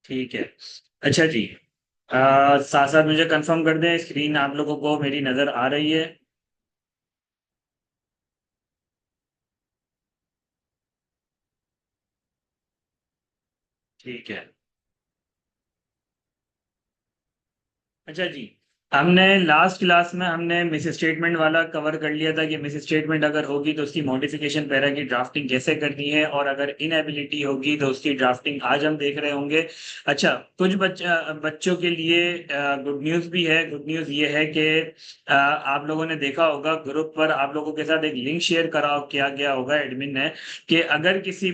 ठीक है। अच्छा जी। साथ साथ मुझे कंफर्म कर दें, स्क्रीन आप लोगों को मेरी नज़र आ रही है? ठीक है। अच्छा जी। हमने लास्ट क्लास में हमने मिस स्टेटमेंट वाला कवर कर लिया था कि मिस स्टेटमेंट अगर होगी तो उसकी मॉडिफिकेशन पैरा की ड्राफ्टिंग कैसे करनी है, और अगर इनएबिलिटी होगी तो उसकी ड्राफ्टिंग आज हम देख रहे होंगे। अच्छा, कुछ बच्चों के लिए गुड न्यूज़ भी है। गुड न्यूज़ ये है कि आप लोगों ने देखा होगा ग्रुप पर आप लोगों के साथ एक लिंक शेयर करा किया गया होगा एडमिन ने, कि अगर किसी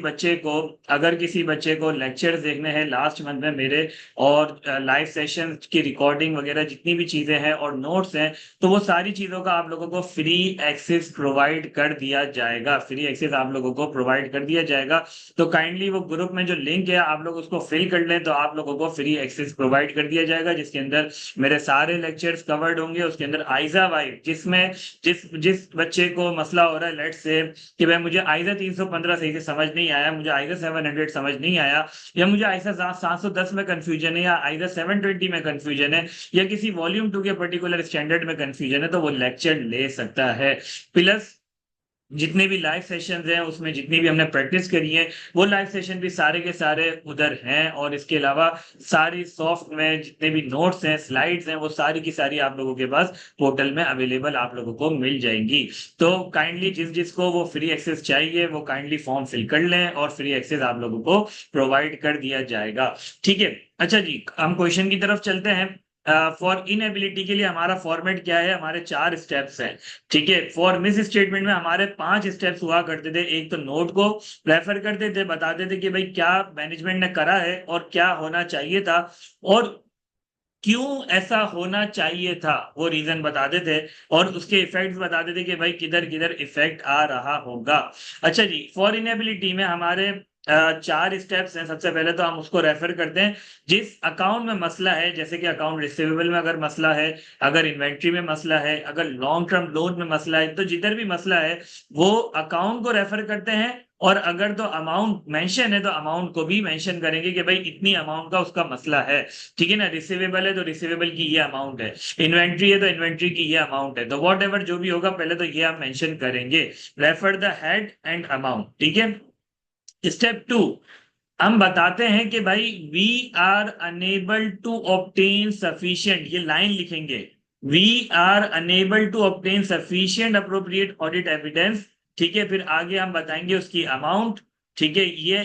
बच्चे को लेक्चर्स देखने हैं लास्ट मंथ में मेरे, और लाइव सेशन की रिकॉर्डिंग वगैरह जितनी भी चीजें हैं और नोट्स हैं, तो वो सारी चीजों का आप लोगों को फ्री एक्सेस प्रोवाइड कर दिया जाएगा। फ्री एक्सेस आप लोगों को प्रोवाइड कर दिया जाएगा। तो काइंडली वो ग्रुप में जो लिंक है आप लोग उसको फिल कर लें, तो आप लोगों को फ्री एक्सेस प्रोवाइड कर दिया जाएगा, जिसके अंदर मेरे सारे लेक्चर्स कवर्ड होंगे। उसके अंदर आइजा वाइव, जिसमें जिस जिस बच्चे को मसला हो रहा है, लेट्स से कि भाई मुझे आइजा 315 सही से समझ नहीं आया, मुझे आइजा 700 समझ नहीं आया, या मुझे आइसा 710 में कंफ्यूजन है, या आइजा 720 में कंफ्यूजन है, या किसी वॉल्यूम 2 के पर्टिकुलर स्टैंडर्ड में कंफ्यूजन है, तो वो लेक्चर ले सकता है। प्लस जितने भी लाइव सेशंस हैं उसमें जितनी भी हमने प्रैक्टिस करी है, वो लाइव सेशन भी सारे के सारे उधर हैं। और इसके अलावा सारी सॉफ्ट में जितने भी नोट्स हैं, स्लाइड्स हैं, वो सारी की सारी आप लोगों के पास पोर्टल में अवेलेबल आप लोगों को मिल जाएंगी। तो काइंडली जिस जिसको वो फ्री एक्सेस चाहिए वो काइंडली फॉर्म फिल कर लें, और फ्री एक्सेस आप लोगों को प्रोवाइड कर दिया जाएगा। ठीक है। अच्छा जी, हम क्वेश्चन की तरफ चलते हैं। फॉर इनएबिलिटी के लिए हमारा फॉर्मेट क्या है? हमारे 4 स्टेप्स हैं। ठीक है। फॉर मिस स्टेटमेंट में हमारे 5 स्टेप्स हुआ करते थे। एक तो नोट को रेफर करते थे, बताते थे कि भाई क्या मैनेजमेंट ने करा है और क्या होना चाहिए था, और क्यों ऐसा होना चाहिए था, वो रीजन बताते थे, और उसके इफेक्ट्स बताते थे कि भाई किधर किधर इफेक्ट आ रहा होगा। अच्छा जी, फॉर इनेबिलिटी में हमारे 4 स्टेप्स हैं। सबसे पहले तो हम उसको रेफर करते हैं जिस अकाउंट में मसला है, जैसे कि अकाउंट रिसीवेबल में अगर मसला है, अगर इन्वेंट्री में मसला है, अगर लॉन्ग टर्म लोन में मसला है, तो जिधर भी मसला है वो अकाउंट को रेफर करते हैं। और अगर तो अमाउंट मेंशन है तो अमाउंट को भी मेंशन करेंगे कि भाई इतनी अमाउंट का उसका मसला है। ठीक है ना? रिसीवेबल है तो रिसीवेबल की ये अमाउंट है, इन्वेंट्री है तो इन्वेंट्री की ये अमाउंट है, तो वॉट एवर जो भी होगा पहले तो ये हम मेंशन करेंगे। Refer the head and amount. ठीक है। स्टेप 2, हम बताते हैं कि भाई we are unable to obtain sufficient, ये लाइन लिखेंगे, we are unable to obtain sufficient appropriate audit evidence. ठीक है। फिर आगे हम बताएंगे उसकी अमाउंट। ठीक है।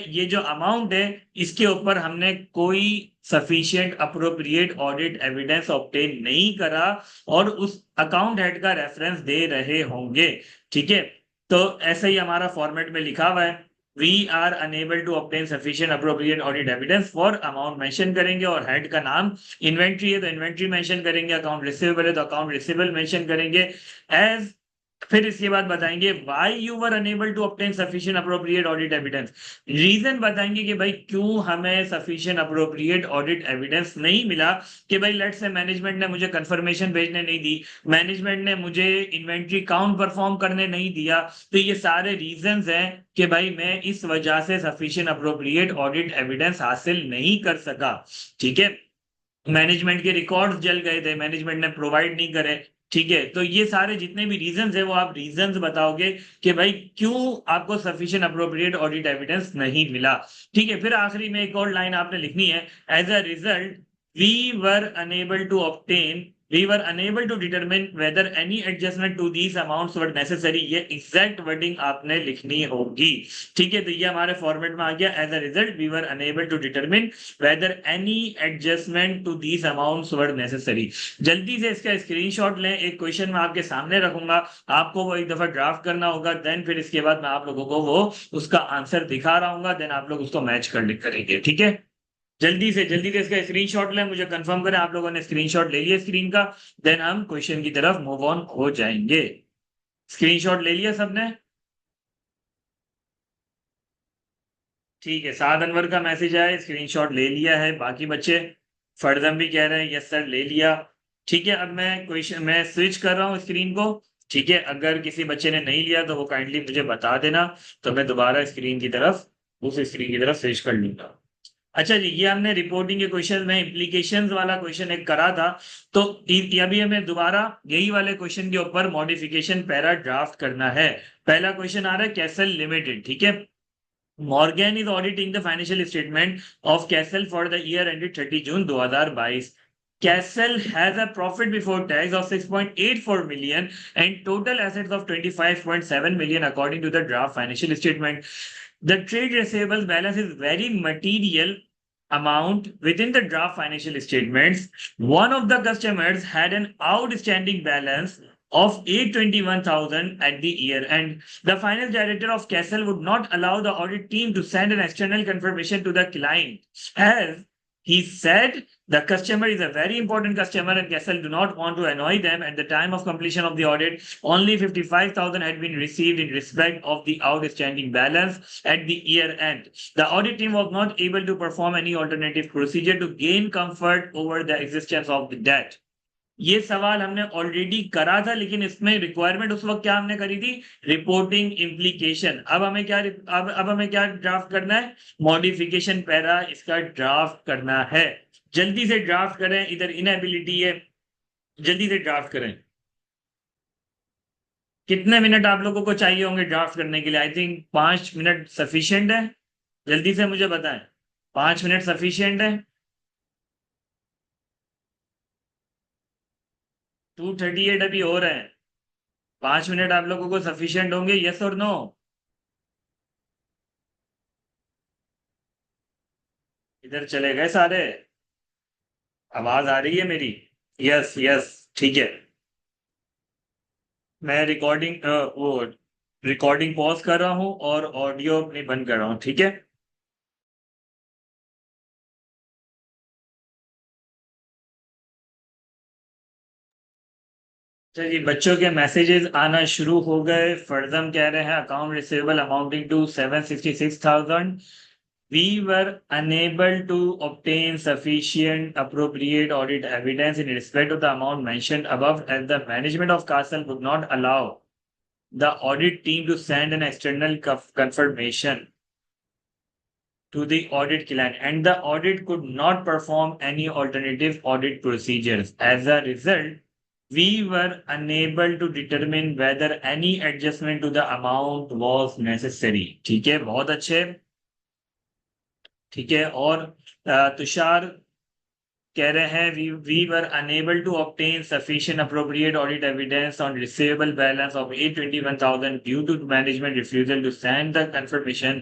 ये जो अमाउंट है इसके ऊपर हमने कोई sufficient appropriate audit evidence obtain नहीं करा, और उस अकाउंट हेड का रेफरेंस दे रहे होंगे। ठीक है। तो ऐसा ही हमारा फॉर्मेट में लिखा हुआ है, we are unable to obtain sufficient appropriate audit evidence for, amount mention करेंगे, और हेड का नाम इन्वेंट्री है तो इन्वेंट्री मेंशन करेंगे, अकाउंट रिसीवेबल है तो अकाउंट रिसीवेबल मेंशन करेंगे एज। फिर इसके बाद बताएंगे why you were unable to obtain sufficient appropriate audit evidence. Reason बताएंगे कि भाई क्यों हमें सफिशिएंट अप्रोप्रिएट ऑडिट एविडेंस नहीं मिला। कि भाई लेट्स से मैनेजमेंट ने मुझे कंफर्मेशन भेजने नहीं दी, मैनेजमेंट ने मुझे इन्वेंट्री काउंट परफॉर्म करने नहीं दिया, तो ये सारे रीजंस हैं कि भाई मैं इस वजह से सफिशिएंट अप्रोप्रिएट ऑडिट एविडेंस हासिल नहीं कर सका। ठीक है। मैनेजमेंट के रिकॉर्ड्स जल गए थे, मैनेजमेंट ने प्रोवाइड नहीं करे। ठीक है। तो ये सारे जितने भी रीजंस है वो आप रीजंस बताओगे कि भाई क्यों आपको सफिशिएंट अप्रोप्रिएट ऑडिट एविडेंस नहीं मिला। ठीक है। फिर आखिरी में एक और लाइन आपने लिखनी है, as a result we were unable to obtain, we were unable to determine whether any adjustment to these amounts were necessary। ये एग्जैक्ट वर्डिंग आपने लिखनी होगी। ठीक है। तो ये हमारे फॉर्मेट में आ गया, as a result we were unable to determine whether any adjustment to these amounts were necessary। जल्दी से इसका स्क्रीनशॉट लें, एक क्वेश्चन मैं आपके सामने रखूंगा, आपको वो एक दफा ड्राफ्ट करना होगा, देन फिर इसके बाद मैं आप लोगों को वो उसका आंसर दिखा रहा हूँ, देन आप लोग उसको मैच कर करेंगे। ठीक है। जल्दी से इसका स्क्रीनशॉट लें, मुझे कंफर्म करें आप लोगों ने स्क्रीनशॉट ले लिया स्क्रीन का, देन हम क्वेश्चन की तरफ मूव ऑन हो जाएंगे। स्क्रीनशॉट ले लिया सबने? ठीक है। साद अनवर का मैसेज आया, स्क्रीनशॉट ले लिया है। बाकी बच्चे, फरदम भी कह रहे हैं यस सर ले लिया। ठीक है। अब मैं क्वेश्चन मैं स्विच कर रहा हूँ स्क्रीन को। ठीक है। अगर किसी बच्चे ने नहीं लिया तो वो काइंडली मुझे बता देना, तो मैं दोबारा स्क्रीन की तरफ उस स्क्रीन की तरफ स्विच कर लूंगा। अच्छा जी, ये हमने रिपोर्टिंग के क्वेश्चन में इम्प्लीकेशंस वाला क्वेश्चन एक करा था, तो अभी हमें दोबारा यही वाले क्वेश्चन के ऊपर मॉडिफिकेशन पैरा ड्राफ्ट करना है। पहला क्वेश्चन आ रहा है कैसल लिमिटेड, ठीक है। Morgan is auditing the financial statement of castle for the year ended 30 June 2022। Castle has a profit before tax of 6.84 million and total assets of 25.7 million according to the draft financial statement. The trade receivables balance is very material amount within the draft financial statements. One of the customers had an outstanding balance of 821,000 at the year end. The finance director of Castle would not allow the audit team to send an external confirmation to the client, as he said the customer is a very important customer and Castle do not want to annoy them. At the time of completion of the audit, only 55,000 had been received in respect of the outstanding balance at the year end. The audit team was not able to perform any alternative procedure to gain comfort over the existence of the debt. ये सवाल हमने already करा था, लेकिन इसमें requirement उस वक्त क्या हमने करी थी, रिपोर्टिंग इम्प्लीकेशन। अब हमें क्या अब हमें क्या ड्राफ्ट करना है, मॉडिफिकेशन पैरा इसका ड्राफ्ट करना है। जल्दी से ड्राफ्ट करें, इधर इनएबिलिटी है, जल्दी से ड्राफ्ट करें। कितने मिनट आप लोगों को चाहिए होंगे ड्राफ्ट करने के लिए? आई थिंक 5 मिनट सफिशिएंट है। जल्दी से मुझे बताएं, 5 मिनट सफिशिएंट है? 2:38 अभी हो रहे हैं। 5 मिनट आप लोगों को सफिशिएंट होंगे, यस और नो? इधर चले गए सारे? आवाज आ रही है मेरी? यस यस, ठीक है। मैं रिकॉर्डिंग पॉज कर रहा हूं और ऑडियो अपनी बंद कर रहा हूं, ठीक है। चलिए, बच्चों के मैसेजेस आना शुरू हो गए। फरदम कह रहे हैं account receivable amounting to 766,000। We were unable to obtain sufficient appropriate audit evidence in respect of the amount mentioned above, as the management of Castle would not allow the audit team to send an external confirmation to the audit client, and the audit could not perform any alternative audit procedures. As a result, we were unable to determine whether any adjustment to the amount was necessary. ठीक है, बहुत अच्छे, ठीक है। और तुषार कह रहे हैं we were unable to obtain sufficient appropriate audit evidence on receivable balance of 821,000 due to management refusal to send the confirmation,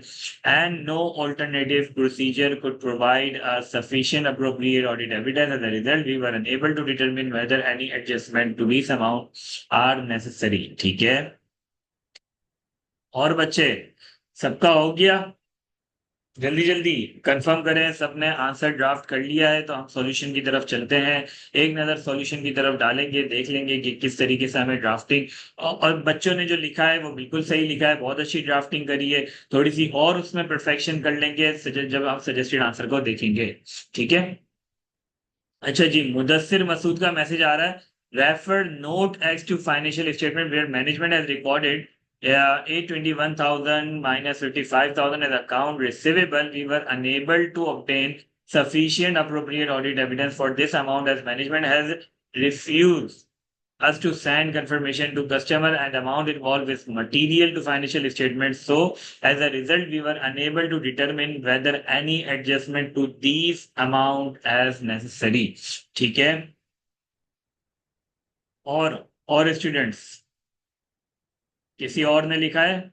and no alternative procedure could provide sufficient appropriate audit evidence. As a result, we were unable to determine whether any adjustment to this amount are necessary. ठीक है। और बच्चे, सबका हो गया? जल्दी जल्दी confirm करें सबने आंसर ड्राफ्ट कर लिया है तो हम सॉल्यूशन की तरफ चलते हैं। एक नजर सॉल्यूशन की तरफ डालेंगे, देख लेंगे कि किस तरीके से हमें ड्राफ्टिंग, और बच्चों ने जो लिखा है वो बिल्कुल सही लिखा है, बहुत अच्छी ड्राफ्टिंग करी है। थोड़ी सी और उसमें परफेक्शन कर लेंगे जब आप सजेस्टेड आंसर को देखेंगे, ठीक है। अच्छा जी, मुदस्सिर मसूद का मैसेज आ रहा है, refer note X to financial statement where management has recorded 821,000 minus 55,000 as account receivable. We were unable to obtain sufficient appropriate audit evidence for this amount, as management has refused us to send confirmation to customer, and amount involved is material to financial statements. So as a result, we were unable to determine whether any adjustment to these amount as necessary. ठीक है। और students, किसी और ने लिखा है?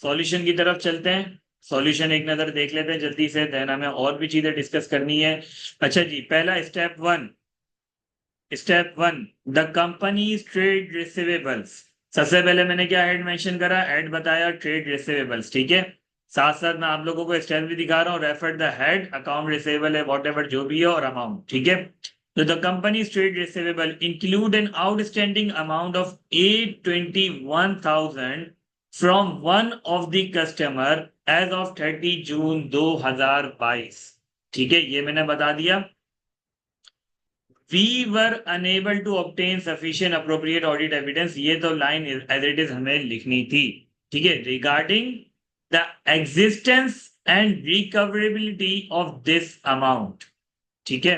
Solution की तरफ चलते हैं, सॉल्यूशन एक नजर देख लेते हैं जल्दी से, देन हमें और भी चीजें डिस्कस करनी है। अच्छा जी, पहला step one, the companies trade receivables. सबसे पहले मैंने क्या हेड मेंशन करा, हेड बताया ट्रेड रिसीवेबल्स, ठीक है। साथ साथ मैं आप लोगों को स्टेप भी दिखा रहा हूँ, refer the head, account receivable है वॉट एवर जो भी है, और अमाउंट, ठीक है। So the company's trade receivable include an outstanding amount of 821,000 from one of the customer as of 30 June 2022। ठीक है, ये मैंने बता दिया। We were unable to obtain sufficient appropriate audit evidence, ये तो लाइन as it is हमें लिखनी थी, ठीक है। Regarding the existence and recoverability of this amount. ठीक है,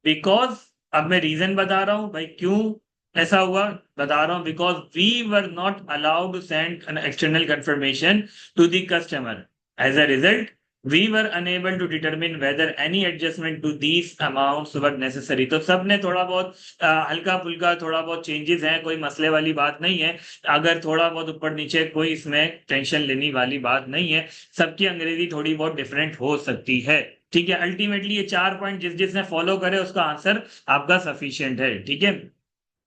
बिकॉज अब मैं रीजन बता रहा हूं भाई क्यों ऐसा हुआ, बता रहा हूं, because we were not allowed to send an external confirmation to the customer. As a result we were unable to determine whether any adjustment to these amounts were necessary। तो सबने थोड़ा बहुत हल्का फुल्का थोड़ा बहुत चेंजेस हैं, कोई मसले वाली बात नहीं है, अगर थोड़ा बहुत ऊपर नीचे कोई इसमें टेंशन लेने वाली बात नहीं है, सबकी अंग्रेजी थोड़ी बहुत डिफरेंट हो सकती है। ठीक है, अल्टीमेटली ये 4 पॉइंट जिसने फॉलो करे उसका आंसर आपका सफिशिएंट है। ठीक है,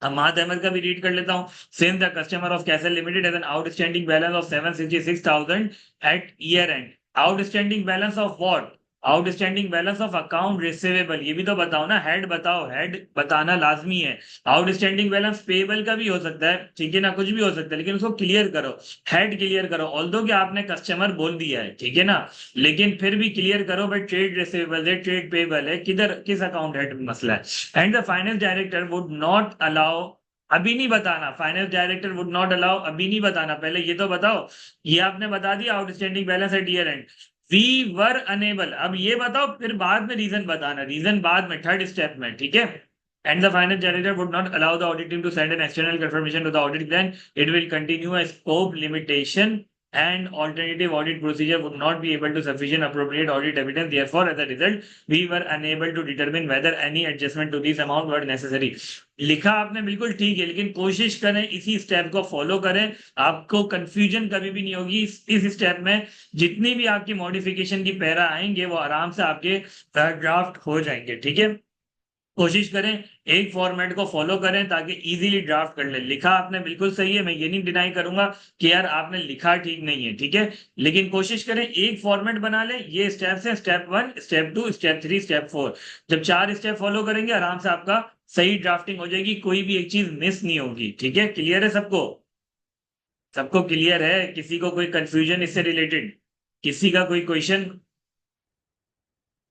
अब महाद अहमद का भी रीड कर लेता हूं। Since the customer of Castle Limited has an outstanding balance of 766,000 at year end. Outstanding balance of what? Outstanding balance of account receivable. ये भी तो बताओ ना, हेड बताओ, हेड बताना लाजमी है। आउटस्टैंडिंग बैलेंस पेबल का भी हो सकता है, ठीक है ना, कुछ भी हो सकता है, लेकिन उसको क्लियर करो, हेड क्लियर करो। ऑल्दो कि आपने कस्टमर बोल दिया है, ठीक है ना, लेकिन फिर भी क्लियर करो भाई ट्रेड रिसीवेबल है, ट्रेड पेबल है, किधर किस अकाउंट हेड में मसला है। And the finance director would not allow, अभी नहीं बताना, finance director would not allow, अभी नहीं बताना, पहले ये तो बताओ। ये आपने बता दिया outstanding balance at year end, we were unable, अब ये बताओ, फिर बाद में रीजन बताना, रीजन बाद में थर्ड स्टेप में। ठीक है, and the finance director would not allow the audit team to send an external confirmation to the audit plan, it will continue a scope limitation and alternative audit procedure would not be able to sufficient appropriate audit evidence, therefore as a result we were unable to determine whether any adjustment to this amount were necessary। लिखा आपने बिल्कुल ठीक है, लेकिन कोशिश करें इसी step को फॉलो करें, आपको कंफ्यूजन कभी भी नहीं होगी। इस स्टेप में जितनी भी आपकी मॉडिफिकेशन की पैरा आएंगे वो आराम से आपके ड्राफ्ट हो जाएंगे। ठीक है, कोशिश करें एक फॉर्मेट को फॉलो करें ताकि इजीली ड्राफ्ट कर ले। लिखा आपने बिल्कुल सही है, मैं ये नहीं डिनाई करूंगा कि यार आपने लिखा ठीक नहीं है, ठीक है, लेकिन कोशिश करें एक फॉर्मेट बना ले। ये स्टेप्स है, स्टेप 1, स्टेप 2, स्टेप 3, स्टेप 4। जब 4 स्टेप फॉलो करेंगे आराम से आपका सही ड्राफ्टिंग हो जाएगी, कोई भी एक चीज मिस नहीं होगी। ठीक है, क्लियर है सबको? सबको क्लियर है? किसी को कोई कंफ्यूजन इससे रिलेटेड, किसी का कोई क्वेश्चन?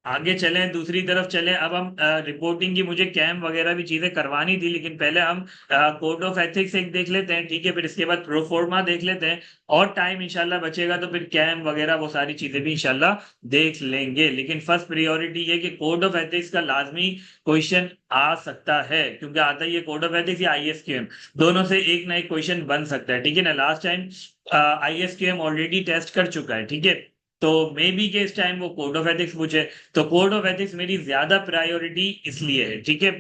आगे चलें, दूसरी तरफ चलें। अब हम रिपोर्टिंग की मुझे कैम वगैरह भी चीजें करवानी थी, लेकिन पहले हम कोड ऑफ एथिक्स एक देख लेते हैं, ठीक है, फिर इसके बाद प्रोफोर्मा देख लेते हैं, और टाइम इंशाल्लाह बचेगा तो फिर कैम वगैरह वो सारी चीजें भी इंशाल्लाह देख लेंगे। लेकिन फर्स्ट प्रायोरिटी ये कि कोड ऑफ एथिक्स का लाजमी क्वेश्चन आ सकता है, क्योंकि आता ही है कोड ऑफ एथिक्स या आईएसक्यूएम, दोनों से एक ना एक क्वेश्चन बन सकता है। ठीक है ना, लास्ट टाइम आईएसक्यूएम ऑलरेडी टेस्ट कर चुका है, ठीक है, तो मे बी के इस टाइम वो कोड ऑफ एथिक्स पूछे, तो कोड ऑफ एथिक्स मेरी ज्यादा प्रायोरिटी इसलिए है। ठीक है,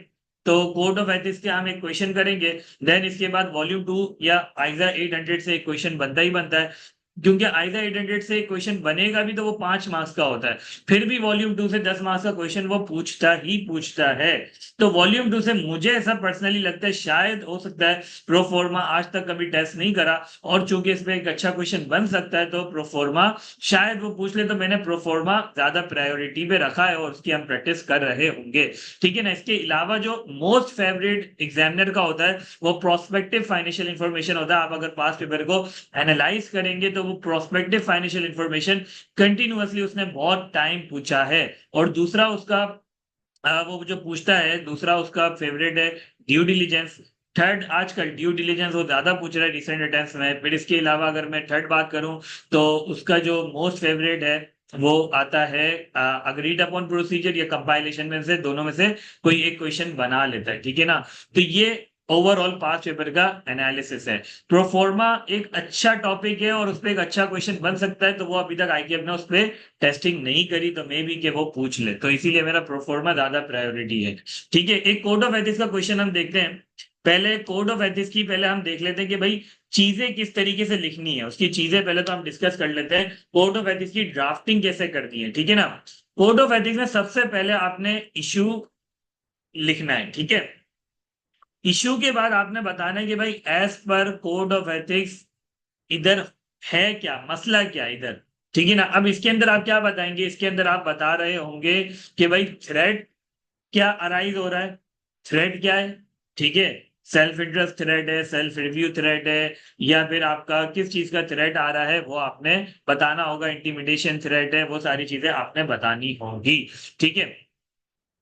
तो कोड ऑफ एथिक्स के हम एक क्वेश्चन करेंगे, देन इसके बाद वॉल्यूम 2 या आइजा 800 से एक क्वेश्चन बनता ही बनता है, क्योंकि आइजा 800 से क्वेश्चन बनेगा भी तो वो 5 मार्क्स का होता है, फिर भी वॉल्यूम 2 से 10 मार्क्स का क्वेश्चन वो पूछता ही पूछता है। तो वॉल्यूम 2 से मुझे ऐसा पर्सनली लगता है, शायद हो सकता है, प्रोफोर्मा आज तक कभी टेस्ट नहीं करा, और चूंकि इसमें एक अच्छा क्वेश्चन बन सकता है तो प्रोफोर्मा शायद वो पूछ ले, तो मैंने प्रोफोर्मा ज्यादा प्रायोरिटी पे रखा है और उसकी हम प्रैक्टिस कर रहे होंगे। ठीक है ना, इसके अलावा जो मोस्ट फेवरेट एग्जामिनर का होता है वो प्रोस्पेक्टिव फाइनेंशियल इंफॉर्मेशन होता है। आप अगर पास्ट पेपर को एनालाइज करेंगे तो वो प्रोस्पेक्टिव फाइनेंशियल इंफॉर्मेशन कंटिन्यूअसली उसने बहुत टाइम पूछा है। और दूसरा उसका वो जो पूछता है, दूसरा उसका फेवरेट है ड्यू डिलीजेंस। थर्ड आजकल ड्यू डिलीजेंस वो ज्यादा पूछ रहा है रिसेंट अटेम्प्ट्स में। फिर इसके अलावा अगर मैं थर्ड बात करूं तो उसका जो मोस्ट फेवरेट है वो आता है अग्रीड अपॉन प्रोसीजर या कंपाइलेशन में से दोनों में से कोई एक क्वेश्चन बना लेता है। ठीक है ना, तो ये ओवरऑल पास्ट पेपर का एनालिसिस है। प्रोफोर्मा एक अच्छा टॉपिक है और उस पर एक अच्छा क्वेश्चन बन सकता है, तो वो अभी तक आईकेएफ ने उस पर टेस्टिंग नहीं करी, तो मे बी के वो पूछ ले, तो इसीलिए मेरा प्रोफोर्मा ज्यादा प्रायोरिटी है। ठीक है, एक कोड ऑफ एथिक्स का क्वेश्चन हम देखते हैं। पहले कोड ऑफ एथिक्स की पहले हम देख लेते हैं कि भाई चीजें किस तरीके से लिखनी है, उसकी चीजें पहले तो हम डिस्कस कर लेते हैं, कोड ऑफ एथिक्स की ड्राफ्टिंग कैसे करती है। ठीक है ना, कोड ऑफ एथिक्स में सबसे पहले आपने इश्यू लिखना है। ठीक है, इश्यू के बाद आपने बताना है कि भाई एज पर कोड ऑफ एथिक्स इधर है क्या, मसला क्या इधर। ठीक है ना, अब इसके अंदर आप क्या बताएंगे, इसके अंदर आप बता रहे होंगे कि भाई थ्रेड क्या अराइज हो रहा है, थ्रेड क्या है। ठीक है, सेल्फ इंटरेस्ट थ्रेड है, सेल्फ रिव्यू थ्रेड है, या फिर आपका किस चीज का थ्रेड आ रहा है वो आपने बताना होगा, इंटिमिडेशन थ्रेड है, वो सारी चीजें आपने बतानी होंगी। ठीक है,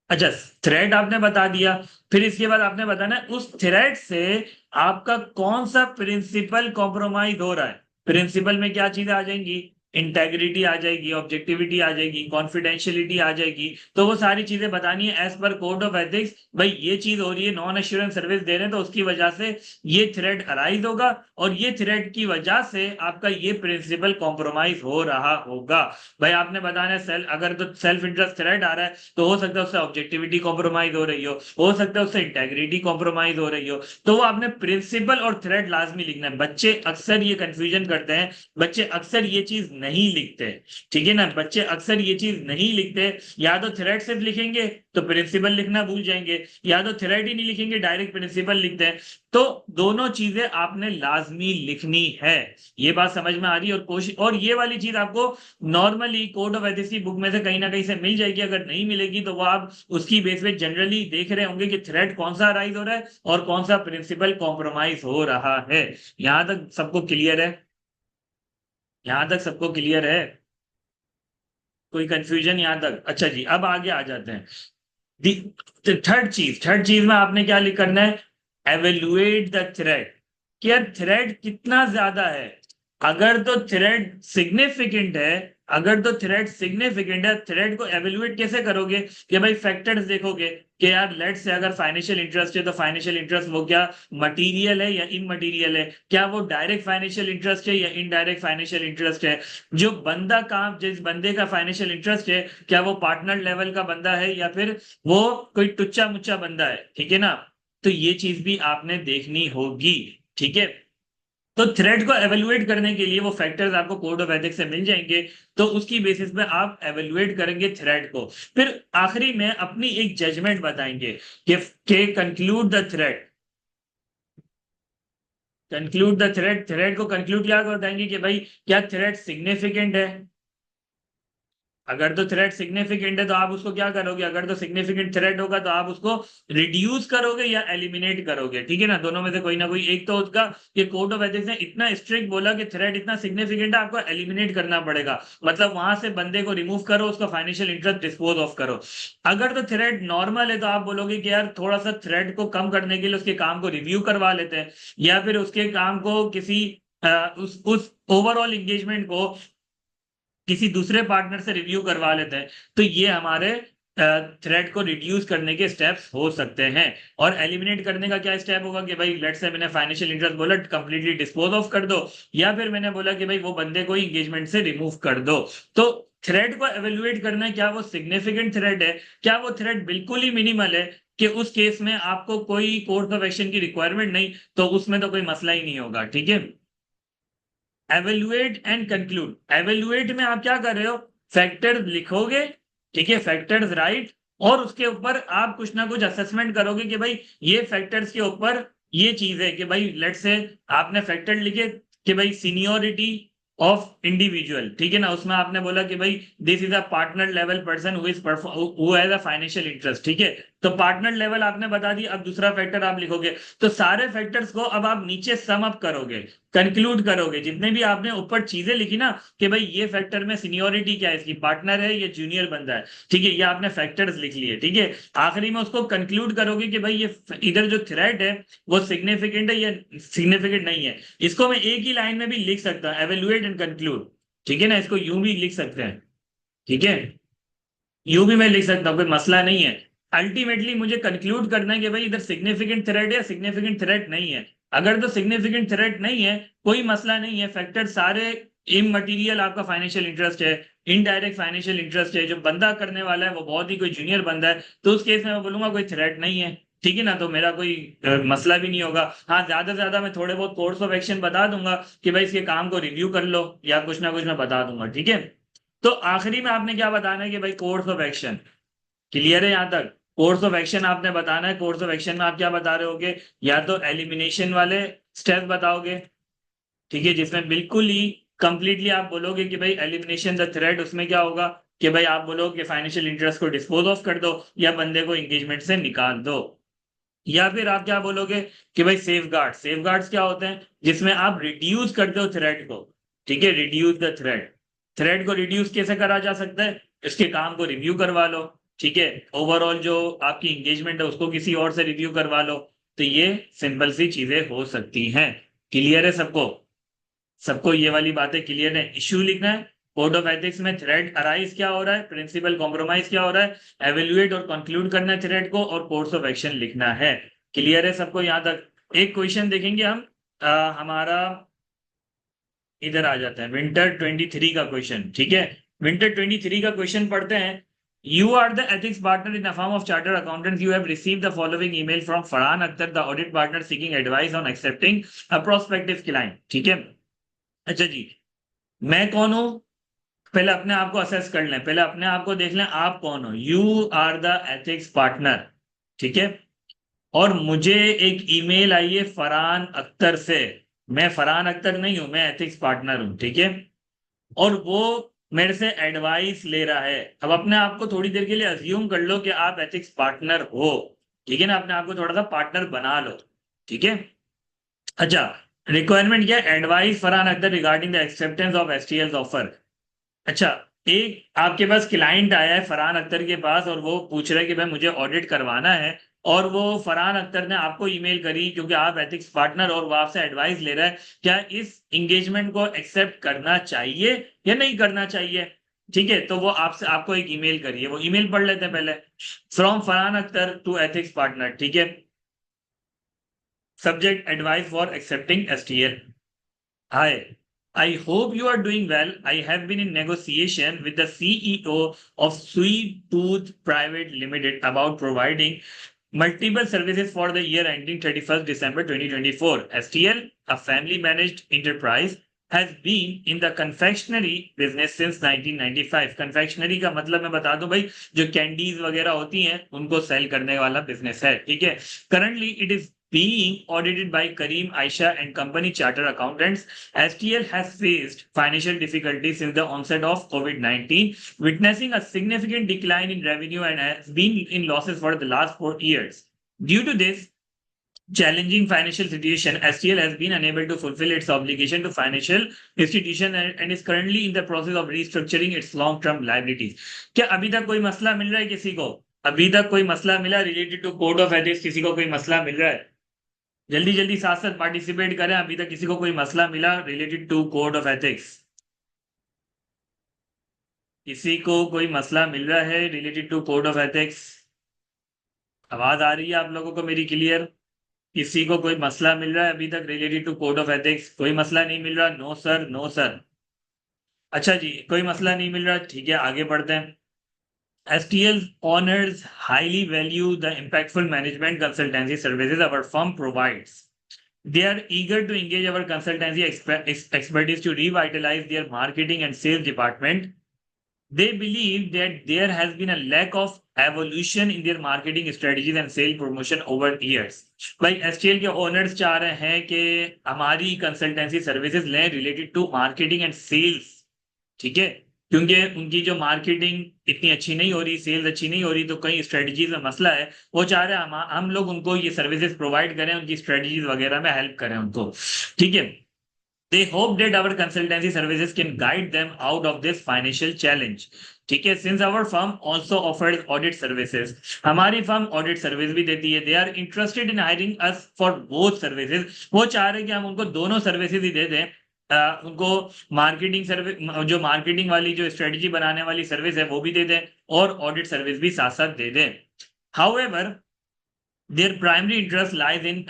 अच्छा, थ्रेड आपने बता दिया, फिर इसके बाद आपने बताना है उस थ्रेड से आपका कौन सा प्रिंसिपल कॉम्प्रोमाइज हो रहा है। प्रिंसिपल में क्या चीजें आ जाएंगी, इंटेग्रिटी आ जाएगी, ऑब्जेक्टिविटी आ जाएगी, कॉन्फिडेंशियलिटी आ जाएगी। तो वो सारी चीजें बतानी है एज पर कोड ऑफ एथिक्स। भाई ये चीज हो रही है, नॉन एश्योरेंस सर्विस दे रहे हैं, तो उसकी वजह से ये थ्रेड अराइज होगा, और ये थ्रेड की वजह से आपका ये प्रिंसिपल कॉम्प्रोमाइज हो रहा होगा। भाई आपने बताना है सेल्फ, अगर तो सेल्फ इंटरेस्ट थ्रेड आ रहा है तो हो सकता है उससे ऑब्जेक्टिविटी कॉम्प्रोमाइज हो सकता है उससे इंटेग्रिटी कॉम्प्रोमाइज हो रही हो। तो वो आपने प्रिंसिपल और थ्रेड लाजमी लिखना है। बच्चे अक्सर ये कंफ्यूजन करते हैं, बच्चे अक्सर ये चीज नहीं लिखते। ठीक है ना, बच्चे अक्सर ये चीज नहीं लिखते। या तो थ्रेड सिर्फ लिखेंगे तो प्रिंसिपल लिखना भूल जाएंगे, या तो थ्रेड ही नहीं लिखेंगे, डायरेक्ट प्रिंसिपल लिखते हैं। तो दोनों चीजें आपने लाजमी लिखनी है। ये बात समझ में आ रही है? और कोशिश, और ये वाली चीज आपको नॉर्मली कोड ऑफ एथिक्स की बुक में से कहीं ना कहीं से मिल जाएगी। अगर नहीं मिलेगी तो वो आप उसकी बेस पे जनरली देख रहे होंगे कि थ्रेड कौन सा राइज हो रहा है और कौन सा प्रिंसिपल कॉम्प्रोमाइज हो रहा है। यहां तक सबको क्लियर है? यहां तक सबको क्लियर है? कोई कंफ्यूजन यहां तक? अच्छा जी, अब आगे आ जाते हैं। थर्ड चीज में आपने क्या लिख करना है? Evaluate the thread. कि यार थ्रेड कितना ज्यादा है। अगर तो थ्रेड सिग्निफिकेंट है, अगर तो थ्रेड सिग्निफिकेंट है, थ्रेड को एवेल्युएट कैसे करोगे? कि भाई फैक्टर्स देखोगे कि यार लेट से अगर फाइनेंशियल इंटरेस्ट है तो फाइनेंशियल इंटरेस्ट वो क्या मटेरियल है या इनमटेरियल है? क्या वो डायरेक्ट फाइनेंशियल इंटरेस्ट है या इनडायरेक्ट फाइनेंशियल इंटरेस्ट है? जो बंदा काम, जिस बंदे का फाइनेंशियल इंटरेस्ट है, क्या वो पार्टनर लेवल का बंदा है या फिर वो कोई टुच्चा मुच्चा बंदा है? ठीक है ना? तो ये चीज भी आपने देखनी होगी। ठीक है, तो थ्रेड को एवेल्युएट करने के लिए वो फैक्टर्स आपको कोड ऑफ एथिक्स से मिल जाएंगे। तो उसकी बेसिस पे आप एवेल्युएट करेंगे थ्रेड को। फिर आखिरी में अपनी एक जजमेंट बताएंगे कि conclude the thread. Conclude the thread, thread को कंक्लूड क्या बताएंगे कि भाई क्या थ्रेड सिग्निफिकेंट है? अगर तो थ्रेड सिग्निफिकेंट है तो आप उसको क्या करोगे? अगर तो सिग्निफिकेंट थ्रेड होगा तो आप उसको रिड्यूस करोगे या एलिमिनेट करोगे। ठीक है ना, दोनों में से कोई ना कोई एक तो उसका। ये कोड ऑफ एथिक्स ने इतना स्ट्रिक्ट बोला कि थ्रेड इतना सिग्निफिकेंट है, आपको एलिमिनेट करना पड़ेगा। मतलब वहां से बंदे को रिमूव करो, उसका फाइनेंशियल इंटरेस्ट डिस्पोज ऑफ करो। अगर तो थ्रेड नॉर्मल है तो आप बोलोगे कि यार थोड़ा सा थ्रेड को कम करने के लिए उसके काम को रिव्यू करवा लेते हैं, या फिर उसके काम को किसी उस ओवरऑल एंगेजमेंट को किसी दूसरे पार्टनर से रिव्यू करवा लेते हैं। तो ये हमारे थ्रेड को रिड्यूस करने के स्टेप्स हो सकते हैं। और एलिमिनेट करने का क्या स्टेप होगा? कि भाई लेट से मैंने फाइनेंशियल इंटरेस्ट बोला कंप्लीटली डिस्पोज ऑफ कर दो, या फिर मैंने बोला कि भाई वो बंदे को एंगेजमेंट से रिमूव कर दो। तो थ्रेड को एवेल्युएट करना है, क्या वो सिग्निफिकेंट थ्रेड है, क्या वो थ्रेड बिल्कुल ही मिनिमल है, कि उस केस में आपको कोई कोर्स ऑफ एक्शन की रिक्वायरमेंट नहीं, तो उसमें तो कोई मसला ही नहीं होगा। ठीक है, एवेल्युएट एंड कंक्लूड। एवेल्युएट में आप क्या कर रहे हो? फैक्टर्स लिखोगे, ठीक है, फैक्टर्स राइट, और उसके ऊपर आप कुछ ना कुछ असेसमेंट करोगे कि भाई ये फैक्टर्स के ऊपर ये चीज है कि भाई लेट से आपने फैक्टर लिखे कि भाई सीनियोरिटी ऑफ इंडिविजुअल। ठीक है ना, उसमें आपने बोला कि भाई this is a partner level person who has a financial interest. ठीक है, तो पार्टनर लेवल आपने बता दिया। अब दूसरा फैक्टर आप लिखोगे, तो सारे फैक्टर्स को अब आप नीचे सम अप करोगे, कंक्लूड करोगे। जितने भी आपने ऊपर चीजें लिखी ना कि भाई ये फैक्टर में सीनियोरिटी क्या है, इसकी पार्टनर है या जूनियर बंदा है, ठीक है, ये आपने फैक्टर्स लिख लिए। ठीक है, आखिरी में उसको कंक्लूड करोगे कि भाई ये इधर जो थ्रेड है वो सिग्निफिकेंट है या सिग्निफिकेंट नहीं है। इसको मैं एक ही लाइन में भी लिख सकता हूँ, एवेल्युएट एंड कंक्लूड। ठीक है ना, इसको यूं भी लिख सकते हैं। ठीक है, यूं भी मैं लिख सकता हूँ, कोई मसला नहीं है। अल्टीमेटली मुझे कंक्लूड करना है कि भाई इधर सिग्निफिकेंट थ्रेड है, सिग्निफिकेंट थ्रेड नहीं है। अगर तो सिग्निफिकेंट थ्रेड नहीं है, कोई मसला नहीं है, फैक्टर सारे इमटेरियल आपका फाइनेंशियल इंटरेस्ट है, इनडायरेक्ट फाइनेंशियल इंटरेस्ट है, जो बंदा करने वाला है वो बहुत ही कोई जूनियर बंदा है, तो उस केस में मैं बोलूंगा कोई थ्रेड नहीं है। ठीक है ना, तो मेरा कोई मसला भी नहीं होगा। हाँ, ज्यादा से ज्यादा मैं थोड़े बहुत कोर्स ऑफ एक्शन बता दूंगा कि भाई इसके काम को रिव्यू कर लो, या कुछ ना कुछ मैं बता दूंगा। ठीक है, तो आखिरी में आपने क्या बताना है कि भाई कोर्स ऑफ एक्शन। क्लियर है यहां तक? कोर्स ऑफ एक्शन आपने बताना है। कोर्स ऑफ एक्शन में आप क्या बता रहे होगे? या तो एलिमिनेशन वाले स्टेप बताओगे, ठीक है, जिसमें बिल्कुल ही कंप्लीटली आप बोलोगे कि भाई एलिमिनेशन द थ्रेड। उसमें क्या होगा कि भाई आप बोलोगे कि फाइनेंशियल इंटरेस्ट को डिस्पोज ऑफ कर दो या बंदे को एंगेजमेंट से निकाल दो। या फिर आप क्या बोलोगे कि भाई सेफ गार्ड। सेफ गार्ड्स क्या होते हैं? जिसमें आप रिड्यूस करते हो थ्रेड को। ठीक है, रिड्यूस द थ्रेड। थ्रेड को रिड्यूस कैसे करा जा सकता है? इसके काम को रिव्यू करवा लो। ठीक है, ओवरऑल जो आपकी एंगेजमेंट है उसको किसी और से रिव्यू करवा लो। तो ये सिंपल सी चीजें हो सकती हैं। क्लियर है सबको? सबको ये वाली बातें क्लियर है? इश्यू लिखना है, कोड ऑफ एथिक्स में थ्रेड अराइज क्या हो रहा है, प्रिंसिपल कॉम्प्रोमाइज क्या हो रहा है, एवेल्युएट और कंक्लूड करना है थ्रेड को, और कोर्स ऑफ एक्शन लिखना है। क्लियर है सबको यहाँ तक? एक क्वेश्चन देखेंगे हम, हमारा इधर आ जाता है विंटर 23 का क्वेश्चन। ठीक है, विंटर 23 का क्वेश्चन पढ़ते हैं। You are the ethics partner in a firm of chartered accountants. You have received the following email from Farhan Akhtar, the audit partner, seeking advice on accepting a prospective client. ठीक है, अच्छा जी, मैं कौन हूं? पहले अपने आप को असेस कर लें, पहले अपने आप को देख लें आप कौन हो। You are the ethics partner, ठीक है, और मुझे एक ईमेल आई है फरहान अख्तर से। मैं फरहान अख्तर नहीं हूं, मैं एथिक्स पार्टनर हूं, ठीक है, और वो मेरे से एडवाइस ले रहा है। अब अपने आप को थोड़ी देर के लिए अज्यूम कर लो कि आप एथिक्स पार्टनर हो, ठीक है ना, अपने आप को थोड़ा सा पार्टनर बना लो, ठीक है। अच्छा, रिक्वायरमेंट क्या है? Advice Farhan Akhtar regarding the acceptance of STL offer. अच्छा, एक आपके पास क्लाइंट आया है फरहान अख्तर के पास, और वो पूछ रहा है कि भाई मुझे ऑडिट करवाना है, और वो फरहान अख्तर ने आपको ईमेल करी क्योंकि आप एथिक्स पार्टनर, और वो आपसे एडवाइस ले रहा है क्या इस एंगेजमेंट को एक्सेप्ट करना चाहिए या नहीं करना चाहिए। ठीक है, तो वो आपसे आपको एक ईमेल करी है, वो ईमेल पढ़ लेते हैं पहले। From Farhan Akhtar to ethics partner, ठीक है, subject advice for accepting STL. Hi, I hope you are doing well. I have been in negotiation with the CEO of Sweet Tooth Private Limited about providing multiple services for the year ending 31st December 2024. STL, a family managed enterprise, has been in the confectionery business since 1995. Confectionery का मतलब मैं बता दूं भाई, जो candies वगैरह होती हैं उनको सेल करने वाला बिजनेस है, ठीक है। Currently, it is being audited by Kareem Aisha and company chartered accountants. STL has faced financial difficulties since the onset of COVID-19, witnessing a significant decline in revenue and has been in losses for the last 4 years. Due to this challenging financial situation, STL has been unable to fulfill its obligation to financial institution and is currently in the process of restructuring its long-term liabilities. क्या अभी तक कोई मसला मिल रहा है किसी को? अभी तक कोई मसला मिला related to code of ethics? किसी को कोई मसला मिल रहा है? जल्दी जल्दी साथ साथ पार्टिसिपेट करें। अभी तक किसी को कोई मसला मिला related to code of ethics? किसी को कोई मसला मिल रहा है related to code of ethics? आवाज आ रही है आप लोगों को मेरी क्लियर? किसी को कोई मसला मिल रहा है अभी तक related to code of ethics? कोई मसला नहीं मिल रहा? No sir, no sir. अच्छा जी, कोई मसला नहीं मिल रहा, ठीक है, आगे बढ़ते हैं। STL honors highly value the impactful management consultancy services our firm provides. They are eager to engage our consultancy expertise to revitalize their marketing and sales department. They believe that there has been a lack of evolution in their marketing strategies and sales promotion over years. भाई STL के owners चाह रहे हैं कि हमारी consultancy services लें related to marketing and sales, ठीक है, क्योंकि उनकी जो मार्केटिंग इतनी अच्छी नहीं हो रही, सेल्स अच्छी नहीं हो रही, तो कई स्ट्रेटजीज में मसला है। वो चाह रहे हैं हम लोग उनको ये सर्विसेज प्रोवाइड करें, उनकी स्ट्रेटजीज वगैरह में हेल्प करें उनको, ठीक है। They hope that our consultancy services can guide them out of this financial challenge. ठीक है, since our firm also offers audit services, हमारी फर्म ऑडिट सर्विस भी देती है। They are interested in hiring us for both services. वो चाह रहे हैं कि हम उनको दोनों सर्विसेज ही दे दें। उनको मार्केटिंग सर्विस, जो मार्केटिंग वाली जो स्ट्रेटजी बनाने वाली सर्विस है वो भी दे दें, और ऑडिट सर्विस भी साथ साथ दे दें। However, their primary interest lies in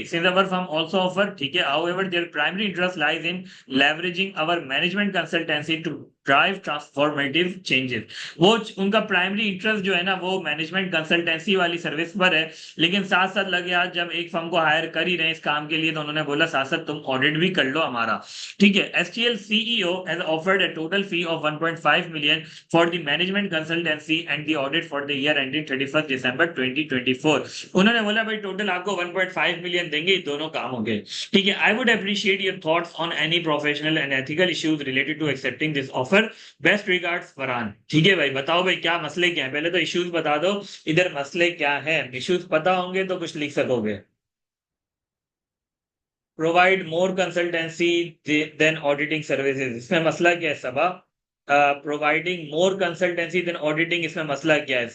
since our firm also offer, ठीक है, however their primary interest lies in leveraging our management consultancy to drive transformative changes. वो उनका प्राइमरी इंटरेस्ट जो है ना वो मैनेजमेंट कंसल्टेंसी वाली सर्विस पर है, लेकिन साथ साथ लगे आज जब एक फर्म को हायर कर ही रहे हैं इस काम के लिए, तो उन्होंने बोला साथ साथ तुम ऑडिट भी कर लो हमारा, ठीक है। STL CEO has offered a total fee of 1.5 million for the management consultancy and the audit for the year ending 31st December 2024. उन्होंने बोला भाई टोटल आपको 1.5 मिलियन देंगे दोनों काम होंगे, ठीक है। I would appreciate your thoughts on any professional and ethical issues related to accepting this offer. Best regards Farhan. ठीक है भाई, बताओ भाई क्या मसले क्या है, पहले तो इश्यूज बता दो, इधर मसले क्या है। इश्यूज पता होंगे तो कुछ लिख सकोगे। Provide more consultancy than auditing services, इसमें मसला क्या है Saba? Providing more consultancy than auditing, इसमें मसला क्या है?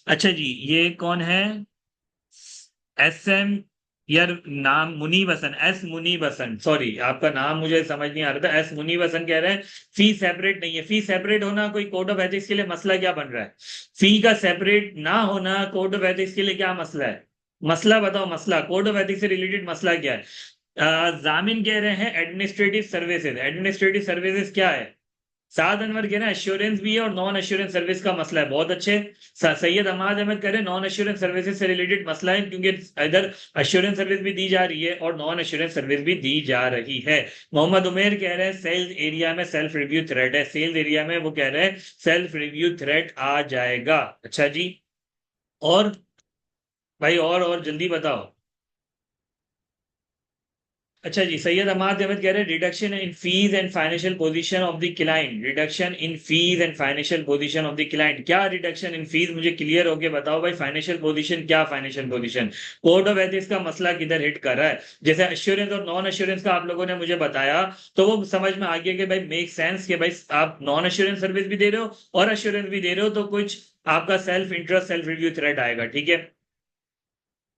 अच्छा जी, ये कौन है? SM यार नाम मुनी वसन, एस मुनी वसन, सॉरी आपका नाम मुझे समझ नहीं आ रहा था, एस मुनी वसन कह रहे हैं फी सेपरेट नहीं है। फी सेपरेट होना कोई कोड ऑफ एथिक्स के लिए मसला क्या बन रहा है? फी का सेपरेट ना होना कोड ऑफ एथिक्स के लिए क्या मसला है? मसला बताओ, मसला कोड ऑफ एथिक्स से रिलेटेड मसला क्या है? जामिन कह रहे हैं एडमिनिस्ट्रेटिव सर्विसेज, एडमिनिस्ट्रेटिव सर्विसेज क्या है? साद अनवर कह रहे हैं एश्योरेंस भी है और नॉन एश्योरेंस सर्विस का मसला है, बहुत अच्छे। सैयद अहमद अहमद कह रहे हैं नॉन एश्योरेंस सर्विसेज से रिलेटेड मसला है, क्योंकि इधर एश्योरेंस सर्विस भी दी जा रही है और नॉन एश्योरेंस सर्विस भी दी जा रही है। मोहम्मद उमेर कह रहे हैं सेल्स एरिया में सेल्फ रिव्यू थ्रेट है, सेल्स एरिया में वो कह रहे हैं सेल्फ रिव्यू थ्रेट आ जाएगा। अच्छा जी, और भाई और जल्दी बताओ। अच्छा जी, सैयद अहमद अहमद कह रहे हैं reduction in fees and financial position of the client, reduction in fees and financial position of the client. क्या रिडक्शन इन फीस, मुझे क्लियर होके बताओ भाई। फाइनेंशियल पोजीशन क्या, financial position code of ethics का मसला किधर हिट कर रहा है? जैसे एश्योरेंस और नॉन एश्योरेंस का आप लोगों ने मुझे बताया, तो वो समझ में आ गया कि भाई मेक सेंस कि भाई आप नॉन एश्योरेंस सर्विस भी दे रहे हो और एश्योरेंस भी दे रहे हो, तो कुछ आपका self interest self review threat आएगा, ठीक है।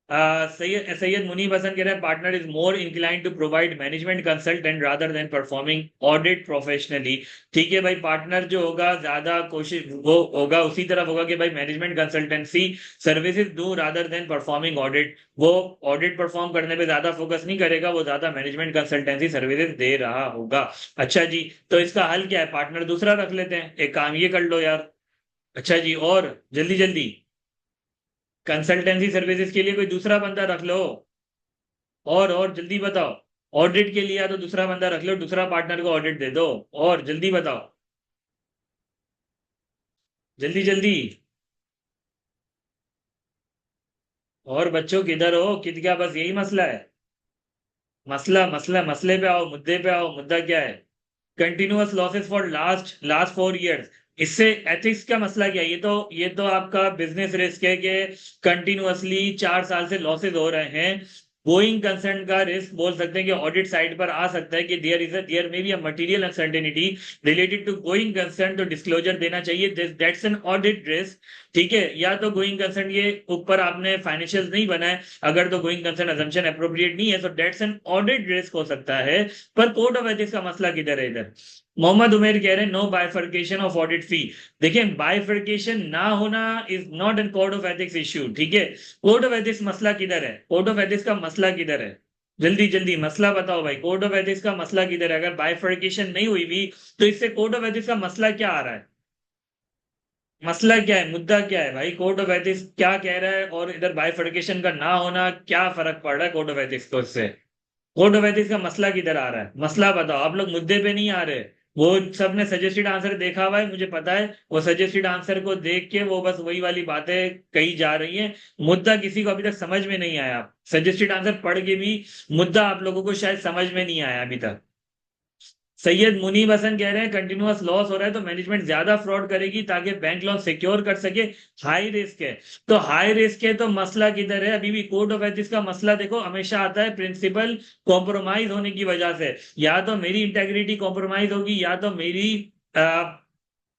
सैयद सैयद मुनीब हसन कह रहे हैं partner is more incline to provide management consultant rather than performing audit professionally. ठीक है भाई, पार्टनर जो होगा ज्यादा कोशिश वो होगा उसी तरफ होगा कि भाई मैनेजमेंट कंसल्टेंसी सर्विसेज दूं रादर देन परफॉर्मिंग ऑडिट। वो ऑडिट परफॉर्म करने पे ज्यादा फोकस नहीं करेगा, वो ज्यादा मैनेजमेंट कंसल्टेंसी सर्विसेज दे रहा होगा। अच्छा जी, तो इसका हल क्या है? पार्टनर दूसरा रख लेते हैं, एक काम ये कर लो यार। अच्छा जी, और जल्दी जल्दी कंसल्टेंसी सर्विसेज के लिए कोई दूसरा बंदा रख लो, और जल्दी बताओ। ऑडिट के लिए या तो दूसरा बंदा रख लो, दूसरा पार्टनर को ऑडिट दे दो, और जल्दी बताओ, जल्दी जल्दी। और बच्चों किधर हो, किद क्या बस यही मसला है? मसला मसला मसले पे आओ, मुद्दे पे आओ, मुद्दा क्या है? Continuous losses for last last 4 years, इससे एथिक्स का मसला क्या है? ये तो आपका बिजनेस रिस्क है कि कंटिन्यूअसली 4 साल से लॉसेस हो रहे हैं। गोइंग कंसर्न का रिस्क बोल सकते हैं कि ऑडिट साइड पर आ सकता है कि there may be a material uncertainty related to going concern, तो डिस्क्लोजर देना चाहिए, दैट्स एन ऑडिट रिस्क। ठीक है, या तो गोइंग कंसर्न ये ऊपर आपने फाइनेंशियल नहीं बनाए, अगर तो गोइंग कंसर्न अजम्पशन अप्रोप्रिएट नहीं है, तो दैट्स एन ऑडिट रिस्क हो सकता है। पर कोड ऑफ एथिक्स का मसला किधर है इधर? मोहम्मद उमेर कह रहे हैं नो बाइफर्केशन ऑफ ऑडिट फी। देखिए, बाइफर्केशन ना होना is not an code of ethics issue, ठीक है। कोड ऑफ एथिक्स मसला किधर है? कोड ऑफ एथिक्स का मसला किधर है? जल्दी जल्दी मसला बताओ भाई, कोड ऑफ एथिक्स का मसला किधर है? अगर बाइफर्केशन नहीं हुई भी तो इससे कोड ऑफ एथिक्स का मसला क्या आ रहा है? मसला क्या है, मुद्दा क्या है भाई? कोड ऑफ एथिक्स क्या कह रहा है और इधर बाइफर्केशन का ना होना क्या फर्क पड़ रहा है कोड ऑफ एथिक्स को इससे? कोड ऑफ एथिक्स का मसला किधर आ रहा है? मसला बताओ, आप लोग मुद्दे पे नहीं आ रहे। वो सबने सजेस्टेड आंसर देखा हुआ है, मुझे पता है, वो सजेस्टेड आंसर को देख के वो बस वही वाली बातें कही जा रही हैं। मुद्दा किसी को अभी तक समझ में नहीं आया, सजेस्टेड आंसर पढ़ के भी मुद्दा आप लोगों को शायद समझ में नहीं आया अभी तक। सैयद मुनीब हसन कह रहे हैं कंटिन्यूअस लॉस हो रहा है तो मैनेजमेंट ज्यादा फ्रॉड करेगी ताकि बैंक लोन सिक्योर कर सके, हाई रिस्क है। तो हाई रिस्क है तो मसला किधर है? अभी भी कोड ऑफ एथिक्स का मसला देखो हमेशा आता है प्रिंसिपल कॉम्प्रोमाइज होने की वजह से। या तो मेरी इंटेग्रिटी कॉम्प्रोमाइज होगी, या तो मेरी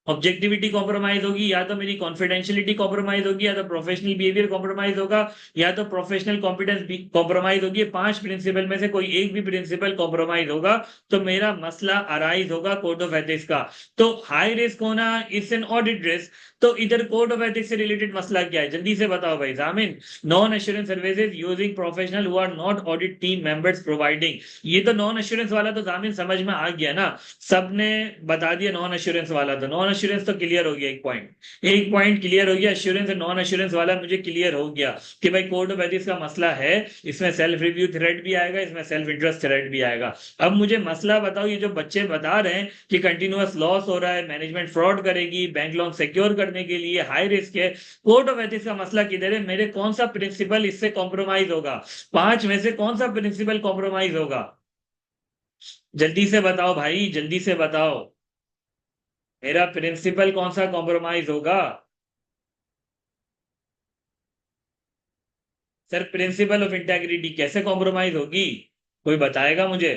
ऑब्जेक्टिविटी कॉम्प्रोमाइज होगी, या तो मेरी कॉन्फिडेंशियलिटी कॉम्प्रोमाइज होगी, या तो प्रोफेशनल बिहेवियर कॉम्प्रोमाइज होगा, या तो प्रोफेशनल कॉम्पिटेंस भी कॉम्प्रोमाइज होगी। 5 प्रिंसिपल में से कोई एक भी प्रिंसिपल कॉम्प्रोमाइज होगा तो मेरा मसला अराइज होगा कोड ऑफ एथिक्स का। तो हाई रिस्क होना इट्स एन ऑडिट रिस्क। तो इधर कोड ऑफ एथिक्स से रिलेटेड मसला क्या है? जल्दी से बताओ भाई Jamin. Non assurance services using professional who are not audit team members providing. ये तो नॉन एश्योरेंस वाला तो जामिन समझ में आ गया ना, सबने बता दिया। नॉन एश्योरेंस वाला तो नॉन एश्योरेंस तो क्लियर हो गया, एक पॉइंट क्लियर हो गया। एश्योरेंस और नॉन एश्योरेंस वाला मुझे क्लियर हो गया कि भाई कोड ऑफ एथिक्स का मसला है, इसमें सेल्फ रिव्यू थ्रेड भी आएगा, इसमें सेल्फ इंटरेस्ट थ्रेड भी आएगा। अब मुझे मसला बताओ, ये जो बच्चे बता रहे हैं कि कंटिन्यूअस लॉस हो रहा है, मैनेजमेंट फ्रॉड करेगी, बैंक लोन सिक्योर करने के लिए हाई रिस्क है, कोड ऑफ एथिक्स का मसला किधर है? मेरे कौन सा प्रिंसिपल इससे कॉम्प्रोमाइज होगा? 5 में से कौन सा प्रिंसिपल कॉम्प्रोमाइज होगा? जल्दी से बताओ भाई, जल्दी से बताओ, मेरा प्रिंसिपल कौन सा कॉम्प्रोमाइज होगा? सर प्रिंसिपल ऑफ इंटेग्रिटी कैसे कॉम्प्रोमाइज होगी? कोई बताएगा मुझे?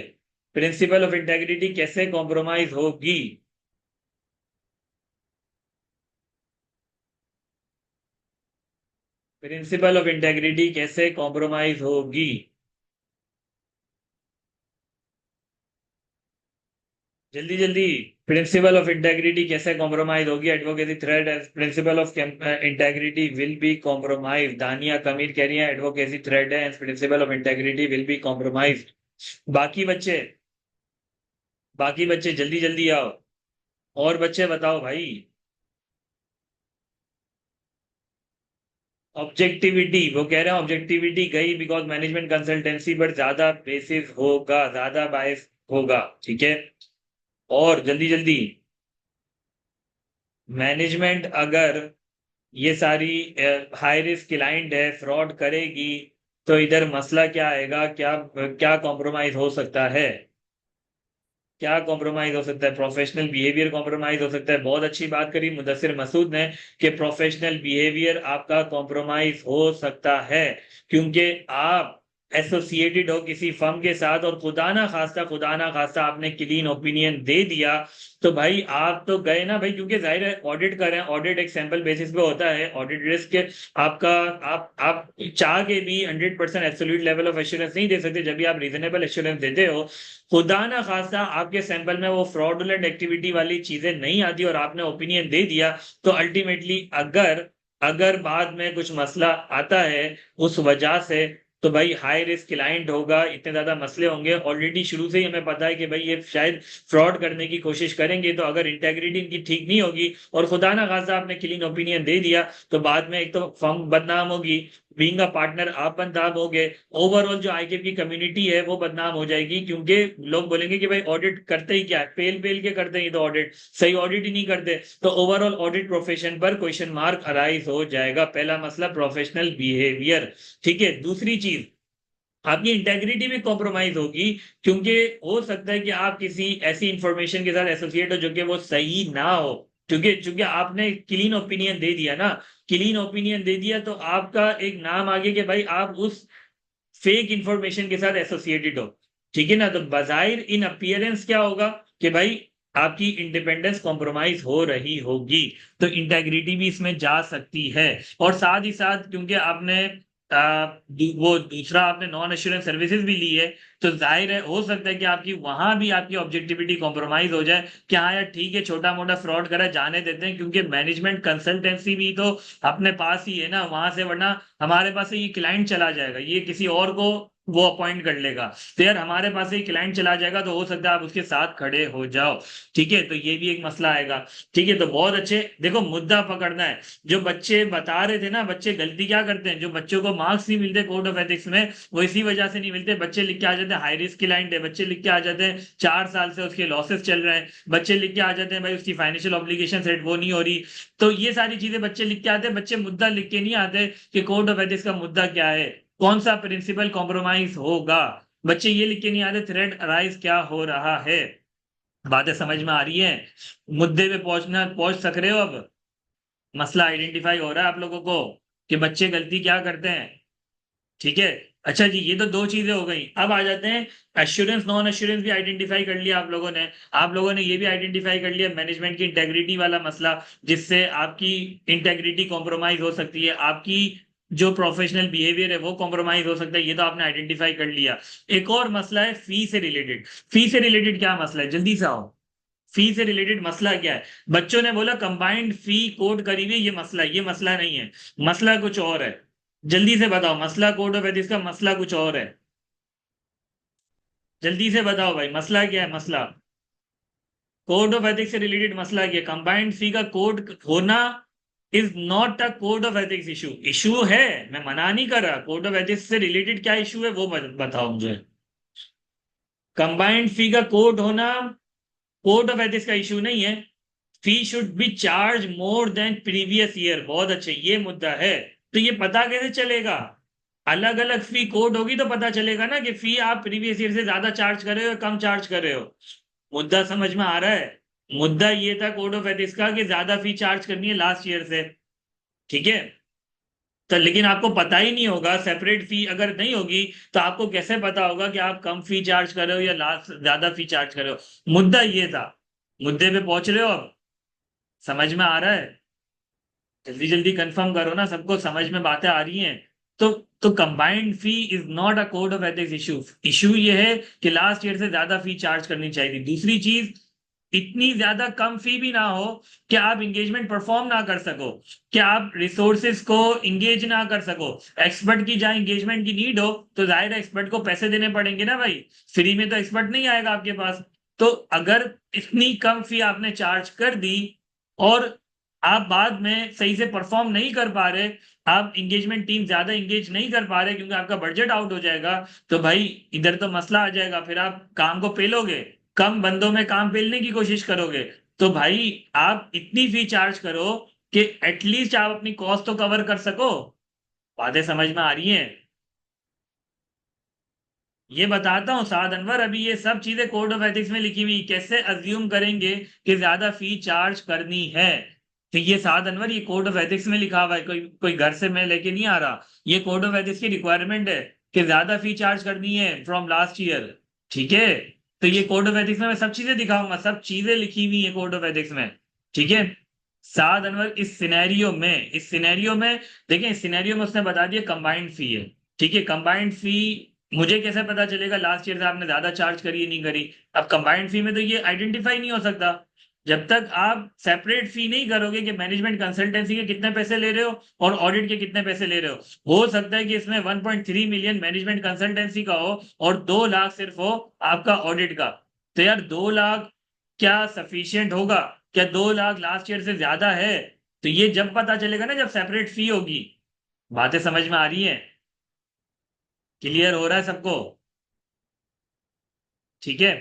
प्रिंसिपल ऑफ इंटेग्रिटी कैसे कॉम्प्रोमाइज होगी? प्रिंसिपल ऑफ इंटेग्रिटी कैसे कॉम्प्रोमाइज होगी? जल्दी जल्दी, प्रिंसिपल ऑफ इंटेग्रिटी कैसे कॉम्प्रोमाइज होगी? Advocacy threat as principle of integrity will be compromise. Dania Kamir कह रही है एडवोकेसी थ्रेड है principle of integrity will be compromise. बाकी बच्चे, बाकी बच्चे जल्दी जल्दी आओ, और बच्चे बताओ भाई। ऑब्जेक्टिविटी, वो कह रहे हैं ऑब्जेक्टिविटी गई बिकॉज मैनेजमेंट कंसल्टेंसी पर ज्यादा बेसिस होगा, ज्यादा बायस होगा। ठीक है, और जल्दी जल्दी, मैनेजमेंट अगर ये सारी हाई रिस्क क्लाइंट है, फ्रॉड करेगी, तो इधर मसला क्या आएगा? क्या क्या कॉम्प्रोमाइज हो सकता है? क्या कॉम्प्रोमाइज हो सकता है? प्रोफेशनल बिहेवियर कॉम्प्रोमाइज हो सकता है। बहुत अच्छी बात करी मुदस्सिर मसूद ने कि प्रोफेशनल बिहेवियर आपका कॉम्प्रोमाइज हो सकता है, क्योंकि आप एसोसिएटेड हो किसी फर्म के साथ और खुदा ना खास्ता आपने क्लीन ओपिनियन दे दिया, तो भाई आप तो गए ना भाई, क्योंकि जाहिर है ऑडिट कर रहे हैं, ऑडिट एक सैंपल बेसिस पे होता है, ऑडिट रिस्क आपका, आप चाह के भी 100% एब्सोल्यूट लेवल ऑफ एश्योरेंस नहीं दे सकते। जब भी आप रीजनेबल एश्योरेंस देते हो, खुदा ना खास्ता आपके सैंपल में वो फ्रॉडुलेंट एक्टिविटी वाली चीजें नहीं आती और आपने ओपिनियन दे दिया, तो अल्टीमेटली अगर अगर बाद में कुछ मसला आता है उस वजह से, तो भाई हाई रिस्क क्लाइंट होगा, इतने ज्यादा मसले होंगे। ऑलरेडी शुरू से ही हमें पता है कि भाई ये शायद फ्रॉड करने की कोशिश करेंगे, तो अगर इंटेग्रिटी इनकी ठीक नहीं होगी और खुदा ना खास्ता आपने क्लीन ओपिनियन दे दिया, तो बाद में एक तो फर्म बदनाम होगी, बीइंग अ पार्टनर आप बदनाम होगे, ओवरऑल जो आईकेप की कम्युनिटी है वो बदनाम हो जाएगी, क्योंकि लोग बोलेंगे कि भाई ऑडिट करते ही क्या है, पेल पेल के करते ही तो ऑडिट, सही ऑडिट ही नहीं करते, तो ओवरऑल ऑडिट प्रोफेशन पर क्वेश्चन मार्क अराइज हो जाएगा। पहला मसला प्रोफेशनल बिहेवियर। ठीक है, दूसरी चीज, आपकी इंटेग्रिटी भी कॉम्प्रोमाइज होगी, क्योंकि हो सकता है कि आप किसी ऐसी इंफॉर्मेशन के साथ एसोसिएट हो जो कि वो सही ना हो, क्योंकि चूंकि आपने क्लीन ओपिनियन दे दिया ना, क्लीन ओपिनियन दे दिया तो आपका एक नाम आगे कि भाई आप उस फेक इंफॉर्मेशन के साथ एसोसिएटेड हो। ठीक है ना, तो बाजाहिर इन अपीयरेंस क्या होगा कि भाई आपकी इंडिपेंडेंस कॉम्प्रोमाइज हो रही होगी, तो इंटेग्रिटी भी इसमें जा सकती है। और साथ ही साथ क्योंकि आपने वो दूसरा आपने नॉन एश्योरेंस सर्विसेज भी ली है, तो जाहिर है हो सकता है कि आपकी वहां भी आपकी ऑब्जेक्टिविटी कॉम्प्रोमाइज हो जाए कि हाँ यार ठीक है, छोटा मोटा फ्रॉड करा जाने देते हैं, क्योंकि मैनेजमेंट कंसल्टेंसी भी तो अपने पास ही है ना वहां से, वरना हमारे पास से ये क्लाइंट चला जाएगा, ये किसी और को वो अपॉइंट कर लेगा, तो यार हमारे पास से ही क्लाइंट चला जाएगा, तो हो सकता है आप उसके साथ खड़े हो जाओ। ठीक है, तो ये भी एक मसला आएगा। ठीक है, तो बहुत अच्छे, देखो मुद्दा पकड़ना है। जो बच्चे बता रहे थे ना, बच्चे गलती क्या करते हैं, जो बच्चों को मार्क्स नहीं मिलते कोड ऑफ एथिक्स में, वो इसी वजह से नहीं मिलते। बच्चे लिख के आ जाते हैं हाई रिस्क क्लाइंट है, बच्चे लिख के आ जाते हैं 4 साल से उसके लॉसेस चल रहे हैं, बच्चे लिख के आ जाते हैं भाई उसकी फाइनेंशियल ऑब्लिगेशन सेट वो नहीं हो रही। तो ये सारी चीजें बच्चे लिख के आते हैं, बच्चे मुद्दा लिख के नहीं आते कि कोड ऑफ एथिक्स का मुद्दा क्या है, कौन सा प्रिंसिपल कॉम्प्रोमाइज होगा। बच्चे ये लिख के नहीं आते थ्रेड अराइज क्या हो रहा है। बातें समझ में आ रही है? मुद्दे पे पहुंच सक रहे हो अब? मसला आइडेंटिफाई हो रहा है आप लोगों को कि बच्चे गलती क्या करते हैं? ठीक है, अच्छा जी, ये तो दो चीजें हो गई। अब आ जाते हैं एश्योरेंस नॉन एश्योरेंस भी आइडेंटिफाई कर लिया आप लोगों ने। आप लोगों ने ये भी आइडेंटिफाई कर लिया मैनेजमेंट की इंटेग्रिटी वाला मसला, जिससे आपकी इंटेग्रिटी कॉम्प्रोमाइज हो सकती है, आपकी जो प्रोफेशनल बिहेवियर है वो कॉम्प्रोमाइज हो सकता है, ये तो आपने आइडेंटिफाई कर लिया। एक और मसला है फी से रिलेटेड। फी से रिलेटेड क्या मसला है, जल्दी से आओ। फी से रिलेटेड मसला क्या है? बच्चों ने बोला कंबाइंड फी कोड करी हुई, ये मसला है, ये मसला नहीं है, मसला कुछ और है। जल्दी से बताओ, मसला कोड ऑफ एथिक्स का मसला कुछ और है। जल्दी से बताओ भाई, मसला क्या है? मसला कोड ऑफ एथिक्स से रिलेटेड मसला क्या है? कंबाइंड फी का कोड होना is not a code of ethics issue. Issue है, मैं मना नहीं कर रहा, कोड ऑफ एथिक्स से रिलेटेड क्या इशू है वो बताओ मुझे। कंबाइंड फी का कोड होना कोड ऑफ एथिक्स का इशू नहीं है। Fee should be charge more than previous year. बहुत अच्छे, ये मुद्दा है। तो ये पता कैसे चलेगा? अलग अलग फी कोड होगी तो पता चलेगा ना कि फी आप प्रीवियस ईयर से ज्यादा चार्ज कर रहे हो या कम चार्ज कर रहे हो। मुद्दा समझ में आ रहा है? मुद्दा ये था कोड ऑफ एथिक्स का कि ज्यादा फी चार्ज करनी है लास्ट ईयर से। ठीक है, तो लेकिन आपको पता ही नहीं होगा, सेपरेट फी अगर नहीं होगी तो आपको कैसे पता होगा कि आप कम फी चार्ज कर रहे हो या लास्ट ज्यादा फी चार्ज कर रहे हो? मुद्दा ये था। मुद्दे पे पहुंच रहे हो अब? समझ में आ रहा है? जल्दी जल्दी कंफर्म करो ना, सबको समझ में बातें आ रही हैं? तो तो combined fee is not a code of ethics issue. Issue ये है कि लास्ट ईयर से ज्यादा फी चार्ज करनी चाहिए थी। दूसरी चीज, इतनी ज्यादा कम फी भी ना हो कि आप एंगेजमेंट परफॉर्म ना कर सको, कि आप रिसोर्सेज को इंगेज ना कर सको। एक्सपर्ट की जहां एंगेजमेंट की नीड हो तो जाहिर है एक्सपर्ट को पैसे देने पड़ेंगे ना भाई, फ्री में तो एक्सपर्ट नहीं आएगा आपके पास। तो अगर इतनी कम फी आपने चार्ज कर दी और आप बाद में सही से परफॉर्म नहीं कर पा रहे, आप एंगेजमेंट टीम ज्यादा एंगेज नहीं कर पा रहे क्योंकि आपका बजट आउट हो जाएगा, तो भाई इधर तो मसला आ जाएगा, फिर आप काम को पेलोगे, कम बंदों में काम पेलने की कोशिश करोगे। तो भाई आप इतनी फी चार्ज करो कि एटलीस्ट आप अपनी कॉस्ट तो कवर कर सको। बातें समझ में आ रही हैं? ये बताता हूँ साद अनवर, अभी ये सब चीजें कोड ऑफ एथिक्स में लिखी हुई, कैसे अज्यूम करेंगे कि ज्यादा फी चार्ज करनी है? तो ये साद अनवर, ये कोड ऑफ एथिक्स में लिखा हुआ है, कोई कोई घर से मैं लेके नहीं आ रहा, ये कोड ऑफ एथिक्स की रिक्वायरमेंट है कि ज्यादा फी चार्ज करनी है फ्रॉम लास्ट ईयर। ठीक है, तो ये कोड ऑफ एथिक्स में मैं सब चीजें दिखाऊंगा, सब चीजें लिखी हुई है कोड ऑफ एथिक्स में। ठीक है साद अनवर, इस सिनेरियो में देखिए, इस सिनेरियो में उसने बता दिया कंबाइंड फी है। ठीक है, कंबाइंड फी मुझे कैसे पता चलेगा लास्ट ईयर से आपने ज्यादा चार्ज करी है नहीं करी? अब कंबाइंड फी में तो ये आइडेंटिफाई नहीं हो सकता जब तक आप सेपरेट फी नहीं करोगे कि मैनेजमेंट कंसल्टेंसी के कितने पैसे ले रहे हो और ऑडिट के कितने पैसे ले रहे हो सकता है कि इसमें 1.3 मिलियन मैनेजमेंट कंसल्टेंसी का हो और 2 लाख सिर्फ हो आपका ऑडिट का। तो यार 2 लाख क्या सफिशियंट होगा? क्या 2 लाख लास्ट ईयर से ज्यादा है? तो ये जब पता चलेगा ना जब सेपरेट फी होगी। बातें समझ में आ रही हैं? क्लियर हो रहा है सबको? ठीक है,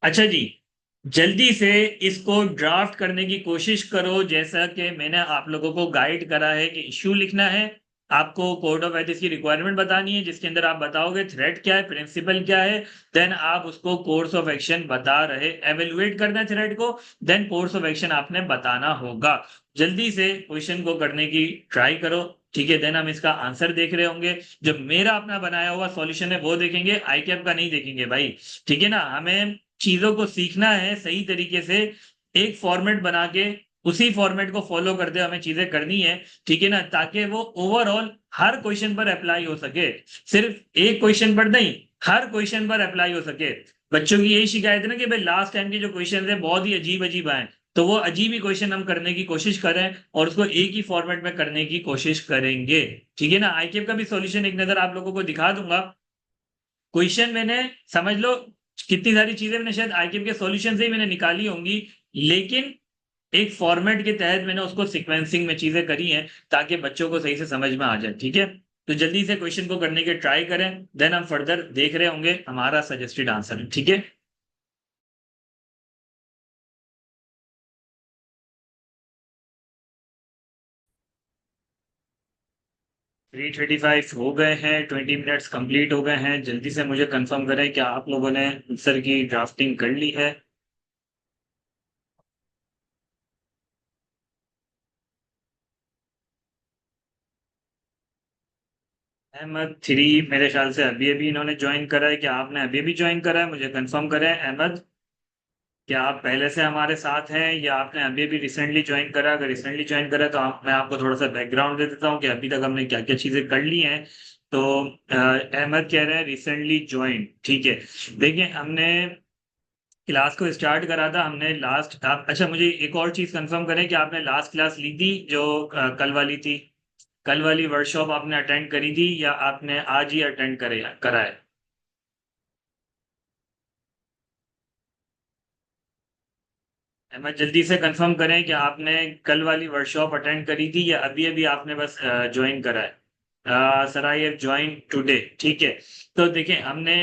अच्छा जी, जल्दी से इसको ड्राफ्ट करने की कोशिश करो, जैसा कि मैंने आप लोगों को गाइड करा है कि इश्यू लिखना है, आपको कोड ऑफ एथिक्स की रिक्वायरमेंट बतानी है जिसके अंदर आप बताओगे थ्रेट क्या है, प्रिंसिपल क्या है, देन आप उसको कोर्स ऑफ एक्शन बता रहे, एवेलुएट करना है थ्रेट को, देन कोर्स ऑफ एक्शन आपने बताना होगा। जल्दी से क्वेश्चन को करने की ट्राई करो। ठीक है, देन हम इसका आंसर देख रहे होंगे, जो मेरा अपना बनाया हुआ सॉल्यूशन है वो देखेंगे, आई कैप का नहीं देखेंगे भाई। ठीक है ना, हमें चीजों को सीखना है सही तरीके से, एक फॉर्मेट बना के उसी फॉर्मेट को फॉलो करते हुए हमें चीजें करनी है। ठीक है ना, ताकि वो ओवरऑल हर क्वेश्चन पर अप्लाई हो सके, सिर्फ एक क्वेश्चन पर नहीं, हर क्वेश्चन पर अप्लाई हो सके। बच्चों की यही शिकायत है ना कि भाई लास्ट टाइम के जो क्वेश्चन है बहुत ही अजीब अजीब आए, तो वो अजीब ही क्वेश्चन हम करने की कोशिश करें और उसको एक ही फॉर्मेट में करने की कोशिश करेंगे। ठीक है ना, आईकेएफ का भी सॉल्यूशन एक नजर आप लोगों को दिखा दूंगा। क्वेश्चन मैंने, समझ लो कितनी सारी चीजें मैंने शायद आईकेएफ के सॉल्यूशन से ही मैंने निकाली होंगी, लेकिन एक फॉर्मेट के तहत मैंने उसको सीक्वेंसिंग में चीजें करी हैं ताकि बच्चों को सही से समझ में आ जाए। ठीक है, तो जल्दी से क्वेश्चन को करने के ट्राई करें, देन हम फर्दर देख रहे होंगे हमारा सजेस्टेड आंसर। ठीक है, 3:35 हो गए हैं, 20 मिनट्स कंप्लीट हो गए हैं। जल्दी से मुझे कंफर्म करें कि आप लोगों ने आंसर की ड्राफ्टिंग कर ली है। अहमद 3 मेरे ख्याल से अभी अभी इन्होंने ज्वाइन करा है, क्या आपने अभी अभी ज्वाइन करा है? मुझे कंफर्म करें अहमद, क्या आप पहले से हमारे साथ हैं या आपने अभी अभी रिसेंटली ज्वाइन करा? अगर रिसेंटली ज्वाइन करा तो मैं आपको थोड़ा सा बैकग्राउंड दे देता हूँ कि अभी तक हमने क्या क्या चीजें कर ली हैं। तो अहमद कह रहे हैं रिसेंटली ज्वाइन। ठीक है, देखिए हमने क्लास को स्टार्ट करा था, हमने लास्ट आप, अच्छा मुझे एक और चीज कंफर्म करें कि आपने लास्ट क्लास ली थी जो कल वाली थी, कल वाली वर्कशॉप आपने अटेंड करी थी या आपने आज ही अटेंड करे करा है? मैं जल्दी से कंफर्म करें कि आपने कल वाली वर्कशॉप अटेंड करी थी या अभी अभी आपने बस ज्वाइन करा है? Sir I have join today. ठीक है, तो देखिए हमने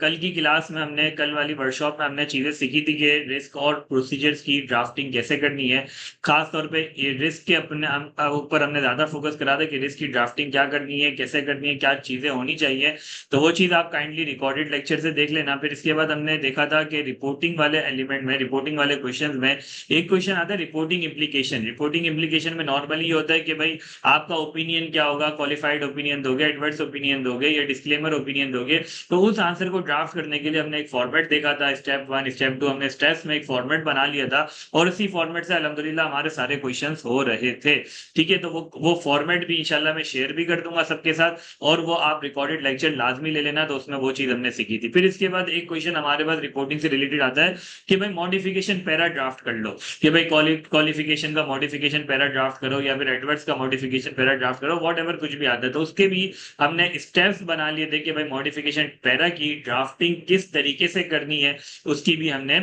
कल की क्लास में, हमने कल वाली वर्कशॉप में हमने चीजें सीखी थी कि रिस्क और प्रोसीजर्स की ड्राफ्टिंग कैसे करनी है। खास तौर पे ये रिस्क के अपने ऊपर हमने ज्यादा फोकस करा था कि रिस्क की ड्राफ्टिंग क्या करनी है, कैसे करनी है, क्या चीजें होनी चाहिए। तो वो चीज आप काइंडली रिकॉर्डेड लेक्चर से देख लेना। फिर इसके बाद हमने देखा था कि रिपोर्टिंग वाले एलिमेंट में, रिपोर्टिंग वाले क्वेश्चन में एक क्वेश्चन आता है रिपोर्टिंग इम्प्लीकेशन। रिपोर्टिंग इम्प्लीकेशन में नॉर्मली होता है कि भाई आपका ओपिनियन क्या होगा क्वालिफाइड क्वालिफाइड ओपिनियन दोगे, एडवर्स ओपिनियन दोगे या डिस्क्लेमर ओपिनियन दोगे, तो उस आंसर को ड्राफ्ट करने के लिए हमने एक फॉर्मेट देखा था, स्टेप 1 स्टेप 2, हमने स्टेप्स में एक फॉर्मेट बना लिया था और इसी फॉर्मेट से अल्हम्दुलिल्लाह हमारे सारे क्वेश्चंस हो रहे थे। ठीक है, तो वो फॉर्मेट भी इंशाल्लाह मैं शेयर भी कर दूंगा सबके साथ, और वो आप रिकॉर्डेड लेक्चर लाजमी ले लेना, तो उसमें वो चीज हमने सीखी थी। फिर इसके बाद एक क्वेश्चन हमारे पास रिपोर्टिंग से रिलेटेड आता है कि भाई मॉडिफिकेशन पैरा ड्राफ्ट कर लो, कि भाई क्वालिफिकेशन का मॉडिफिकेशन पैरा ड्राफ्ट करो या फिर एडवर्ड्स का मॉडिफिकेशन पैरा ड्राफ्ट करो, वॉट एवर कुछ भी आता है। तो उसके भी हमने स्टेप्स बना लिए थे कि भाई मॉडिफिकेशन पैरा की ड्राफ्टिंग किस तरीके से करनी है, उसकी भी हमने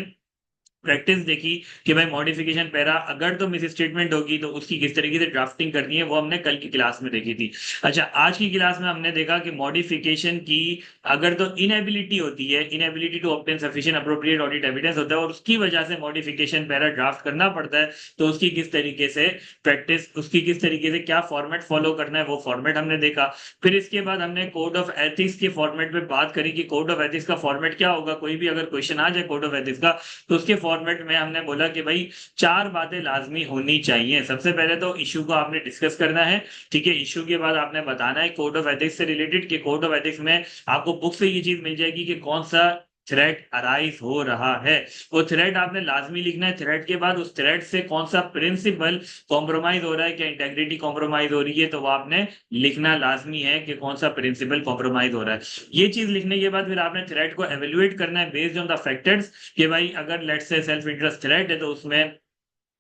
प्रैक्टिस देखी कि भाई मॉडिफिकेशन पैरा अगर तो मिस स्टेटमेंट होगी तो उसकी किस तरीके से ड्राफ्टिंग करनी है, वो हमने कल की क्लास में देखी थी। अच्छा, आज की क्लास में हमने देखा कि मॉडिफिकेशन की अगर तो इनएबिलिटी होती है, inability to obtain sufficient appropriate audit evidence होता है और उसकी वजह से मॉडिफिकेशन पैरा ड्राफ्ट करना पड़ता है, तो उसकी किस तरीके से प्रैक्टिस, उसकी किस तरीके से क्या फॉर्मेट फॉलो करना है, वो फॉर्मेट हमने देखा। फिर इसके बाद हमने कोड ऑफ एथिक्स के फॉर्मेट पे बात करी कि कोड ऑफ एथिक्स का फॉर्मेट क्या होगा, कोई भी अगर क्वेश्चन आ जाए कोड ऑफ एथिक्स का, तो उसके फॉर्मेट में हमने बोला कि भाई 4 बातें लाजमी होनी चाहिए। सबसे पहले तो इशू को आपने डिस्कस करना है, ठीक है। इशू के बाद आपने बताना है कोड ऑफ एथिक्स से रिलेटेड कि कोड ऑफ एथिक्स में आपको बुक से ये चीज मिल जाएगी कि कौन सा थ्रेट अराइज हो रहा है, वो थ्रेट आपने लाजमी लिखना है। थ्रेट के बाद उस थ्रेट से कौन सा प्रिंसिपल कॉम्प्रोमाइज हो रहा है, क्या इंटेग्रिटी कॉम्प्रोमाइज हो रही है, तो वो आपने लिखना लाजमी है कि कौन सा प्रिंसिपल कॉम्प्रोमाइज हो रहा है। ये चीज लिखने के बाद फिर आपने थ्रेट को एवेल्युएट करना है बेस्ड ऑन द फैक्टर्स कि भाई अगर let's say self interest threat है तो उसमें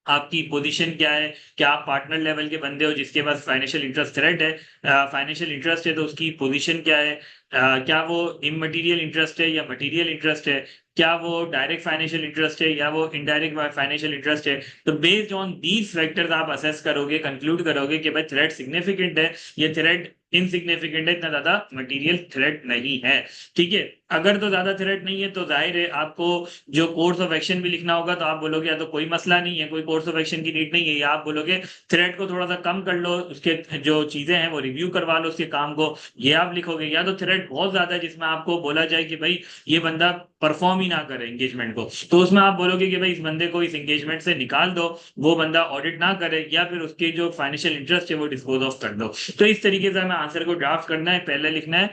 आपकी पोजीशन क्या है, क्या आप पार्टनर लेवल के बंदे हो जिसके पास फाइनेंशियल इंटरेस्ट थ्रेट है, फाइनेंशियल इंटरेस्ट है तो उसकी पोजीशन क्या है, क्या वो इमटेरियल इंटरेस्ट है या मटेरियल इंटरेस्ट है, क्या वो डायरेक्ट फाइनेंशियल इंटरेस्ट है या वो इनडायरेक्ट फाइनेंशियल इंटरेस्ट है। तो बेस्ड ऑन दीज फैक्टर्स आप असेस करोगे, कंक्लूड करोगे कि भाई थ्रेट सिग्निफिकेंट है, ये थ्रेट इनसिग्निफिकेंट है, इतना ज्यादा मटेरियल थ्रेट नहीं है। ठीक है, अगर तो ज्यादा थ्रेट नहीं है तो जाहिर है आपको जो कोर्स ऑफ एक्शन भी लिखना होगा, तो आप बोलोगे या तो कोई मसला नहीं है, कोई कोर्स ऑफ एक्शन की नीड नहीं है, या आप बोलोगे थ्रेट को थोड़ा सा कम कर लो, उसके जो चीजें हैं वो रिव्यू करवा लो उसके काम को, ये आप लिखोगे। या तो थ्रेट बहुत ज्यादा है जिसमें आपको बोला जाए कि भाई ये बंदा परफॉर्म ही ना करे एंगेजमेंट को, तो उसमें आप बोलोगे कि भाई इस बंदे को इस एंगेजमेंट से निकाल दो, वो बंदा ऑडिट ना करे, या फिर उसके जो फाइनेंशियल इंटरेस्ट है वो डिस्पोज ऑफ कर दो। तो इस तरीके से हमें आंसर को ड्राफ्ट करना है। पहले लिखना है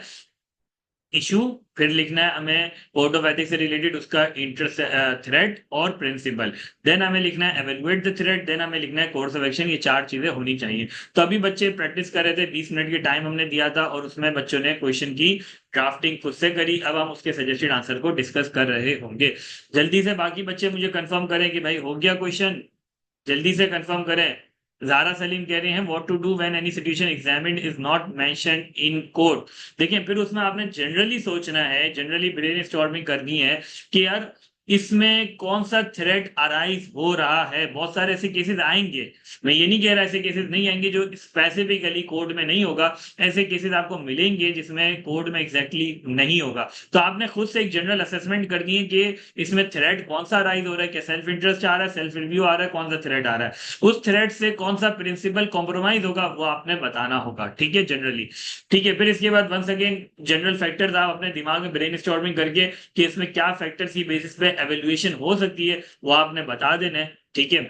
इशू, फिर लिखना है हमें कोड ऑफ एथिक्स से रिलेटेड उसका इंटरेस्ट थ्रेड और प्रिंसिपल, देन हमें लिखना है एवेल्युएट द थ्रेड, देन हमें लिखना है कोर्स ऑफ एक्शन। ये 4 चीजें होनी चाहिए। तो अभी बच्चे प्रैक्टिस कर रहे थे, 20 मिनट की टाइम हमने दिया था और उसमें बच्चों ने क्वेश्चन की ड्राफ्टिंग खुद से करी। अब हम उसके सजेस्टेड आंसर को डिस्कस कर रहे होंगे। जल्दी से बाकी बच्चे मुझे कंफर्म करें कि भाई हो गया क्वेश्चन, जल्दी से कंफर्म करें। जारा सलीम कह रहे हैं what to do when any situation examined is not mentioned in code. देखिए, फिर उसमें आपने जनरली सोचना है, जनरली ब्रेन स्टॉर्मिंग करनी है कि यार इसमें कौन सा थ्रेट अराइज हो रहा है। बहुत सारे ऐसे केसेस आएंगे, मैं ये नहीं कह रहा ऐसे केसेस नहीं आएंगे जो स्पेसिफिकली कोड में नहीं होगा, ऐसे केसेस आपको मिलेंगे जिसमें कोड में एग्जैक्टली नहीं होगा। तो आपने खुद से एक जनरल असेसमेंट करनी है कि इसमें थ्रेट कौन सा अराइज हो रहा है, क्या सेल्फ इंटरेस्ट आ रहा है, सेल्फ रिव्यू आ रहा है, कौन सा थ्रेट आ रहा है, उस थ्रेड से कौन सा प्रिंसिपल कॉम्प्रोमाइज होगा वो आपने बताना होगा। ठीक है, जनरली। ठीक है, फिर इसके बाद वंस अगेन जनरल फैक्टर्स आप अपने दिमाग में ब्रेन स्टॉर्मिंग करके कि इसमें क्या फैक्टर्स की बेसिस पे एवेल्युएशन हो सकती है वो आपने बता देना है। ठीक है,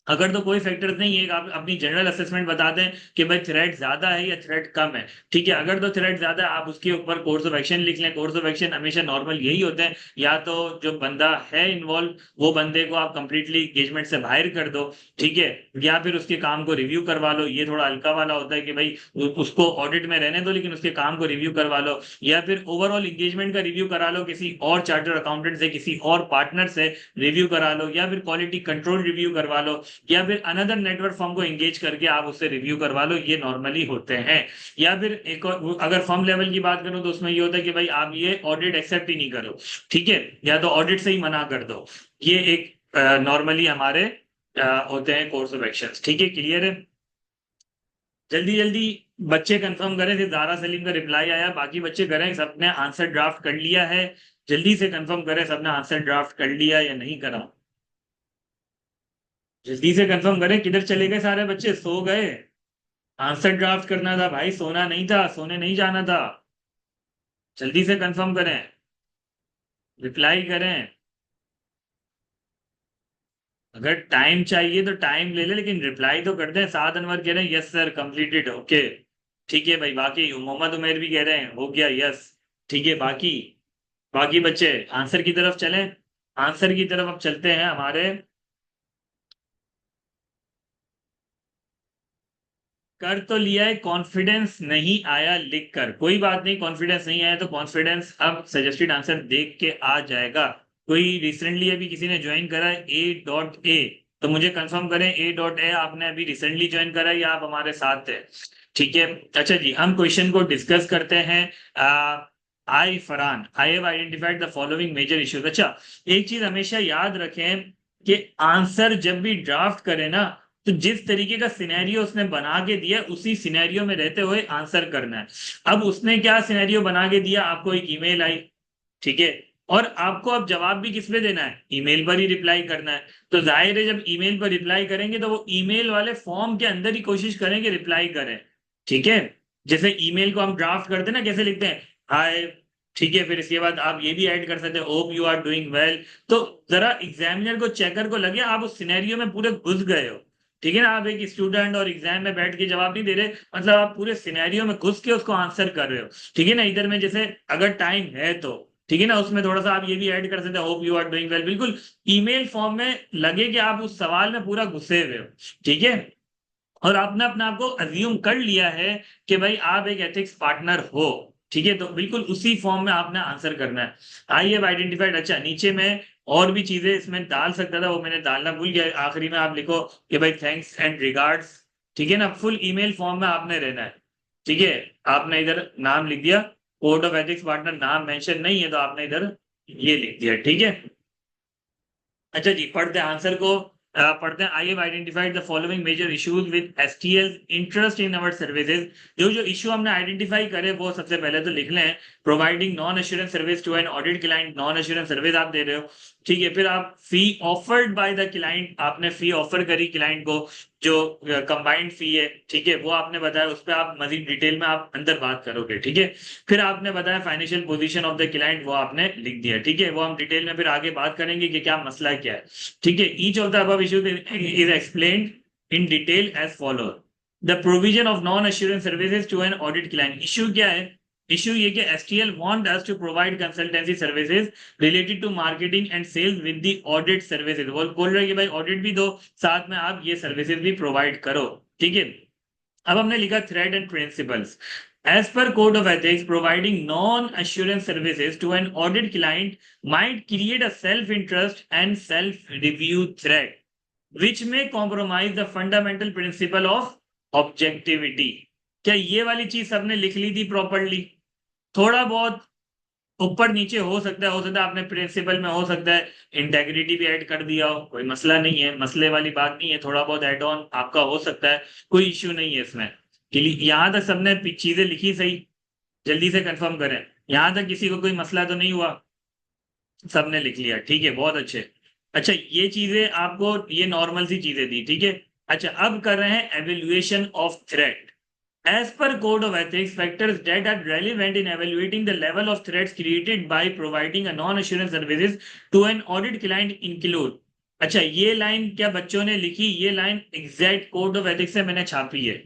अगर तो कोई फैक्टर नहीं है, आप अपनी जनरल असेसमेंट बता दें कि भाई थ्रेट ज्यादा है या थ्रेट कम है। ठीक है, अगर तो थ्रेट ज्यादा है आप उसके ऊपर कोर्स ऑफ एक्शन लिख लें। कोर्स ऑफ एक्शन हमेशा नॉर्मल यही होते हैं, या तो जो बंदा है इन्वॉल्व वो बंदे को आप कंप्लीटली एंगेजमेंट से बाहर कर दो, ठीक है, या फिर उसके काम को रिव्यू करवा लो। ये थोड़ा हल्का वाला होता है कि भाई उसको ऑडिट में रहने दो लेकिन उसके काम को रिव्यू करवा लो, या फिर ओवरऑल एंगेजमेंट का रिव्यू करा लो, किसी और चार्टर्ड अकाउंटेंट से, किसी और पार्टनर से रिव्यू करा लो, या फिर क्वालिटी कंट्रोल रिव्यू करवा लो, या फिर अनदर नेटवर्क फर्म को एंगेज करके आप उससे रिव्यू करवा लो। ये नॉर्मली होते हैं। या फिर एक और अगर फर्म लेवल की बात करूं तो उसमें ये होता है कि भाई आप ये ऑडिट एक्सेप्ट ही नहीं करो, ठीक है, या तो ऑडिट से ही मना कर दो। ये एक नॉर्मली हमारे होते हैं कोर्स ऑफ एक्शन। ठीक है, क्लियर है। जल्दी जल्दी बच्चे कंफर्म करें, सिर्फ दारा सलीम का रिप्लाई आया, बाकी बच्चे करें सबने आंसर ड्राफ्ट कर लिया है। जल्दी से कंफर्म करें सबने आंसर ड्राफ्ट कर लिया या नहीं करा। जल्दी से कंफर्म करें, किधर चले गए सारे बच्चे, सो गए। आंसर ड्राफ्ट करना था भाई, सोना नहीं था, सोने नहीं जाना था। जल्दी से कंफर्म करें, रिप्लाई करें। अगर टाइम चाहिए तो टाइम ले ले लेकिन रिप्लाई तो कर दें। साद अनवर कह रहे हैं यस सर कंप्लीटेड, ओके। ठीक है भाई, बाकी मोहम्मद उमेर भी कह रहे हैं हो गया, यस। ठीक है, बाकी बाकी बच्चे आंसर की तरफ चलें। आंसर की तरफ अब चलते हैं हमारे। कर तो लिया है, कॉन्फिडेंस नहीं आया लिख कर, कोई बात नहीं, कॉन्फिडेंस नहीं आया तो कॉन्फिडेंस अब सजेस्टेड आंसर देख के आ जाएगा। कोई रिसेंटली अभी किसी ने ज्वाइन करा है A.A, तो मुझे कंफर्म करें A.A आपने अभी रिसेंटली ज्वाइन करा है या आप हमारे साथ थे? ठीक है। अच्छा जी, हम क्वेश्चन को डिस्कस करते हैं। I Farhan, I have identified the following major issues. अच्छा, एक चीज हमेशा याद रखें कि आंसर जब भी ड्राफ्ट करें ना, तो जिस तरीके का सिनेरियो उसने बना के दिया उसी सिनेरियो में रहते हुए आंसर करना है। अब उसने क्या सिनेरियो बना के दिया, आपको एक ईमेल आई, ठीक है, और आपको अब जवाब भी किस पे देना है, ईमेल पर ही रिप्लाई करना है। तो जाहिर है जब ईमेल पर रिप्लाई करेंगे तो वो ईमेल वाले फॉर्म के अंदर ही कोशिश करेंगे रिप्लाई करें। ठीक है, जैसे ईमेल को हम ड्राफ्ट करते हैं ना, कैसे लिखते हैं, हाय, ठीक है, फिर इसके बाद आप ये भी ऐड कर सकते हैं, hope you are doing well. तो जरा एग्जामिनर को, चेकर को लगे आप उस सिनेरियो में पूरे घुस गए हो। ठीक है ना, आप एक स्टूडेंट और एग्जाम में बैठ के जवाब नहीं दे रहे, मतलब आप पूरे सिनेरियो में घुस के उसको आंसर कर रहे हो। ठीक है ना, इधर में जैसे अगर टाइम है तो ठीक है ना, उसमें थोड़ा सा आप ये भी ऐड कर सकते हैं, hope you are doing well, बिल्कुल ईमेल फॉर्म में लगे कि आप उस सवाल में पूरा घुसे हुए हो। ठीक है, और आपने अपने आप को अज्यूम कर लिया है कि भाई आप एक एथिक्स पार्टनर हो। ठीक है, तो बिल्कुल उसी फॉर्म में आपने आंसर करना है। आई हैव आइडेंटिफाइड। अच्छा, नीचे में और भी चीजें इसमें डाल सकता था, वो मैंने डालना भूल गया। आखिरी में आप लिखो कि भाई थैंक्स एंड रिगार्ड्स। ठीक है ना, फुल ईमेल फॉर्म में आपने रहना है। ठीक है, आपने इधर नाम लिख दिया, कोड ऑफ एथिक्स पार्टनर नाम मेंशन नहीं है तो आपने इधर ये लिख दिया। ठीक है। अच्छा जी, पढ़ते हैं आंसर को। पढ़ते हैं, I have identified the following major issues with STL interest in our services. जो जो इश्यू हमने आइडेंटिफाई करे वो सबसे पहले तो लिख लें। Providing non assurance service to an audit client, non assurance service आप दे रहे हो। ठीक है, फिर आप fee offered by the client, आपने फी ऑफर करी क्लाइंट को, जो कंबाइंड फी है, ठीक है, वो आपने बताया, उस पर आप मजीद डिटेल में आप अंदर बात करोगे। ठीक है, फिर आपने बताया financial position of the client, वो आपने लिख दिया। ठीक है, वो हम डिटेल में फिर आगे बात करेंगे कि क्या मसला क्या है। ठीक है, each of the above issues is explained in detail as follow. The provision of non assurance services to an audit client. Issue क्या है, इश्यू ये कि STL want us to provide consultancy services related to marketing and sales with the audit services. वो बोल रहे हैं कि भाई ऑडिट भी दो, साथ में आप ये सर्विसेज भी प्रोवाइड करो। ठीक है, अब हमने लिखा thread and principles. As per code of ethics, providing non-assurance services to an audit client might create a self-interest and self-review threat, which may compromise the fundamental principle of objectivity. क्या ये वाली चीज सबने लिख ली थी प्रॉपरली? थोड़ा बहुत ऊपर नीचे हो सकता है आपने प्रिंसिपल में, हो सकता है इंटेग्रिटी भी ऐड कर दिया हो, कोई मसला नहीं है, मसले वाली बात नहीं है, थोड़ा बहुत ऐड ऑन आपका हो सकता है, कोई इश्यू नहीं है इसमें। यहां तक सबने चीजें लिखी सही? जल्दी से कंफर्म करें, यहां तक किसी को कोई मसला तो नहीं हुआ? सबने लिख लिया, ठीक है, बहुत अच्छे। अच्छा, ये चीजें आपको, ये नॉर्मल सी चीजें थी, ठीक है। अच्छा, अब कर रहे हैं evaluation of threat. As per code of ethics, factors that are relevant in evaluating the level of threats created by providing a non-assurance services to an audit client include। अच्छा, ये लाइन क्या बच्चों ने लिखी? ये line exact code of ethics से मैंने छापी है,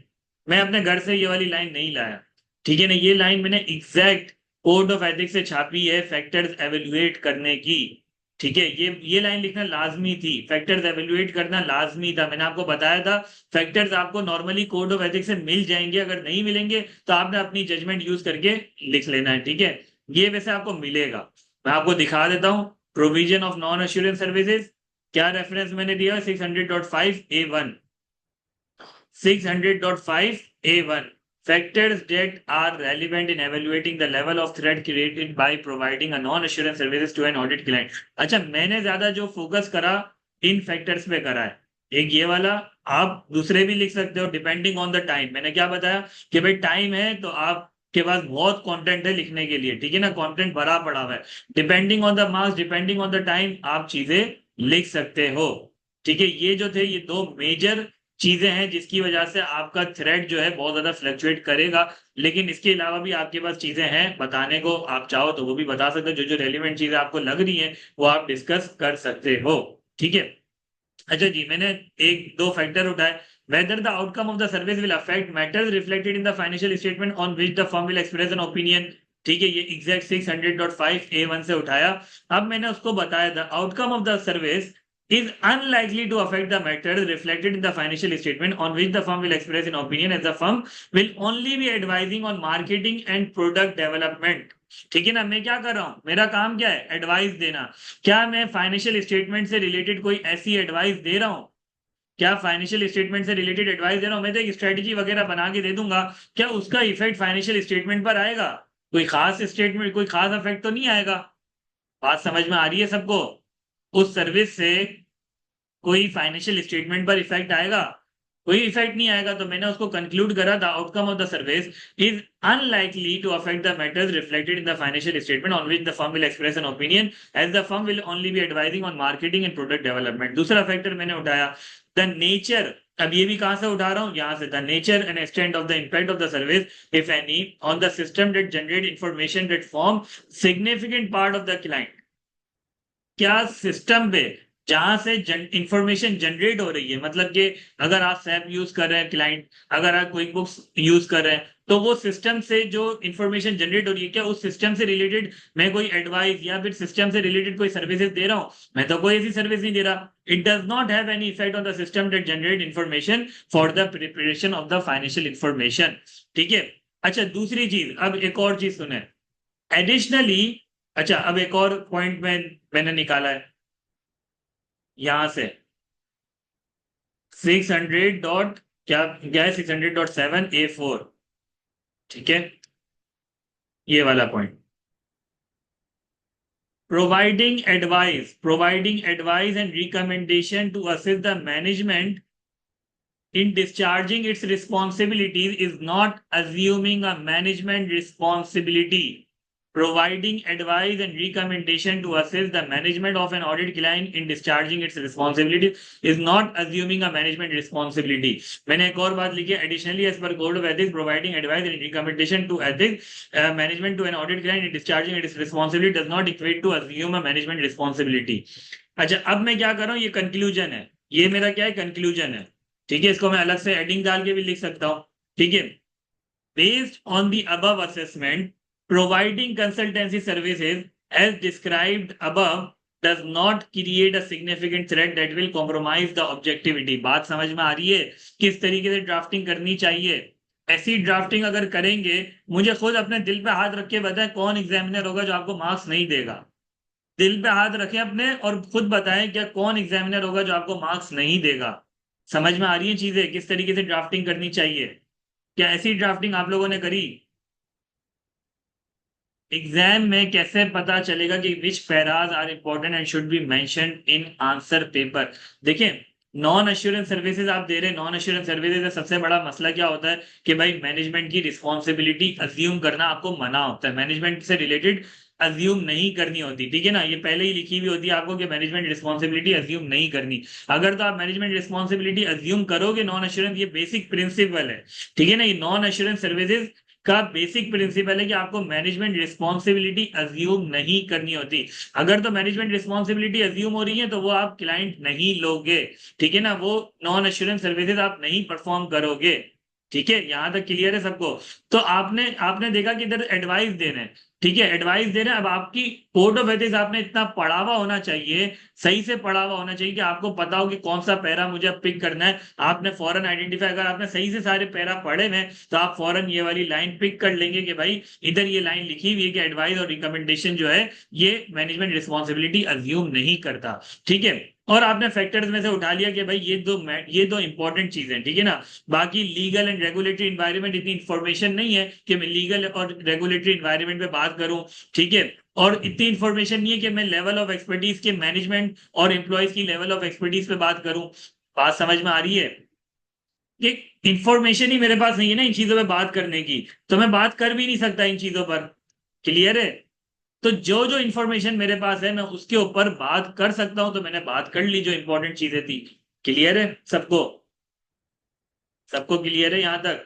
मैं अपने घर से ये वाली लाइन नहीं लाया। ठीक है ना, ये लाइन मैंने एग्जैक्ट कोड ऑफ एथिक्स से छापी है फैक्टर्स एवेल्युएट करने की। ठीक है, ये लाइन लिखना लाजमी थी, फैक्टर्स एवेल्युएट करना लाजमी था, मैंने आपको बताया था। फैक्टर्स आपको नॉर्मली कोड ऑफ एथिक्स से मिल जाएंगे, अगर नहीं मिलेंगे तो आपने अपनी जजमेंट यूज करके लिख लेना है। ठीक है, ये वैसे आपको मिलेगा, मैं आपको दिखा देता हूं। Provision of non assurance services, क्या रेफरेंस मैंने दिया, 600.5A1, 600.5A1। Factors that are relevant in evaluating the level of threat created by providing a non-assurance services to an audit client। अच्छा, मैंने ज्यादा जो फोकस करा इन फैक्टर्स पे करा है, एक ये वाला, आप दूसरे भी लिख सकते हो डिपेंडिंग ऑन द टाइम। मैंने क्या बताया कि भाई टाइम है तो आपके पास बहुत कंटेंट है लिखने के लिए, ठीक है ना, कंटेंट भरा पड़ा हुआ है, depending on the marks, depending on the time आप चीजें लिख सकते हो। ठीक है, ये जो थे ये दो मेजर चीजें हैं जिसकी वजह से आपका थ्रेड जो है बहुत ज्यादा फ्लक्चुएट करेगा। लेकिन इसके अलावा भी आपके पास चीजें हैं बताने को, आप चाहो तो वो भी बता सकते हो, जो जो रेलिवेंट चीजें आपको लग रही हैं वो आप डिस्कस कर सकते हो। ठीक है, अच्छा जी, मैंने एक दो फैक्टर उठाए। Whether the outcome of the service will affect matters reflected in the financial statement on which the firm will express an opinion. ठीक है, ये एग्जैक्ट 600.5 A1 से उठाया। अब मैंने उसको बताया the outcome of the service is unlikely to affect the matters reflected in the financial statement on which the firm will express an opinion, as the firm will only be advising on marketing and product development। ठीक है ना, मैं क्या कर रहा हूं, मेरा काम क्या है, एडवाइस देना। क्या मैं फाइनेंशियल स्टेटमेंट से रिलेटेड कोई ऐसी एडवाइस दे रहा हूं, क्या फाइनेंशियल स्टेटमेंट से रिलेटेड एडवाइस दे रहा हूं? मैं तो एक स्ट्रेटेजी वगैरह बना के दे दूंगा, क्या उसका इफेक्ट फाइनेंशियल स्टेटमेंट पर आएगा? कोई खास स्टेटमेंट, कोई खास इफेक्ट तो नहीं आएगा। बात समझ में आ रही है सबको? उस सर्विस से कोई फाइनेंशियल स्टेटमेंट पर इफेक्ट आएगा? कोई इफेक्ट नहीं आएगा। तो मैंने उसको कंक्लूड करा, the outcome of the service is unlikely to affect the matters reflected in the financial statement on which the firm will express an opinion, as the firm will only be advising on marketing and product development. दूसरा factor मैंने उठाया, the nature. अब ये भी कहां से उठा रहा हूं, यहां से, the nature and extent of the impact of the service if any on the system that generate information that form significant part of the client. क्या सिस्टम पे जहां से इंफॉर्मेशन जनरेट हो रही है, मतलब कि अगर आप सैप यूज कर रहे हैं क्लाइंट, अगर आप क्विक बुक्स यूज कर रहे हैं, तो वो सिस्टम से जो इंफॉर्मेशन जनरेट हो रही है, क्या उस सिस्टम से रिलेटेड मैं कोई एडवाइस या फिर सिस्टम से रिलेटेड कोई सर्विसेज दे रहा हूं? मैं तो कोई ऐसी सर्विस नहीं दे रहा। It does not have any effect on the system that generate information for the preparation of the financial information. ठीक है। अच्छा, दूसरी चीज, अब एक और चीज सुने एडिशनली। अच्छा, अब एक और पॉइंट मैंने निकाला है यहां से, 600 डॉट क्या क्या है, 600.7 A4। ठीक है, ये वाला point, providing advice and recommendation to assist the management in discharging its responsibilities is not assuming a management responsibility. Providing advice and recommendation to assist the management of an audit client in discharging its responsibilities is not assuming a management responsibility. मैंने एक और बात लिखी है, additionally as per code of ethics, providing advice and recommendation to ethics management to an audit client in discharging its responsibility does not equate to assume a management responsibility। अच्छा, अब मैं क्या कर रहा हूँ, ये कंक्लूजन है, ये मेरा क्या है, कंक्लूजन है। ठीक है, इसको मैं अलग से हेडिंग डाल के भी लिख सकता हूं। ठीक है, based on the above assessment, providing consultancy services as described above does not create a significant threat that will compromise the objectivity. बात समझ में आ रही है किस तरीके से ड्राफ्टिंग करनी चाहिए? ऐसी ड्राफ्टिंग अगर करेंगे, मुझे खुद अपने दिल पे हाथ रख के बताएं कौन एग्जामिनर होगा जो आपको मार्क्स नहीं देगा। दिल पे हाथ रखें अपने और खुद बताएं क्या कौन एग्जामिनर होगा जो आपको मार्क्स नहीं देगा। समझ में आ रही है चीजें, किस तरीके से ड्राफ्टिंग करनी चाहिए? क्या ऐसी ड्राफ्टिंग आप लोगों ने करी? एग्जाम में कैसे पता चलेगा कि which paras are important and should be mentioned in answer paper? देखिए, नॉन एश्योरेंस सर्विसेज आप दे रहे हैं, नॉन एश्योरेंस सर्विसेज का सबसे बड़ा मसला क्या होता है कि भाई मैनेजमेंट की रिस्पॉन्सिबिलिटी अज्यूम करना आपको मना होता है, मैनेजमेंट से रिलेटेड अज्यूम नहीं करनी होती। ठीक है ना, ये पहले ही लिखी हुई होती है आपको कि मैनेजमेंट रिस्पॉन्सिबिलिटी अज्यूम नहीं करनी। अगर तो आप मैनेजमेंट रिस्पॉन्सिबिलिटी अज्यूम करोगे नॉन एश्योरेंस, ये बेसिक प्रिंसिपल है। ठीक है ना, ये नॉन एश्योरेंस सर्विसेज का बेसिक प्रिंसिपल है कि आपको मैनेजमेंट रिस्पॉन्सिबिलिटी अज्यूम नहीं करनी होती। अगर तो मैनेजमेंट रिस्पॉन्सिबिलिटी अज्यूम हो रही है तो वो आप क्लाइंट नहीं लोगे। ठीक है ना, वो नॉन एश्योरेंस सर्विसेज आप नहीं परफॉर्म करोगे। ठीक है, यहां तक क्लियर है सबको? तो आपने आपने देखा कि इधर एडवाइस देना है। ठीक है, एडवाइस दे रहे हैं। अब आपकी कोड ऑफ एथिक्स आपने इतना पढ़ा हुआ होना चाहिए, सही से पढ़ा हुआ होना चाहिए कि आपको पता हो कि कौन सा पैरा मुझे पिक करना है। आपने फौरन आइडेंटिफाई, अगर आपने सही से सारे पैरा पढ़े हैं तो आप फौरन ये वाली लाइन पिक कर लेंगे कि भाई इधर ये लाइन लिखी हुई है कि एडवाइस और रिकमेंडेशन जो है ये मैनेजमेंट रिस्पॉन्सिबिलिटी अज्यूम नहीं करता। ठीक है, और आपने फैक्टर्स में से उठा लिया कि भाई ये दो इंपॉर्टेंट चीजें। ठीक है ना, बाकी लीगल एंड रेगुलेटरी इन्वायरमेंट इतनी इंफॉर्मेशन नहीं है कि मैं लीगल और रेगुलेटरी इन्वायरमेंट पे बात करूं। ठीक है, और इतनी इंफॉर्मेशन नहीं है कि मैं लेवल ऑफ एक्सपर्टीज के मैनेजमेंट और एम्प्लॉयज की लेवल ऑफ एक्सपर्टीज पे बात करूं। बात समझ में आ रही है कि इंफॉर्मेशन ही मेरे पास नहीं है ना इन चीजों पे बात करने की, तो मैं बात कर भी नहीं सकता इन चीजों पर। क्लियर है? तो जो जो इंफॉर्मेशन मेरे पास है मैं उसके ऊपर बात कर सकता हूं, तो मैंने बात कर ली जो इंपॉर्टेंट चीजें थी। क्लियर है सबको? सबको क्लियर है यहां तक?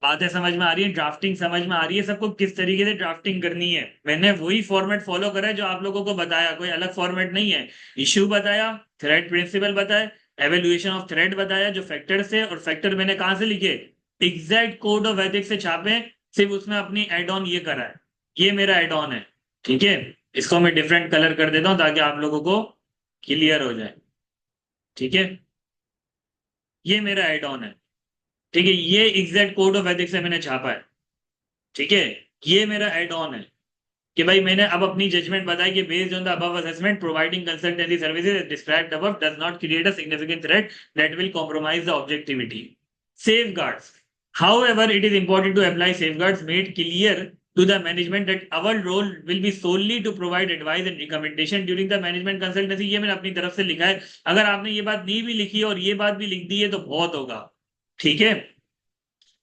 बातें समझ में आ रही है? ड्राफ्टिंग समझ में आ रही है सबको, किस तरीके से ड्राफ्टिंग करनी है? मैंने वही फॉर्मेट फॉलो करा है जो आप लोगों को बताया, कोई अलग फॉर्मेट नहीं है। इश्यू बताया, थ्रेड प्रिंसिपल बताया, एवेल्युएशन ऑफ थ्रेड बताया जो फैक्टर से, और फैक्टर मैंने कहां से लिखे, एग्जैक्ट कोड ऑफ एथिक्स से छापे, सिर्फ उसमें अपनी एड ऑन ये करा है, ये मेरा एड ऑन है। ठीक है, इसको मैं डिफरेंट कलर कर देता हूं ताकि आप लोगों को क्लियर हो जाए। ठीक है, ये मेरा एड ऑन है। ठीक है, ये एग्जैक्ट कोड ऑफ एथिक्स से मैंने छापा है। ठीक है, ये मेरा एड ऑन है कि भाई मैंने अब अपनी जजमेंट बताई कि based on the above assessment providing consultancy services described above does not create a significant threat that will compromise the objectivity. Safeguards. However, it is important to apply safeguards made clear to the management that our role will be solely to provide advice and recommendation during the management consultancy। ये मैंने अपनी तरफ से लिखा है। अगर आपने ये बात नहीं भी लिखी और ये बात भी लिख दी है तो बहुत होगा। ठीक है,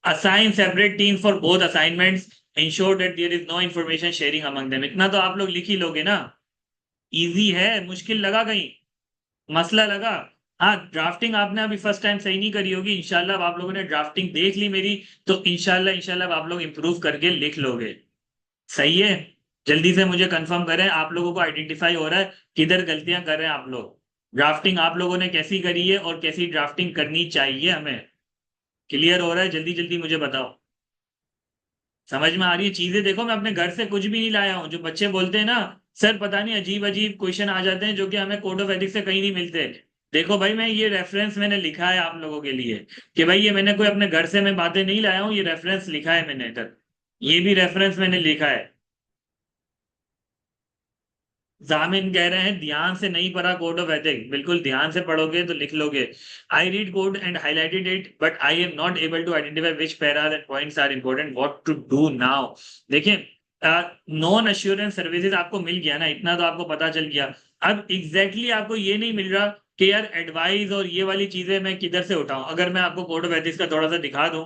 assign separate teams for both assignments, ensure that there is no information sharing among them। इतना तो आप लोग लिख ही लोगे ना, इजी है, मुश्किल लगा कहीं, मसला लगा? हाँ, ड्राफ्टिंग आपने अभी फर्स्ट टाइम सही नहीं करी होगी, इंशाल्लाह अब आप लोगों ने ड्राफ्टिंग देख ली मेरी, तो इंशाल्लाह इंशाल्लाह अब आप लोग इंप्रूव करके लिख लोगे। सही है, जल्दी से मुझे कंफर्म करें आप लोगों को आइडेंटिफाई हो रहा है किधर गलतियां कर रहे हैं आप लोग, ड्राफ्टिंग आप लोगों ने कैसी करी है और कैसी ड्राफ्टिंग करनी चाहिए हमें, क्लियर हो रहा है? जल्दी जल्दी मुझे बताओ, समझ में आ रही है चीजें? देखो मैं अपने घर से कुछ भी नहीं लाया हूं, जो बच्चे बोलते हैं ना सर पता नहीं अजीब अजीब क्वेश्चन आ जाते हैं जो कि हमें कोड ऑफ एथिक्स से कहीं नहीं मिलते। देखो भाई, मैं ये रेफरेंस मैंने लिखा है आप लोगों के लिए कि भाई ये मैंने कोई अपने घर से मैं बातें नहीं लाया हूं, ये रेफरेंस लिखा है मैंने इधर, ये भी रेफरेंस मैंने लिखा है। जामिन कह रहे हैं ध्यान से नहीं पढ़ा कोड ऑफ एथिक्स, बिल्कुल ध्यान से पढ़ोगे तो लिख लोगे। I read code and highlighted it but I am not able to identify which paras and points are important, what to do now. देखिए, नॉन अश्योरेंस सर्विसेज आपको मिल गया ना, इतना तो आपको पता चल गया। अब एग्जैक्टली exactly आपको ये नहीं मिल रहा कि यार एडवाइस और ये वाली चीजें मैं किधर से उठाऊं। अगर मैं आपको कोड ऑफ एथिक्स का थोड़ा सा दिखा दूं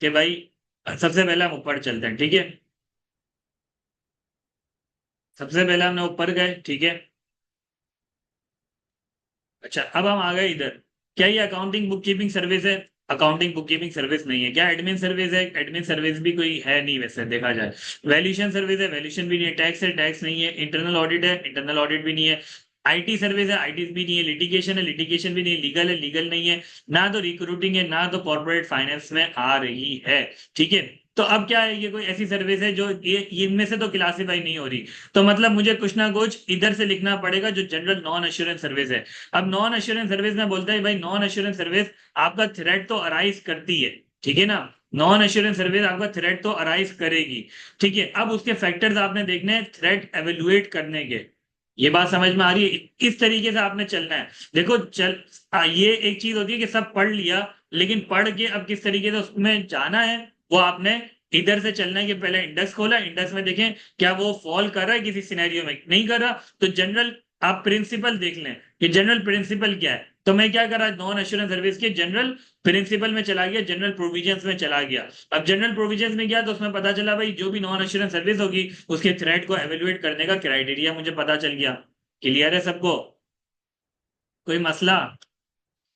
कि भाई सबसे पहले हम ऊपर चलते हैं। ठीक है, सबसे पहले हमने ऊपर गए। ठीक है, अच्छा अब हम आ गए इधर। क्या ये अकाउंटिंग बुक कीपिंग सर्विस है? अकाउंटिंग बुक कीपिंग सर्विस नहीं है। क्या एडमिन सर्विस है? एडमिन सर्विस भी कोई है नहीं वैसे देखा जाए। वैल्यूएशन सर्विस है? वैल्यूएशन भी नहीं है। टैक्स है? टैक्स नहीं है। इंटरनल ऑडिट है? इंटरनल ऑडिट भी नहीं है। आईटी सर्विस है? आईटी भी नहीं है। लिटिगेशन है? लिटिगेशन भी नहीं है। लीगल है? लीगल नहीं है। ना तो रिक्रूटिंग है ना तो कॉर्पोरेट फाइनेंस में आ रही है। ठीक है, तो अब क्या है, ये कोई ऐसी सर्विस है जो ये इनमें से तो क्लासीफाई नहीं हो रही, तो मतलब मुझे कुछ ना कुछ इधर से लिखना पड़ेगा जो जनरल नॉन एश्योरेंस सर्विस है। अब नॉन एश्योरेंस सर्विस में बोलता है भाई नॉन एश्योरेंस सर्विस आपका थ्रेट तो अराइज करती है। ठीक है ना, नॉन एश्योरेंस सर्विस आपका थ्रेट तो अराइज करेगी। ठीक है, अब उसके फैक्टर्स आपने देखने हैं थ्रेट एवेल्युएट करने के। ये बात समझ में आ रही है? इस तरीके से आपने चलना है। देखो ये एक चीज होती है कि सब पढ़ लिया, लेकिन पढ़ के अब किस तरीके से उसमें जाना है वो आपने इधर से चलना है कि पहले इंडेक्स खोला, इंडेक्स में देखें क्या वो फॉल कर रहा है किसी सिनेरियो में, नहीं कर रहा तो जनरल आप प्रिंसिपल देख लें कि जनरल प्रिंसिपल क्या है। तो मैं क्या करा, नॉन एश्योरेंस सर्विस के जनरल प्रिंसिपल में चला गया, जनरल प्रोविजंस में चला गया। अब जनरल प्रोविजंस में गया तो उसमें पता चला भाई जो भी नॉन एश्योरेंस सर्विस होगी उसके थ्रेट को एवेल्युएट करने का क्राइटेरिया मुझे पता चल गया। क्लियर है सबको? कोई मसला?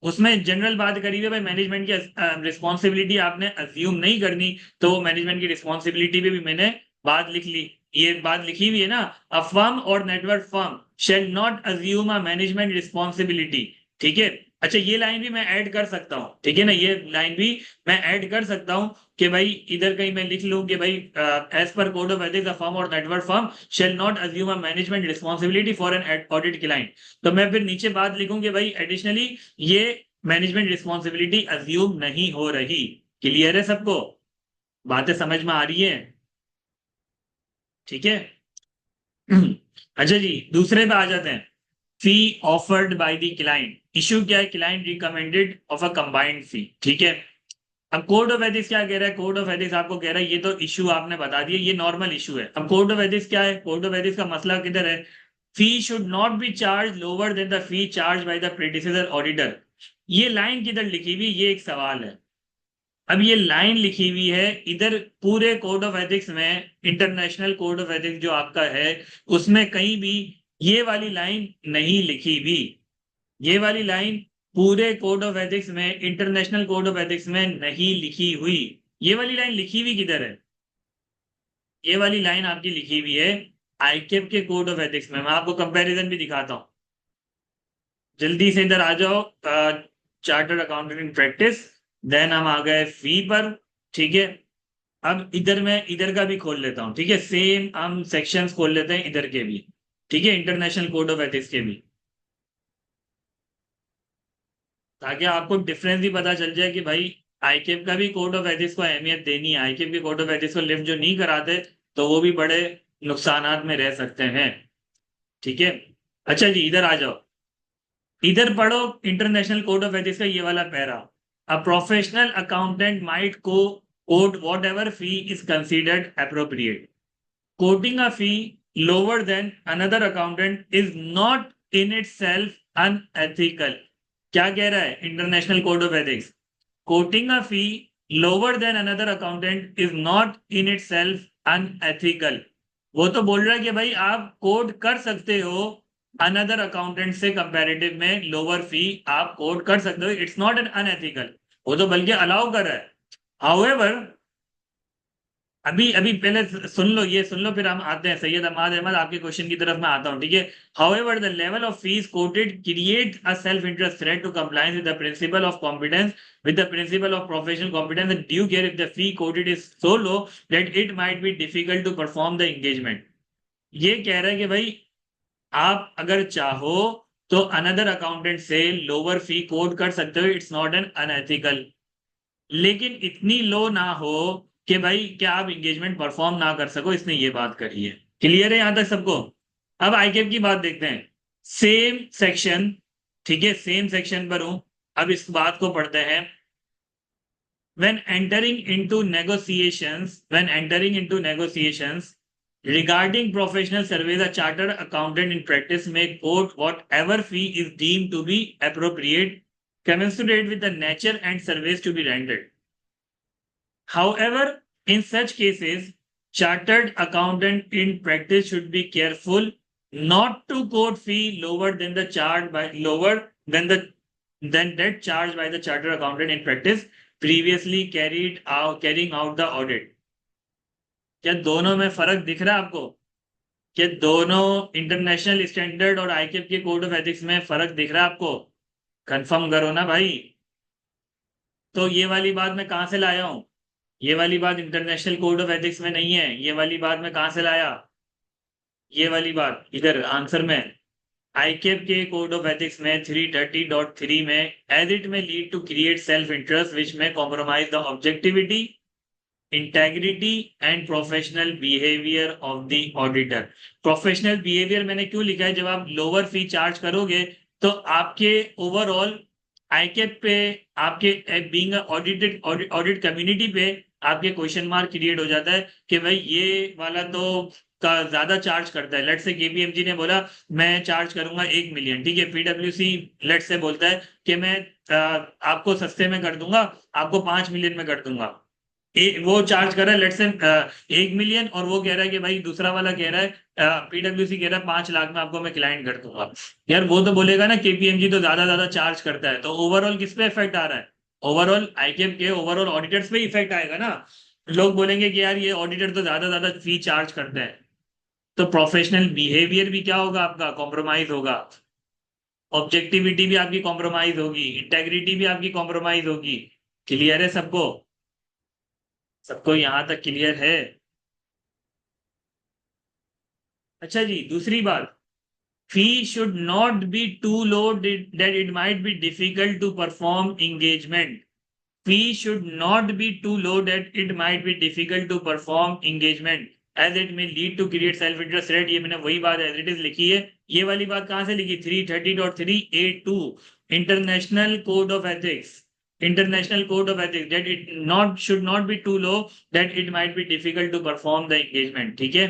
उसमें जनरल बात करी है भाई मैनेजमेंट की रिस्पॉन्सिबिलिटी आपने अज्यूम नहीं करनी, तो वो मैनेजमेंट की रिस्पॉन्सिबिलिटी पे भी मैंने बात लिख ली। ये बात लिखी हुई है ना, अ firm or network firm shall not assume a management responsibility. ठीक है, अच्छा ये लाइन भी मैं ऐड कर सकता हूँ। ठीक है ना, ये लाइन भी मैं ऐड कर सकता हूँ कि भाई इधर कहीं मैं लिख लूं कि भाई एज पर code of ethics a firm or network firm shall not assume a management responsibility for an audit client. तो मैं फिर नीचे बात लिखूं कि भाई एडिशनली ये मैनेजमेंट रिस्पॉन्सिबिलिटी अज्यूम नहीं हो रही। क्लियर है सबको? बातें समझ में आ रही है? ठीक है। अच्छा जी, दूसरे पे आ जाते हैं। Fee offered by the client. Issue क्या है? Client recommended of a combined fee. ठीक है, अब कोड ऑफ एथिक्स क्या कह रहा है? कोड ऑफ एथिक्स आपको कह रहा है ये तो इशू आपने बता दिया, ये नॉर्मल इशू है। अब कोड ऑफ एथिक्स क्या है? कोड ऑफ एथिक्स का मसला किधर है? Fee should not be charge lower than the fee charge by the predecessor auditor. ये लाइन किधर लिखी हुई, ये एक सवाल है। अब ये लाइन लिखी हुई है इधर पूरे कोड ऑफ एथिक्स में, इंटरनेशनल कोड ऑफ एथिक्स जो आपका है उसमें कहीं भी ये वाली लाइन नहीं लिखी हुई। ये वाली लाइन पूरे कोड ऑफ एथिक्स में, इंटरनेशनल कोड ऑफ एथिक्स में नहीं लिखी हुई। ये वाली लाइन लिखी हुई किधर है? ये वाली लाइन आपकी लिखी हुई है आईकेप के कोड ऑफ एथिक्स में। मैं आपको कंपैरिजन भी दिखाता हूं। जल्दी से इधर आ जाओ, chartered accountant in practice. Then हम आ गए फी पर। ठीक है, अब इधर मैं इधर का भी खोल लेता हूँ। ठीक है, सेम हम सेक्शंस खोल लेते हैं इधर के भी। ठीक है, इंटरनेशनल कोड ऑफ एथिक्स के भी, ताकि आपको डिफरेंस भी पता चल जाए कि भाई आईकेएफ का भी कोड ऑफ एथिक्स को अहमियत देनी है। आईकेएफ के कोड ऑफ एथिक्स को लिफ्ट जो नहीं कराते तो वो भी बड़े नुकसानात में रह सकते हैं। ठीक है, अच्छा जी इधर आ जाओ, इधर पढ़ो इंटरनेशनल कोड ऑफ एथिक्स का ये वाला para. A professional accountant might को quote whatever fee is considered appropriate. Quoting a fee lower than another accountant is not in itself unethical. क्या कह रहा है international code of ethics? Quoting a fee lower than another accountant is not in itself unethical. वो तो बोल रहा है कि भाई आप कोड कर सकते हो अनदर अकाउंटेंट से कंपैरेटिव में लोअर फी आप कोड कर सकते हो, इट्स नॉट एन अनएथिकल। वो तो बल्कि अलाउ कर रहा है। हाउएवर, अभी अभी पहले सुन लो, ये सुन लो, फिर हम आते हैं सैयद अहमद अहमद आपके क्वेश्चन की तरफ मैं आता हूं। ठीक है, however the level of fees quoted create a self interest threat to compliance with the principle of competence with the principle of professional competence and due care if the fee quoted is so low that it might be difficult to perform the engagement। ये कह रहा है कि भाई आप अगर चाहो तो अनदर अकाउंटेंट से लोअर फी कोड कर सकते हो, इट्स नॉट एन अनएथिकल, लेकिन इतनी लो ना हो कि भाई क्या आप इंगेजमेंट परफॉर्म ना कर सको। इसने ये बात करी है। क्लियर है यहां तक सबको? अब आईकेएफ की बात देखते हैं, सेम सेक्शन। ठीक है, सेम सेक्शन पर हूं, अब इस बात को पढ़ते हैं। when entering into negotiations regarding professional service, a chartered accountant in practice may quote whatever fee is deemed to be appropriate, commensurate with the nature and service to be rendered. However, in such cases, chartered accountant in practice should be careful not to quote fee lower than the charge by lower than the than that charged by the chartered accountant in practice previously carrying out the audit। क्या दोनों में फर्क दिख रहा है आपको? क्या दोनों इंटरनेशनल स्टैंडर्ड और आईकेएफ के कोड ऑफ एथिक्स में फर्क दिख रहा है आपको? कंफर्म करो ना भाई। तो ये वाली बात मैं कहां से लाया हूं? ये वाली बात इंटरनेशनल कोड ऑफ एथिक्स में नहीं है। ये वाली बात मैं कहां से लाया? ये वाली बात इधर आंसर में, आईकेएफ के कोड ऑफ एथिक्स में 330.3 में, as it may lead to create self interest which may compromise the objectivity, integrity and professional behaviour of the auditor. Professional behaviour मैंने क्यों लिखा है? जब आप लोअर फी चार्ज करोगे तो आपके ओवरऑल आईकेएफ पे, आपके बीइंग ऑडिटेड ऑडिट कम्युनिटी पे आपके क्वेश्चन मार्क क्रिएट हो जाता है कि भाई ये वाला तो का ज्यादा चार्ज करता है। लेट से केपीएमजी ने बोला मैं चार्ज करूंगा 1 मिलियन। ठीक है, पीडब्ल्यूसी लेट से बोलता है कि मैं आपको सस्ते में कर दूंगा, आपको 5 मिलियन में कर दूंगा। वो चार्ज कर रहा है लेट से 1 मिलियन, और वो कह रहा है कि भाई दूसरा वाला कह रहा है, पीडब्ल्यूसी कह रहा है 5 लाख में आपको मैं क्लाइंट कर दूंगा। यार वो तो बोलेगा ना केपीएमजी तो ज्यादा ज्यादा चार्ज करता है, तो ओवरऑल किस पे इफेक्ट आ रहा है? ओवरऑल आईकेएफ के ओवरऑल ऑडिटर्स पे इफेक्ट आएगा ना। लोग बोलेंगे कि यार ये ऑडिटर तो ज्यादा ज्यादा फी चार्ज करते हैं, तो प्रोफेशनल बिहेवियर भी क्या होगा आपका? कॉम्प्रोमाइज होगा। ऑब्जेक्टिविटी भी आपकी कॉम्प्रोमाइज होगी, इंटेग्रिटी भी आपकी कॉम्प्रोमाइज होगी। क्लियर है सबको? सबको यहां तक क्लियर है? अच्छा जी, दूसरी बात, fee should not be too low that it might be difficult to perform engagement. Fee should not be too low that it might be difficult to perform engagement as it may lead to create self interest threat. ये मैंने वही बात as it is लिखी है। ये वाली बात कहां से लिखी? 330.3A2 international code of ethics. International code of ethics that it not should not be too low that it might be difficult to perform the engagement. ठीक है,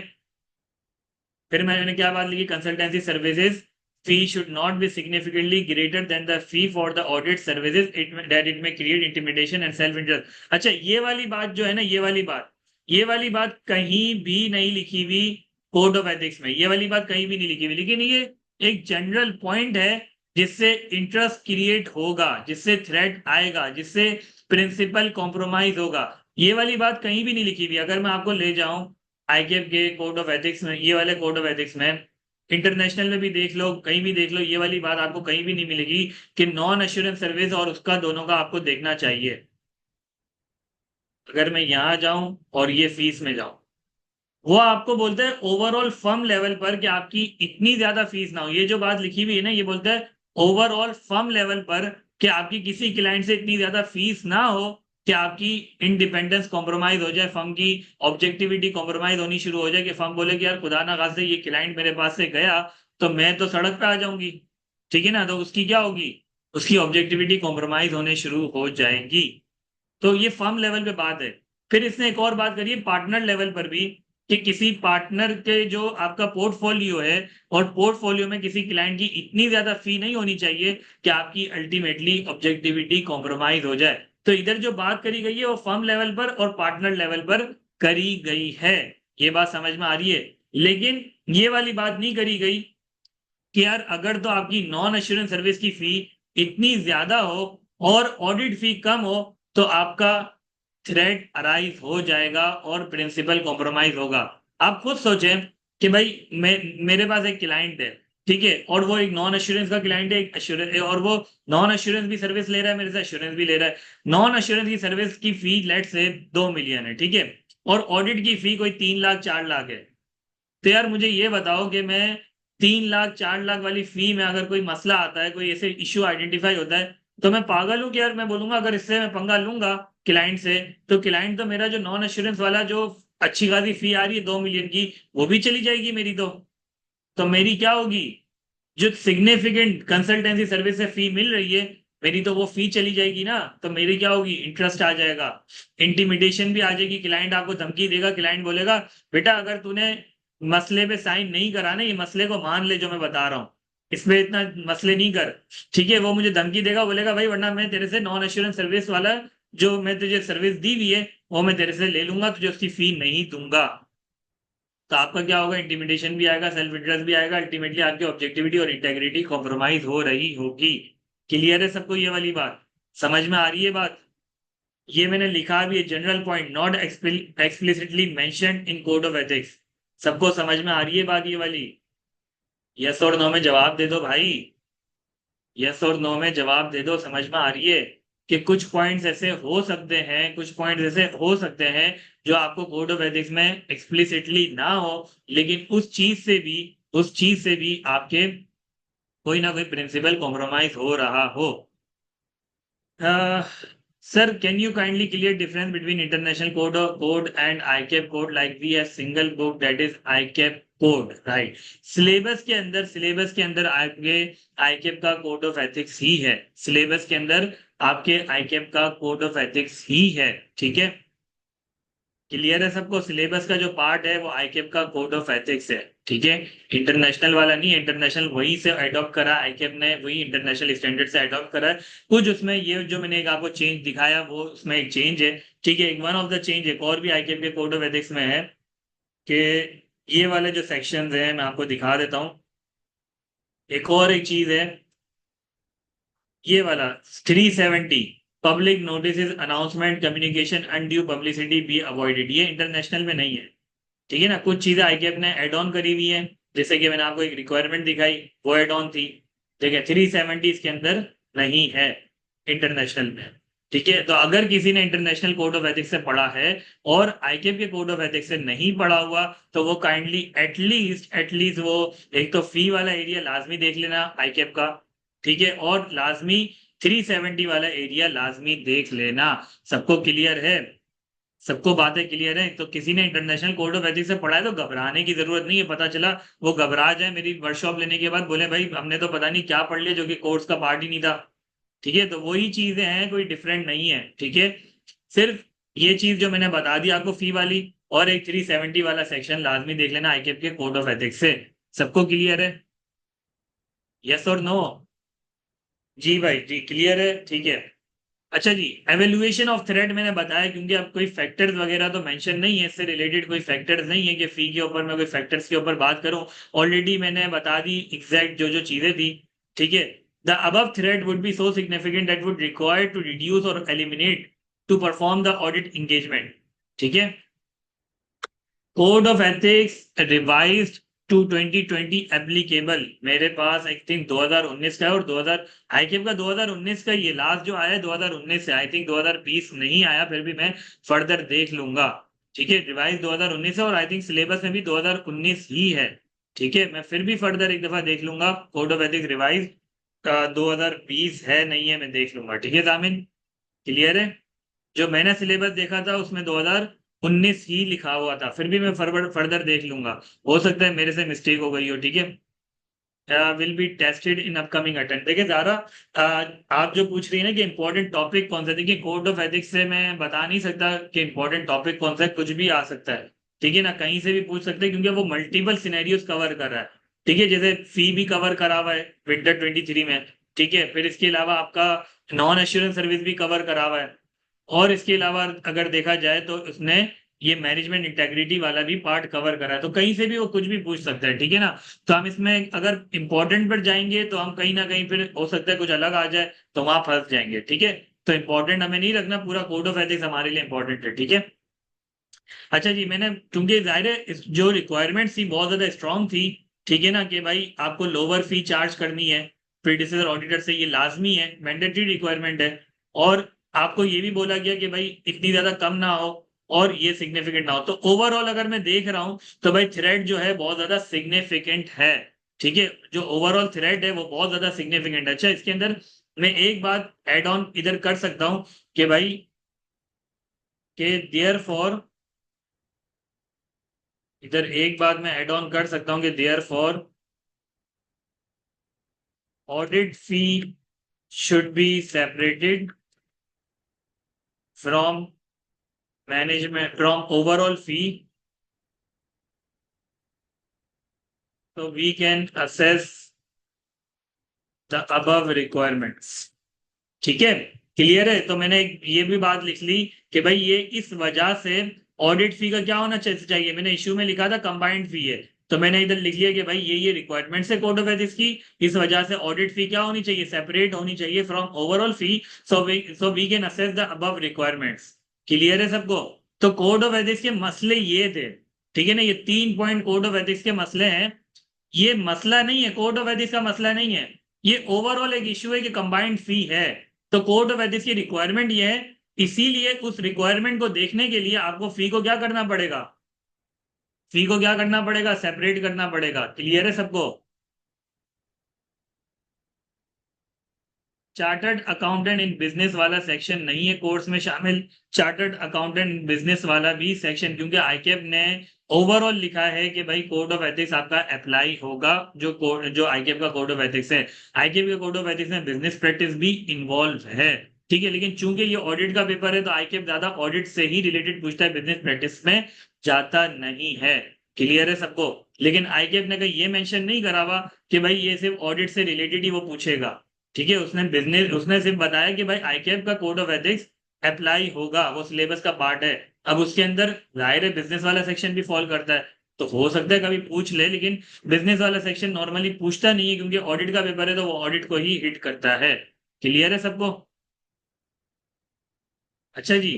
फिर मैंने क्या बात लिखी? Consultancy services fee should not be significantly greater than the fee for the audit services that it may create intimidation and self interest. अच्छा, ये वाली बात जो है ना, ये वाली बात कहीं भी नहीं लिखी हुई कोड ऑफ एथिक्स में। ये वाली बात कहीं भी नहीं लिखी हुई, लेकिन ये एक जनरल पॉइंट है जिससे इंटरेस्ट क्रिएट होगा, जिससे थ्रेट आएगा, जिससे प्रिंसिपल कॉम्प्रोमाइज होगा। ये वाली बात कहीं भी नहीं लिखी हुई। अगर मैं आपको ले जाऊं आईकेएफ के कोड ऑफ एथिक्स में, ये वाले कोड ऑफ एथिक्स में इंटरनेशनल में भी देख लो, कहीं भी देख लो, ये वाली बात आपको कहीं भी नहीं मिलेगी कि नॉन एश्योरेंस सर्विस और उसका दोनों का आपको देखना चाहिए। अगर मैं यहां जाऊं और ये फीस में जाऊं, वो आपको बोलते हैं ओवरऑल फर्म लेवल पर कि आपकी इतनी ज्यादा फीस ना हो। ये जो बात लिखी हुई है ना, ये बोलते हैं ओवरऑल फर्म लेवल पर कि आपकी किसी क्लाइंट से इतनी ज्यादा फीस ना हो कि आपकी इंडिपेंडेंस कॉम्प्रोमाइज हो जाए, फर्म की ऑब्जेक्टिविटी कॉम्प्रोमाइज होनी शुरू हो जाए, कि फर्म बोले कि यार खुदा ना खास्ते ये क्लाइंट मेरे पास से गया तो मैं तो सड़क पे आ जाऊंगी। ठीक है ना, तो उसकी क्या होगी, उसकी ऑब्जेक्टिविटी कॉम्प्रोमाइज होने शुरू हो जाएगी। तो ये फर्म लेवल पे बात है। फिर इसने एक और बात करी है पार्टनर लेवल पर भी, कि किसी पार्टनर के जो आपका पोर्टफोलियो है, और पोर्टफोलियो में किसी क्लाइंट की इतनी ज्यादा फी नहीं होनी चाहिए कि आपकी अल्टीमेटली ऑब्जेक्टिविटी कॉम्प्रोमाइज हो जाए। तो इधर जो बात करी गई है वो फर्म लेवल पर और पार्टनर लेवल पर करी गई है। ये बात समझ में आ रही है। लेकिन ये वाली बात नहीं करी गई कि यार अगर तो आपकी नॉन एश्योरेंस सर्विस की फी इतनी ज्यादा हो और ऑडिट फी कम हो, तो आपका थ्रेट अराइज हो जाएगा और प्रिंसिपल कॉम्प्रोमाइज होगा। आप खुद सोचें कि भाई मेरे पास एक क्लाइंट है, ठीक है, और वो एक नॉन एश्योरेंस का क्लाइंट है, एक एश्योरेंस, और वो नॉन एश्योरेंस भी सर्विस ले रहा है, मेरे से एश्योरेंस भी ले रहा है। नॉन एश्योरेंस की सर्विस की फी लेट से 2 मिलियन है, ठीक है, और ऑडिट की फी कोई 3 लाख 4 लाख है। तो यार मुझे ये बताओ कि मैं 3 लाख 4 लाख वाली फी में अगर कोई मसला आता है, कोई ऐसे इश्यू आइडेंटिफाई होता है, तो मैं पागल हूं कि यार मैं बोलूंगा अगर इससे मैं पंगा लूंगा क्लाइंट से, तो क्लाइंट तो मेरा जो नॉन एश्योरेंस वाला जो अच्छी खासी फी आ रही है 2 मिलियन की, वो भी चली जाएगी मेरी। तो मेरी क्या होगी, जो सिग्निफिकेंट कंसल्टेंसी सर्विस से फी मिल रही है, मेरी तो वो फी चली जाएगी ना। तो मेरी क्या होगी, इंटरेस्ट आ जाएगा, इंटिमिडेशन भी आ जाएगी। क्लाइंट आपको धमकी देगा, क्लाइंट बोलेगा बेटा अगर तूने मसले पे साइन नहीं करा ना, ये मसले को मान ले जो मैं बता रहा हूँ, इसमें इतना मसले नहीं कर, ठीक है। वो मुझे धमकी देगा, बोलेगा भाई वरना मैं तेरे से नॉन एश्योरेंस सर्विस वाला जो मैं तुझे सर्विस दी हुई है वो मैं तेरे से ले लूंगा, तुझे उसकी फी नहीं दूंगा। तो आपका क्या होगा, इंटिमिडेशन भी आएगा, सेल्फ इंटरेस्ट भी आएगा, अल्टीमेटली आपकी ऑब्जेक्टिविटी और इंटेग्रिटी कॉम्प्रोमाइज हो रही होगी। क्लियर है सबको ये वाली बात, समझ में आ रही है बात। ये मैंने लिखा भी है, general point not explicitly mentioned in code of ethics. सबको समझ में आ रही है बात ये वाली। यस और नो में जवाब दे दो भाई, यस और नो में जवाब दे दो, समझ में आ रही है कि कुछ पॉइंट्स ऐसे हो सकते हैं, कुछ पॉइंट्स ऐसे हो सकते हैं जो आपको कोड ऑफ एथिक्स में एक्सप्लिसिटली ना हो, लेकिन उस चीज से भी आपके कोई ना कोई प्रिंसिपल कॉम्प्रोमाइज हो रहा हो। Sir can you kindly clear difference between international code and ICAP code, like we have single book that is ICAP code, right. Syllabus के अंदर आपके आईकेप का कोड ऑफ एथिक्स ही है, सिलेबस के अंदर आपके आईकेप का कोड ऑफ एथिक्स ही है, ठीक है। क्लियर है सबको, सिलेबस का जो पार्ट है वो आईकेप का कोड ऑफ एथिक्स है, ठीक है। इंटरनेशनल वाला नहीं, इंटरनेशनल वही से अडॉप्ट करा, आईकेप ने वही इंटरनेशनल स्टैंडर्ड से अडॉप्ट करा है। कुछ उसमें ये जो मैंने एक आपको चेंज दिखाया वो उसमें एक चेंज है, ठीक है। एक वन ऑफ द चेंज एक और भी आईकेप के कोड ऑफ एथिक्स में है कि ये वाले जो सेक्शन है मैं आपको दिखा देता हूँ। एक और एक चीज है, ये वाला 370, public notice announcement communication undue publicity be avoided, ये इंटरनेशनल में नहीं है, ठीक है ना। कुछ चीजें आईकेप ने एड ऑन करी हुई है, जैसे कि मैंने आपको एक रिक्वायरमेंट दिखाई, वो एड ऑन थी, ठीक है। 370 इसके अंदर नहीं है इंटरनेशनल में, ठीक है। तो अगर किसी ने इंटरनेशनल कोड ऑफ एथिक्स से पढ़ा है और आईकेप के कोड ऑफ एथिक्स से नहीं पढ़ा हुआ, तो वो काइंडली एटलीस्ट वो एक तो फी वाला एरिया लाजमी देख लेना आईकेप का, ठीक है, और लाजमी 370 वाला एरिया लाजमी देख लेना। सबको क्लियर है, सबको बातें क्लियर है। तो किसी ने इंटरनेशनल कोड ऑफ एथिक्स से पढ़ा है तो घबराने की जरूरत नहीं है। पता चला वो घबरा जाए मेरी वर्कशॉप लेने के बाद, बोले भाई हमने तो पता नहीं क्या पढ़ लिया जो कि कोर्स का पार्ट ही नहीं था, ठीक है। तो वही चीजें हैं, कोई डिफरेंट नहीं है, ठीक है। सिर्फ ये चीज जो मैंने बता दी आपको फी वाली, और एक 370 वाला सेक्शन लाजमी देख लेना आईकेप के कोड ऑफ एथिक्स से। सबको क्लियर है, यस और नो? जी भाई जी क्लियर है, ठीक है। अच्छा जी, एवेल्युएशन ऑफ थ्रेट मैंने बताया, क्योंकि अब कोई फैक्टर्स वगैरह तो मेंशन नहीं है, इससे रिलेटेड कोई फैक्टर्स नहीं है कि फी के ऊपर मैं कोई फैक्टर्स के ऊपर बात करूं। ऑलरेडी मैंने बता दी एग्जैक्ट जो जो चीजें थी, ठीक है। The above threat would be so significant that would require to reduce or eliminate to perform the audit engagement, ठीक है। Code of ethics revised to 2020 applicable मेरे पास आई थिंक 2019 का है, और 2000 आईकेप का 2019 का ये लास्ट जो आया है 2019 से, आई थिंक 2020 नहीं आया, फिर भी मैं फर्दर देख लूंगा। ठीक है, रिवाइज 2019 है और आई थिंक सिलेबस में भी 2019 ही है। ठीक है, मैं फिर भी फर्दर एक दफा देख लूंगा, कोड ऑफ एथिक्स रिवाइज का 2020 है नहीं है मैं देख लूंगा। ठीक है जामिन, क्लियर है? जो मैंने सिलेबस देखा था उसमें 2019 ही लिखा हुआ था, फिर भी मैं फर्दर देख लूंगा, हो सकता है मेरे से मिस्टेक हो गई हो। ठीक है, will be tested in upcoming attempt. देखिए ज़ारा, आप जो पूछ रही है ना कि इंपॉर्टेंट टॉपिक कौन सा, देखिए कोड ऑफ एथिक्स से मैं बता नहीं सकता कि इंपॉर्टेंट टॉपिक कौन सा है, कुछ भी आ सकता है। ठीक है ना, कहीं से भी पूछ सकते हैं क्योंकि वो मल्टीपल सिनेरियोस कवर कर रहा है। ठीक है, जैसे फी भी कवर करा हुआ है विंटर 23 में। ठीक है, फिर इसके अलावा आपका नॉन एश्योरेंस सर्विस भी कवर करा हुआ है, और इसके अलावा अगर देखा जाए तो उसने ये मैनेजमेंट इंटेग्रिटी वाला भी पार्ट कवर करा है, तो कहीं से भी वो कुछ भी पूछ सकता है। ठीक है ना, तो हम इसमें अगर इंपॉर्टेंट पर जाएंगे तो हम कहीं ना कहीं फिर हो सकता है कुछ अलग आ जाए, तो वहां फंस जाएंगे। ठीक है, तो इंपॉर्टेंट हमें नहीं रखना, पूरा कोड ऑफ एथिक्स हमारे लिए इंपॉर्टेंट है। ठीक है, अच्छा जी, मैंने क्योंकि जाहिर है जो रिक्वायरमेंट थी बहुत ज्यादा स्ट्रांग थी। ठीक है ना, कि भाई आपको लोअर फी चार्ज करनी है प्रीडिसेसर ऑडिटर से, ये लाजमी है, मैंडेटरी रिक्वायरमेंट है। और आपको ये भी बोला गया कि भाई इतनी ज्यादा कम ना हो और ये सिग्निफिकेंट ना हो। तो ओवरऑल अगर मैं देख रहा हूं तो भाई थ्रेड जो है बहुत ज्यादा सिग्निफिकेंट है। ठीक है, जो ओवरऑल थ्रेड है वो बहुत ज्यादा सिग्निफिकेंट है। अच्छा, इसके अंदर मैं एक बात एड ऑन इधर कर सकता हूं कि भाई के देयर फॉर, इधर एक बात मैं ऐड ऑन कर सकता हूं कि therefore audit fee should be separated from management from overall fee, तो we can assess the above requirements. ठीक है, क्लियर है? तो मैंने ये भी बात लिख ली कि भाई ये इस वजह से ऑडिट फी का क्या होना चाहिए, मैंने इश्यू में लिखा था कंबाइंड फी है, तो मैंने इधर लिख लिया कि भाई ये रिक्वायरमेंट्स है कोड ऑफ एथिक्स की, इस वजह से ऑडिट फी क्या होनी चाहिए, सेपरेट होनी चाहिए from overall fee, so we can assess the above requirements. Clear है सबको? तो कोड ऑफ एथिक्स के मसले ये थे। ठीक है ना, ये 3 पॉइंट कोड ऑफ एथिक्स के मसले हैं। ये मसला नहीं है, कोड ऑफ एथिक्स का मसला नहीं है, ये ओवरऑल एक इश्यू है कि कंबाइंड फी है। तो कोड ऑफ एथिक्स की रिक्वायरमेंट ये है, इसीलिए उस रिक्वायरमेंट को देखने के लिए आपको फी को क्या करना पड़ेगा, फी को क्या करना पड़ेगा, सेपरेट करना पड़ेगा। क्लियर है सबको? चार्टर्ड अकाउंटेंट इन बिजनेस वाला सेक्शन नहीं है कोर्स में शामिल, चार्टर्ड अकाउंटेंट इन बिजनेस वाला भी सेक्शन, क्योंकि आईकेप ने ओवरऑल लिखा है कि भाई कोड ऑफ एथिक्स आपका अप्लाई होगा, जो आईकेप का कोड ऑफ एथिक्स है, आईकेप के कोड ऑफ एथिक्स में बिजनेस प्रैक्टिस भी इन्वॉल्व है। ठीक है, लेकिन चूंकि ये ऑडिट का पेपर है तो आईकेप ज्यादा ऑडिट से ही रिलेटेड पूछता है, बिजनेस प्रैक्टिस में जाता नहीं है। क्लियर है सबको? लेकिन आईकेप ने कहीं ये मेंशन नहीं करा हुआ कि भाई ये सिर्फ ऑडिट से रिलेटेड ही वो पूछेगा। ठीक है, उसने सिर्फ बताया कि भाई आईकेएफ का कोड ऑफ एथिक्स अप्लाई होगा, वो सिलेबस का पार्ट है। अब उसके अंदर जाहिर है बिजनेस वाला सेक्शन भी फॉल करता है, तो हो सकता है कभी पूछ ले, लेकिन बिजनेस वाला सेक्शन नॉर्मली पूछता नहीं है क्योंकि ऑडिट का पेपर है तो वो ऑडिट को ही हिट करता है। क्लियर है सबको? अच्छा जी,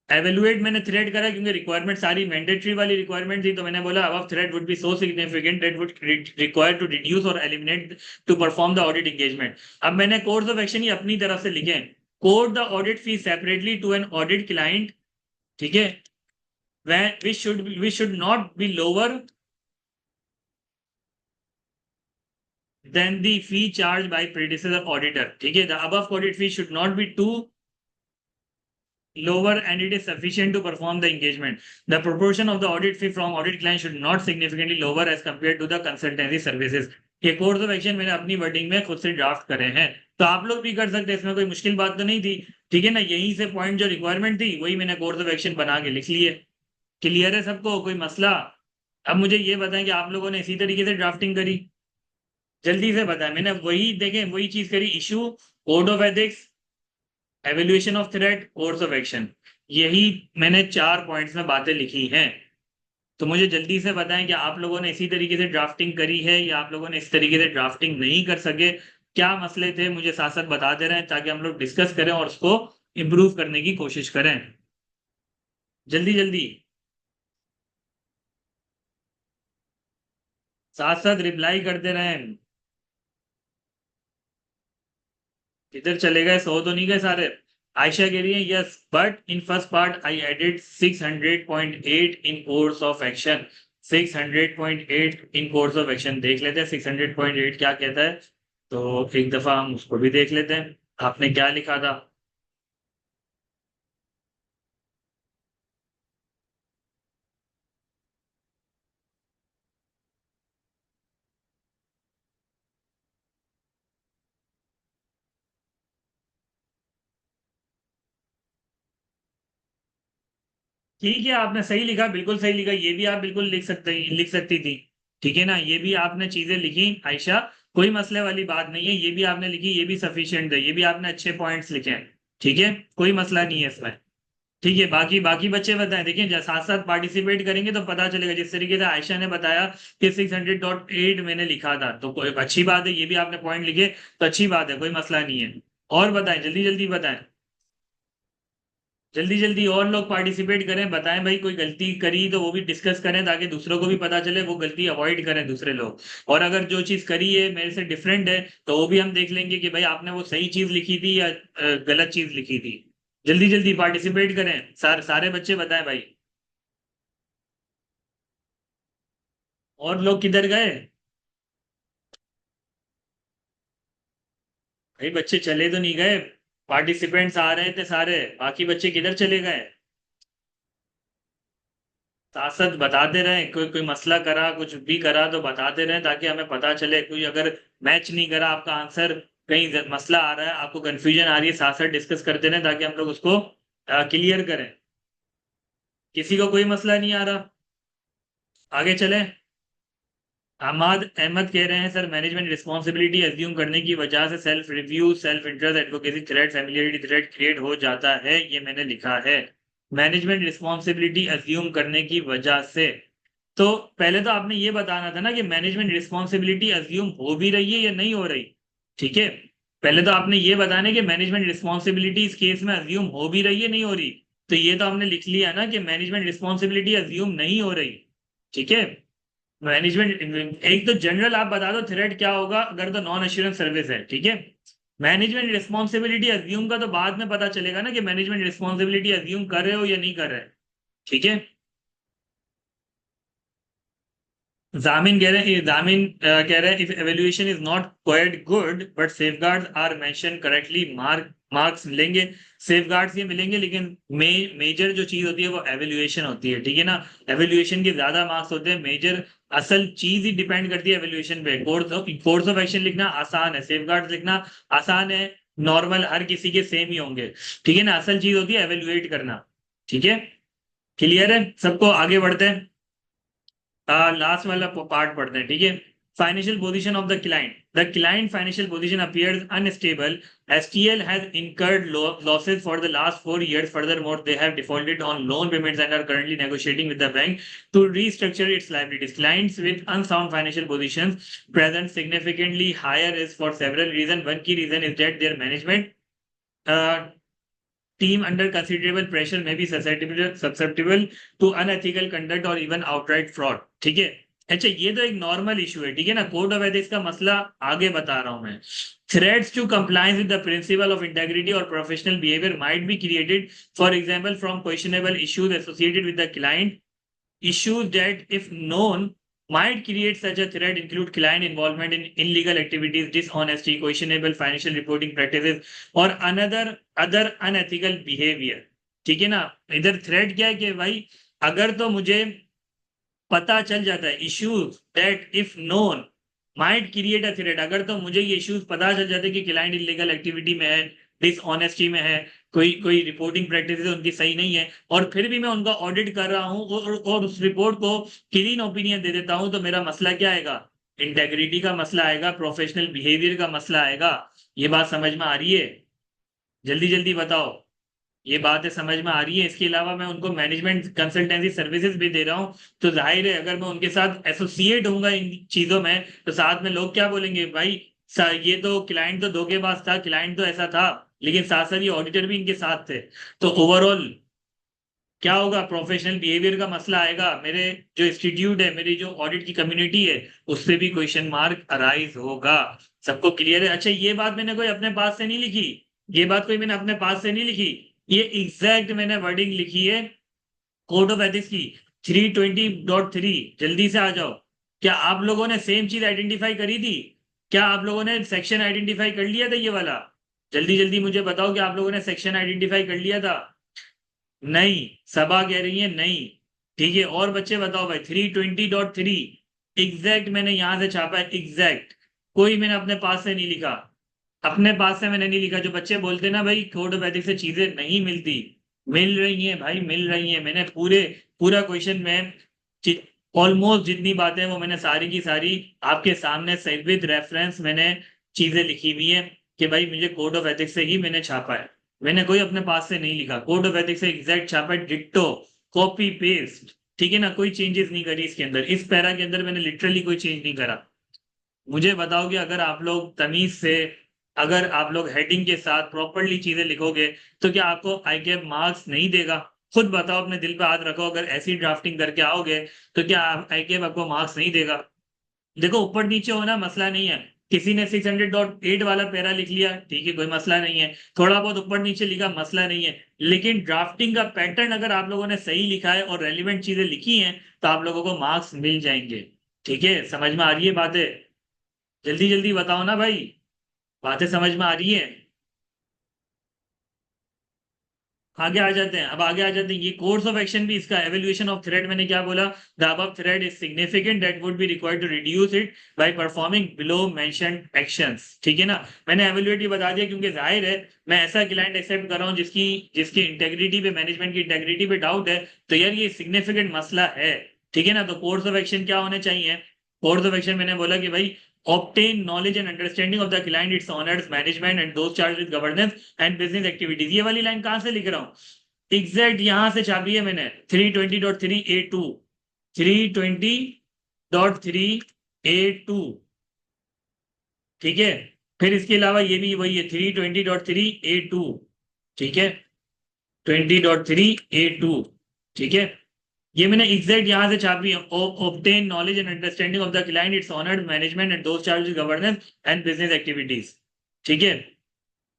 एवेलुएट मैंने थ्रेड करा क्योंकि रिक्वायरमेंट सारी मैंडेटरी वाली रिक्वायरमेंट थी, तो मैंने बोला अब threat would be so significant that would require to reduce or eliminate to perform the audit engagement. अब मैंने कोर्स ऑफ एक्शन ही अपनी तरफ से लिखे, code the audit fee separately to an audit client. ठीक है, we should not be lower than the fee charge by predecessor auditor. ठीक है, the above audit fee should not be to lower and it is sufficient to perform the engagement. The proportion of the audit fee from audit client should not significantly lower as compared to the consultancy services. ये course of action मैंने अपनी wording में खुद से draft करे हैं, तो आप लोग भी कर सकते हैं, इसमें कोई मुश्किल बात तो नहीं थी। ठीक है ना, यहीं से पॉइंट जो रिक्वायरमेंट थी वही मैंने कोर्स ऑफ एक्शन बना के लिख लिए। क्लियर है सबको, कोई मसला? अब मुझे ये बताएं कि आप लोगों ने इसी तरीके से ड्राफ्टिंग करी, जल्दी से बताएं। मैंने वही देखें वही चीज करी, issue, code of ethics, evaluation of threat, course of action, यही मैंने 4 पॉइंट्स में बातें लिखी हैं। तो मुझे जल्दी से बताएं कि आप लोगों ने इसी तरीके से ड्राफ्टिंग करी है या आप लोगों ने इस तरीके से ड्राफ्टिंग नहीं कर सके, क्या मसले थे मुझे साथ साथ बताते रहें ताकि हम लोग डिस्कस करें और उसको इम्प्रूव करने की कोशिश करें। जल्दी जल्दी साथ साथ रिप्लाई करते रहें। किधर चले गए, सो तो नहीं गए सारे। आयशा कह रही है yes but in first part I added 600.8 in course of action. 600.8 in course of action देख लेते हैं 600.8 क्या कहता है। तो एक दफा हम उसको भी देख लेते हैं, आपने क्या लिखा था। ठीक है, आपने सही लिखा, बिल्कुल सही लिखा, ये भी आप बिल्कुल लिख सकती थी। ठीक है ना, ये भी आपने चीजें लिखी आयशा, कोई मसले वाली बात नहीं है, ये भी आपने लिखी, ये भी सफिशिएंट है, ये भी आपने अच्छे पॉइंट्स लिखे हैं। ठीक है, कोई मसला नहीं है इसमें। ठीक है, बाकी बाकी बच्चे बताएं, देखिए साथ साथ पार्टिसिपेट करेंगे तो पता चलेगा। जिस तरीके से आयशा ने बताया कि 600.8 मैंने लिखा था, तो कोई अच्छी बात है, ये भी आपने पॉइंट लिखे तो अच्छी बात है, कोई मसला नहीं है। और बताएं, जल्दी जल्दी बताएं, जल्दी जल्दी और लोग पार्टिसिपेट करें, बताएं भाई कोई गलती करी तो वो भी डिस्कस करें, ताकि दूसरों को भी पता चले, वो गलती अवॉइड करें दूसरे लोग। और अगर जो चीज करी है मेरे से डिफरेंट है, तो वो भी हम देख लेंगे कि भाई आपने वो सही चीज लिखी थी या गलत चीज लिखी थी। जल्दी जल्दी पार्टिसिपेट करें, सारे बच्चे बताएं भाई। और लोग किधर गए? भाई बच्चे चले तो नहीं गए, पार्टिसिपेंट्स आ रहे थे सारे, बाकी बच्चे किधर चले गए? साथ साथ बताते रहें, कोई कोई मसला करा, कुछ भी करा तो बताते रहें, ताकि हमें पता चले। कोई अगर मैच नहीं करा आपका आंसर, कहीं मसला आ रहा है, आपको कंफ्यूजन आ रही है, साथ साथ डिस्कस करते रहें, ताकि हम लोग उसको क्लियर करें। किसी को कोई मसला नहीं आ रहा? आगे चलें। अहमद अहमद कह रहे हैं सर, मैनेजमेंट रिस्पॉन्सिबिलिटी अज्यूम करने की वजह से self review, self interest, advocacy thread, familiarity thread create हो जाता है, ये मैंने लिखा है। मैनेजमेंट रिस्पॉन्सिबिलिटी अज्यूम करने की वजह से, तो पहले तो आपने ये बताना था ना कि मैनेजमेंट रिस्पॉन्सिबिलिटी अज्यूम हो भी रही है या नहीं हो रही। ठीक है, पहले तो आपने ये बताना है कि मैनेजमेंट रिस्पॉन्सिबिलिटी इस केस में अज्यूम हो भी रही है नहीं हो रही। तो ये तो हमने लिख लिया ना कि मैनेजमेंट रिस्पॉन्सिबिलिटी अज्यूम नहीं हो रही। ठीक है, मैनेजमेंट एक तो जनरल आप बता दो थ्रेड क्या होगा अगर तो नॉन एश्योरेंस सर्विस है। ठीक है, मैनेजमेंट रिस्पॉन्सिबिलिटी अज्यूम का तो बाद में पता चलेगा ना कि मैनेजमेंट रिस्पॉन्सिबिलिटी अज्यूम कर रहे हो या नहीं कर रहे। ठीक है, जामिन कह रहे हैं if evaluation is not quite good but safeguards are mention correctly, marks मिलेंगे। सेफगार्ड्स ये मिलेंगे, लेकिन मेजर जो चीज होती है वो एवेल्युएशन होती है। ठीक है ना, एवेल्युएशन के ज्यादा मार्क्स होते हैं, मेजर असल चीज ही डिपेंड करती है एवेल्युएशन पे। कोर्स ऑफ एक्शन लिखना आसान है, सेफगार्ड्स लिखना आसान है, नॉर्मल हर किसी के सेम ही होंगे। ठीक है ना, असल चीज होती है एवेल्युएट करना। ठीक है, क्लियर है सबको, आगे बढ़ते हैं। लास्ट वाला पार्ट पढ़ते हैं। ठीक है, financial position of the client financial position appears unstable, STL has incurred losses for the last 4 years. Furthermore, they have defaulted on loan payments and are currently negotiating with the bank to restructure its liabilities. Clients with unsound financial positions present significantly higher risk for several reasons. One key reason is that their management uh, team under considerable pressure may be susceptible to unethical conduct or even outright fraud। ठीक है, अच्छा ये तो एक normal issue है। ठीक है ना, कोड ऑफ एथिक्स का मसला आगे बता रहा हूं मैं। Threats to compliance with the principle of integrity और professional behaviour might be created, for example from questionable issues associated with the client. Issues that, if known, might create such a threat include client involvement in illegal activities, dishonesty, questionable financial reporting practices, or another other unethical behavior। ठीक है ना, इधर threat क्या है कि भाई अगर तो मुझे पता चल जाता है, issues that if known might create a threat, अगर तो मुझे ये इश्यूज पता चल जाते हैं कि क्लाइंट इलीगल एक्टिविटी में है, डिसऑनेस्टी में है, कोई कोई रिपोर्टिंग प्रैक्टिस उनकी सही नहीं है, और फिर भी मैं उनका ऑडिट कर रहा हूं और उस रिपोर्ट को क्लीन ओपिनियन दे देता हूं, तो मेरा मसला क्या आएगा? इंटेग्रिटी का मसला आएगा, प्रोफेशनल बिहेवियर का मसला आएगा। ये बात समझ में आ रही है? जल्दी जल्दी बताओ, ये बातें समझ में आ रही है? इसके अलावा मैं उनको मैनेजमेंट कंसल्टेंसी सर्विसेज भी दे रहा हूँ, तो जाहिर है अगर मैं उनके साथ एसोसिएट होऊंगा इन चीजों में, तो साथ में लोग क्या बोलेंगे, भाई ये तो क्लाइंट तो धोखेबाज था, क्लाइंट तो ऐसा था, लेकिन साथ साथ ये ऑडिटर भी इनके साथ थे। तो ओवरऑल क्या होगा, प्रोफेशनल बिहेवियर का मसला आएगा, मेरे जो इंस्टीट्यूट है, मेरी जो ऑडिट की कम्युनिटी है, उससे भी क्वेश्चन मार्क अराइज होगा। सबको क्लियर है? अच्छा, ये बात मैंने कोई अपने पास से नहीं लिखी, ये बात कोई मैंने अपने पास से नहीं लिखी, ये एग्जैक्ट मैंने वर्डिंग लिखी है कोड ऑफ एथिक्स की 320.3। जल्दी से आ जाओ। क्या आप लोगों ने सेम चीज आइडेंटिफाई करी थी? क्या आप लोगों ने सेक्शन आइडेंटिफाई कर लिया था ये वाला? जल्दी जल्दी मुझे बताओ कि आप लोगों ने सेक्शन आइडेंटिफाई कर लिया था? नहीं, सबा कह रही है नहीं। ठीक है, और बच्चे बताओ भाई। 320.3 एग्जैक्ट मैंने यहां से छापा है, एग्जैक्ट। कोई मैंने अपने पास से नहीं लिखा, अपने पास से मैंने नहीं लिखा। जो बच्चे बोलते ना भाई कोड ऑफ एथिक्स से चीजें नहीं मिलती, मिल रही हैं भाई, मिल रही हैं। मैंने पूरा क्वेश्चन में ऑलमोस्ट जितनी बातें हैं वो मैंने सारी की सारी आपके सामने विद रेफरेंस मैंने चीजें लिखी हुई है कि भाई मुझे कोड ऑफ एथिक्स से ही मैंने छापा है। मैंने कोई अपने पास से नहीं लिखा, कोड ऑफ एथिक्स से एग्जैक्ट छापा है, डिट्टो, कॉपी पेस्ट। ठीक है ना, कोई चेंजेस नहीं करी इसके अंदर, इस पैरा के अंदर मैंने लिटरली कोई चेंज नहीं करा। मुझे बताओ कि अगर आप लोग तमीज से, अगर आप लोग हेडिंग के साथ प्रॉपरली चीजें लिखोगे तो क्या आपको आईकेएफ मार्क्स नहीं देगा? खुद बताओ, अपने दिल पे हाथ रखो, अगर ऐसी ड्राफ्टिंग करके आओगे तो क्या आईकेएफ आपको मार्क्स नहीं देगा? देखो, ऊपर नीचे होना मसला नहीं है। किसी ने 600.8 वाला पैरा लिख लिया, ठीक है, कोई मसला नहीं है। थोड़ा बहुत ऊपर नीचे लिखा, मसला नहीं है। लेकिन ड्राफ्टिंग का पैटर्न अगर आप लोगों ने सही लिखा है और रेलिवेंट चीजें लिखी हैं तो आप लोगों को मार्क्स मिल जाएंगे। ठीक है, समझ में आ रही है बातें? जल्दी जल्दी बताओ ना भाई, बातें समझ में आ रही है? आगे आ जाते हैं, अब आगे आ जाते हैं। ये कोर्स ऑफ एक्शन भी इसका, एवोल्यूशन ऑफ थ्रेट, मैंने क्या बोला? The above threat is significant that would be required to reduce it by performing below mentioned actions. ठीक है ना, मैंने एवोल्यूट ही बता दिया क्योंकि जाहिर है मैं ऐसा क्लाइंट एक्सेप्ट कर रहा हूं जिसकी जिसकी इंटेग्रिटी पे, मैनेजमेंट की इंटेग्रिटी पे डाउट है, तो यार ये सिग्निफिकेंट मसला है। ठीक है ना, तो कोर्स ऑफ एक्शन क्या होने चाहिए? कोर्स ऑफ एक्शन मैंने बोला कि भाई obtain knowledge and understanding of the client, its owners, management and those charged with governance and business activities। ये वाली लाइन कहां से लिख रहा हूं? एग्जैक्ट यहां से छापी है मैंने, 320.3A2, 320.3A2। ठीक है, फिर इसके अलावा ये भी वही है, 320.3A2। ठीक है, 20.3A2। ठीक है, ये मैंने एग्जैक्ट यहां से छापी है। Obtain knowledge and understanding of the client, it's honoured, management and those charge governance and business activities. ठीक है,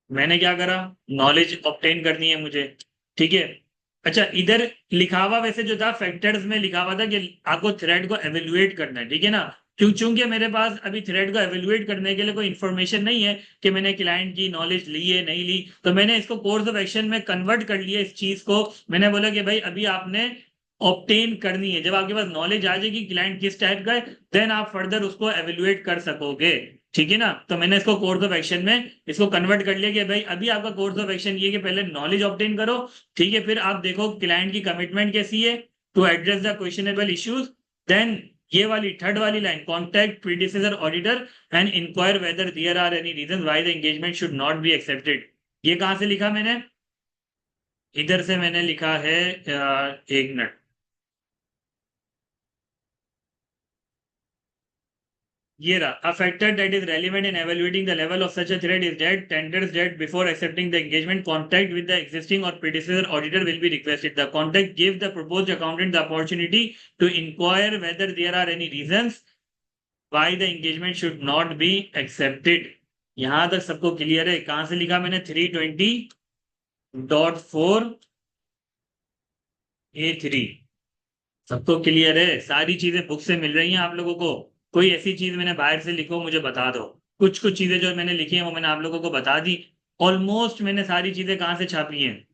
मैंने क्या करा, नॉलेज ऑब्टेन करनी है मुझे। ठीक है, अच्छा, इधर लिखा हुआ वैसे जो था फैक्टर्स में लिखा हुआ था कि आपको थ्रेड को एवेल्युएट करना है। ठीक है ना, चूंकि मेरे पास अभी थ्रेड को एवेल्युएट करने के लिए कोई इन्फॉर्मेशन नहीं है कि मैंने क्लाइंट की नॉलेज ली है नहीं ली, तो मैंने इसको कोर्स ऑफ एक्शन में कन्वर्ट कर लिया इस चीज को। मैंने बोला कि भाई अभी आपने ऑब्टेन करनी है, जब आपके पास नॉलेज आ जाएगी क्लाइंट किस टाइप का है, देन आप फर्दर उसको एवेल्युएट कर सकोगे। ठीक है ना, तो मैंने इसको कोर्स ऑफ एक्शन में इसको कन्वर्ट कर लिया कि भाई अभी आपका कोर्स ऑफ एक्शन ये कि पहले नॉलेज ऑब्टेन करो। ठीक है, फिर आप देखो क्लाइंट की कमिटमेंट कैसी है to address the questionable issues. Then ये वाली थर्ड वाली line, contact predecessor auditor and inquire whether there are any reason why the engagement should not be accepted. ये कहां से लिखा मैंने? इधर से मैंने लिखा है, एक मिनट, ये रहा। A factor that is relevant in evaluating the level of such a threat is that tenders that before accepting the engagement, contact with the existing or predecessor auditor will be requested. The contact gives the proposed accountant the opportunity to inquire whether there are any reasons why the engagement should not be accepted। यहां तक सबको clear है? कहां से लिखा मैंने? 320.4A3। सबको clear है? सारी चीजें बुक से मिल रही हैं आप लोगों को? कोई ऐसी चीज मैंने बाहर से लिखो मुझे बता दो। कुछ कुछ चीजें जो मैंने लिखी हैं वो मैंने आप लोगों को बता दी। ऑलमोस्ट मैंने सारी चीजें कहाँ से छापी हैं?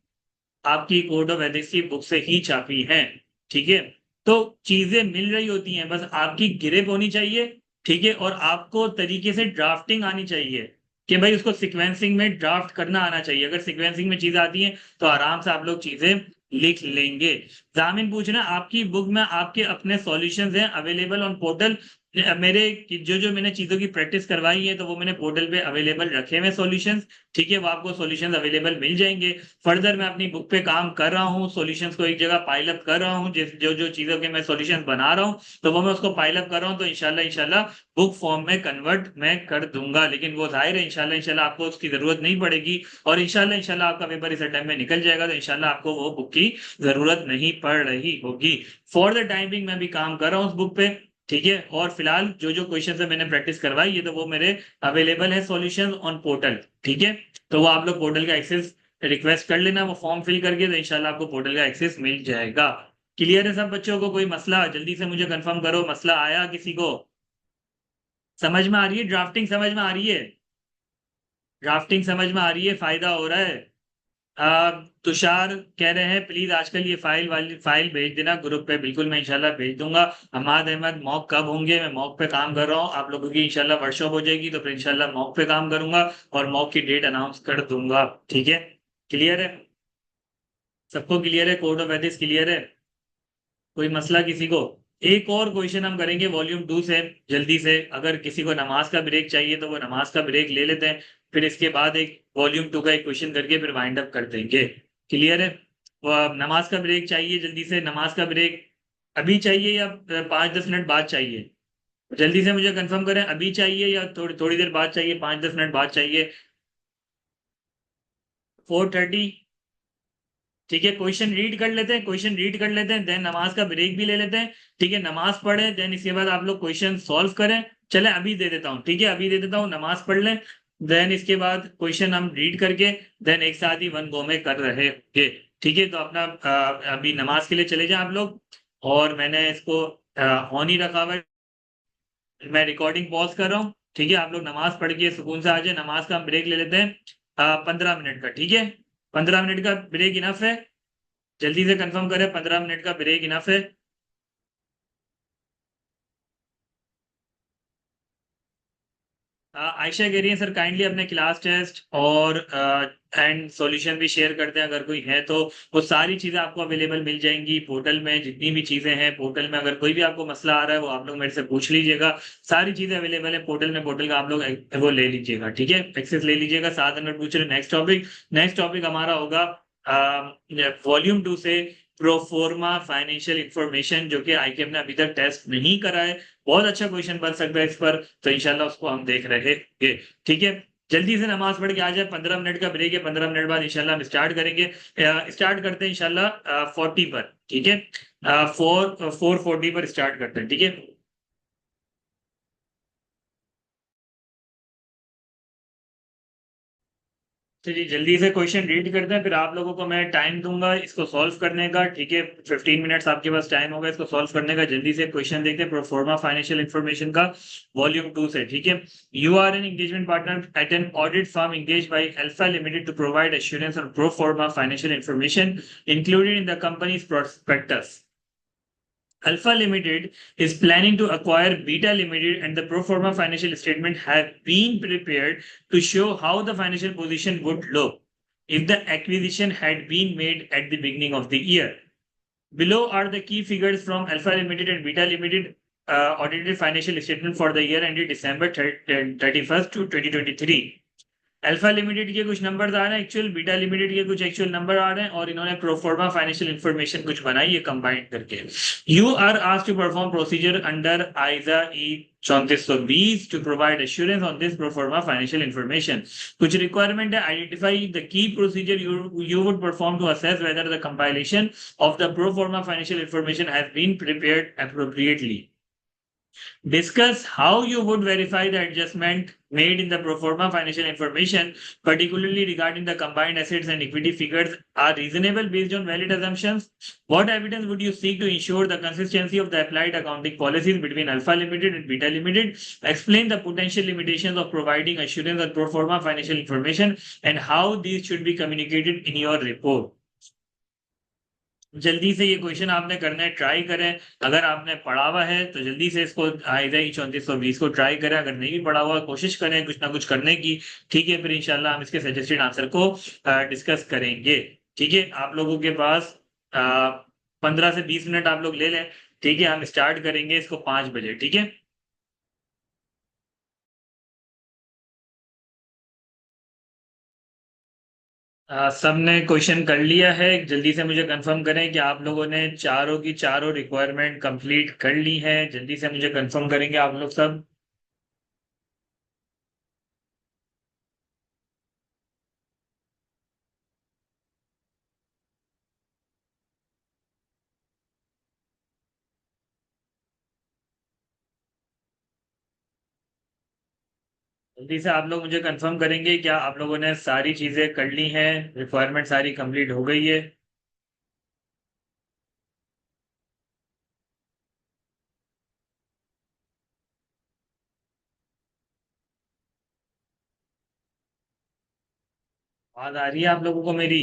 आपकी कोड ऑफ एथिक्स की बुक से ही छापी हैं। ठीक है, तो चीजें मिल रही होती हैं, बस आपकी ग्रिप होनी चाहिए। ठीक है, और आपको तरीके से ड्राफ्टिंग आनी चाहिए कि भाई उसको सिक्वेंसिंग में ड्राफ्ट करना आना चाहिए। अगर सिक्वेंसिंग में चीजें आती हैं तो आराम से आप लोग चीजें लिख लेंगे। जामिन पूछ रहे हैं आपकी बुक में आपके अपने सॉल्यूशंस हैं अवेलेबल ऑन पोर्टल? मेरे जो जो मैंने चीजों की प्रैक्टिस करवाई है तो वो मैंने पोर्टल पे अवेलेबल रखे हुए सॉल्यूशंस। ठीक है, वो आपको सॉल्यूशंस अवेलेबल मिल जाएंगे। फर्दर मैं अपनी बुक पे काम कर रहा हूँ, सॉल्यूशंस को एक जगह पाइल अप कर रहा हूँ, जो जो चीजों के मैं सॉल्यूशंस बना रहा हूँ तो वो मैं उसको पाइल अप कर रहा हूँ, तो इंशाल्लाह इंशाल्लाह बुक फॉर्म में कन्वर्ट मैं कर दूंगा। लेकिन वो जाहिर है इंशाल्लाह इंशाल्लाह आपको उसकी जरूरत नहीं पड़ेगी, और इंशाल्लाह इंशाल्लाह आपका पेपर इस टाइम में निकल जाएगा, तो इंशाल्लाह आपको वो बुक की जरूरत नहीं पड़ रही होगी। फॉर द टाइमिंग मैं भी काम कर रहा हूँ उस बुक पे। ठीक है, और फिलहाल जो जो क्वेश्चन है मैंने प्रैक्टिस करवाई है तो वो मेरे अवेलेबल है सॉल्यूशन ऑन पोर्टल। ठीक है, तो वो आप लोग पोर्टल का एक्सेस रिक्वेस्ट कर लेना, वो फॉर्म फिल करके, तो इंशाल्लाह आपको पोर्टल का एक्सेस मिल जाएगा। क्लियर है सब बच्चों को? कोई मसला जल्दी से मुझे कंफर्म करो, मसला आया किसी को? समझ में आ रही है ड्राफ्टिंग? समझ में आ रही है? ड्राफ्टिंग समझ में आ रही है? फायदा हो रहा है? तुषार कह रहे हैं प्लीज आजकल ये फाइल वाली फाइल भेज देना ग्रुप पे। बिल्कुल मैं इंशाल्लाह भेज दूंगा। हमाद अहमद मॉक कब होंगे? मैं मॉक पे काम कर रहा हूँ, आप लोगों की इंशाल्लाह वर्कशॉप हो जाएगी तो फिर इंशाल्लाह मॉक पे काम करूंगा और मॉक की डेट अनाउंस कर दूंगा। ठीक है, क्लियर है? सबको क्लियर है? कोड ऑफ एथिक्स क्लियर है? कोई मसला किसी को? एक और क्वेश्चन हम करेंगे वॉल्यूम 2 से जल्दी से। अगर किसी को नमाज का ब्रेक चाहिए तो वो नमाज का ब्रेक ले लेते हैं, फिर इसके बाद एक वॉल्यूम 2 का एक क्वेश्चन करके फिर वाइंड अप कर देंगे। क्लियर है? वो नमाज का ब्रेक चाहिए जल्दी से? नमाज का ब्रेक अभी चाहिए या 5-10 मिनट बाद चाहिए? जल्दी से मुझे कंफर्म करें, अभी चाहिए या थोड़ी थोड़ी देर बाद चाहिए, 5-10 मिनट बाद चाहिए? 4:30? ठीक है, क्वेश्चन रीड कर लेते हैं, क्वेश्चन रीड कर लेते हैं, देन नमाज का ब्रेक भी ले लेते हैं। ठीक है, नमाज पढ़े देन इसके बाद आप लोग क्वेश्चन सॉल्व करें। चले अभी दे देता हूँ, ठीक है अभी दे देता हूँ, नमाज पढ़ लें, देन इसके बाद क्वेश्चन हम रीड करके देन एक साथ ही वन गो में कर रहे होंगे। ठीक है, तो अपना अभी नमाज के लिए चले जाएं आप लोग। और मैंने इसको ऑन ही रखा हुआ है, मैं रिकॉर्डिंग पॉज कर रहा हूँ। ठीक है, आप लोग नमाज पढ़ के सुकून से आ जाए। नमाज का हम ब्रेक ले लेते हैं 15 मिनट का। ठीक है, 15 मिनट का ब्रेक इनफ है? जल्दी से कंफर्म करें, 15 मिनट का ब्रेक इनफ है? आयशा कह रही है सर काइंडली अपने क्लास टेस्ट और एंड सॉल्यूशन भी शेयर करते हैं अगर कोई है तो। वो सारी चीजें आपको अवेलेबल मिल जाएंगी पोर्टल में, जितनी भी चीजें हैं पोर्टल में। अगर कोई भी आपको मसला आ रहा है वो आप लोग मेरे से पूछ लीजिएगा, सारी चीजें अवेलेबल है पोर्टल में। पोर्टल का आप लोग वो ले लीजिएगा, ठीक है, एक्सेस ले लीजिएगा। साथ में पूछ रहे नेक्स्ट टॉपिक, नेक्स्ट टॉपिक हमारा होगा वॉल्यूम 2 से प्रोफोर्मा फाइनेंशियल इंफॉर्मेशन, जो कि आईकेएम ने अभी तक टेस्ट नहीं करा है। बहुत अच्छा क्वेश्चन बन सकता है इस पर, तो इंशाल्लाह उसको हम देख रहे हैं। ठीक है, जल्दी से नमाज पढ़ के आ जाए। 15 मिनट का ब्रेक है, 15 मिनट बाद इंशाल्लाह हम स्टार्ट करेंगे। स्टार्ट करते हैं इंशाल्लाह 40 पर। ठीक है, 4:40 पर स्टार्ट करते हैं। ठीक है, चलिए जल्दी से क्वेश्चन रीड करते हैं, फिर आप लोगों को मैं टाइम दूंगा इसको सॉल्व करने का। ठीक है, 15 मिनट्स आपके पास टाइम होगा इसको सॉल्व करने का। जल्दी से क्वेश्चन देखते हैं प्रोफॉर्मा फाइनेंशियल इंफॉर्मेशन का वॉल्यूम 2 से। ठीक है, you are an engagement partner at an audit firm engage by Alpha Limited to provide assurance on proforma financial information included in the company's prospectus. Alpha Limited is planning to acquire Beta Limited, and the pro forma financial statement have been prepared to show how the financial position would look if the acquisition had been made at the beginning of the year. Below are the key figures from Alpha Limited and Beta Limited audited financial statement for the year ended December 31st to 2023. Alpha limited के कुछ number आ रहे हैं actual, beta limited के कुछ actual number आ रहे हैं, और इन्होंने प्रोफॉर्मा फाइनेंशियल इंफॉर्मेशन कुछ बनाई है कंबाइन करके। You are asked to perform procedure under ISAE 3420 to provide assurance on this proforma financial information. कुछ रिक्वायरमेंट है, identify the key procedure you would perform to assess whether the compilation of the pro forma financial information has been prepared appropriately. Discuss how you would verify the adjustment made in the pro forma financial information, particularly regarding the combined assets and equity figures, are reasonable based on valid assumptions. What evidence would you seek to ensure the consistency of the applied accounting policies between Alpha Limited and Beta Limited? Explain the potential limitations of providing assurance on pro forma financial information and how these should be communicated in your report. जल्दी से ये question आपने करना है, try करें। अगर आपने पढ़ा हुआ है तो जल्दी से इसको आइजा 3420 को ट्राई करें, अगर नहीं भी पढ़ा हुआ कोशिश करें कुछ ना कुछ करने की। ठीक है, फिर इंशाल्लाह हम इसके सजेस्टेड आंसर को डिस्कस करेंगे। ठीक है, आप लोगों के पास 15 से 20 मिनट आप लोग ले लें। ठीक है, हम स्टार्ट करेंगे इसको 5 बजे। ठीक है, सबने क्वेश्चन कर लिया है, जल्दी से मुझे कंफर्म करें कि आप लोगों ने चारों की चारों रिक्वायरमेंट कंप्लीट कर ली है। जल्दी से मुझे कंफर्म करेंगे आप लोग सब। जल्दी से आप लोग मुझे कंफर्म करेंगे, क्या आप लोगों ने सारी चीजें कर ली हैं, रिक्वायरमेंट सारी कंप्लीट हो गई है। आवाज आ रही है आप लोगों को मेरी?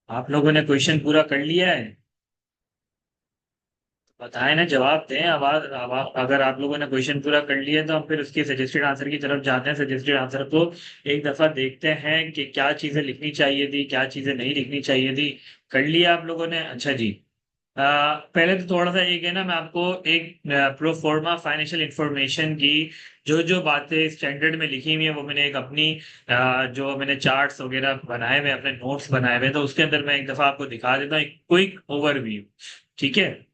आप लोगों ने क्वेश्चन पूरा कर लिया है? बताएं ना, जवाब दें। आवाज आवाज अगर आप लोगों ने क्वेश्चन पूरा कर लिया तो हम फिर उसके सजेस्टेड आंसर की तरफ जाते हैं। सजेस्टेड आंसर को एक दफा देखते हैं कि क्या चीजें लिखनी चाहिए थी, क्या चीजें नहीं लिखनी चाहिए थी। कर लिया आप लोगों ने? अच्छा जी। पहले तो थोड़ा सा एक है ना, मैं आपको एक प्रोफोर्मा फाइनेंशियल इंफॉर्मेशन की जो जो बातें स्टैंडर्ड में लिखी हुई है वो मैंने एक अपनी जो मैंने चार्ट्स वगैरह बनाए हुए, अपने नोट्स बनाए हुए, तो उसके अंदर मैं एक दफा आपको दिखा देता हूँ, एक क्विक ओवरव्यू। ठीक है।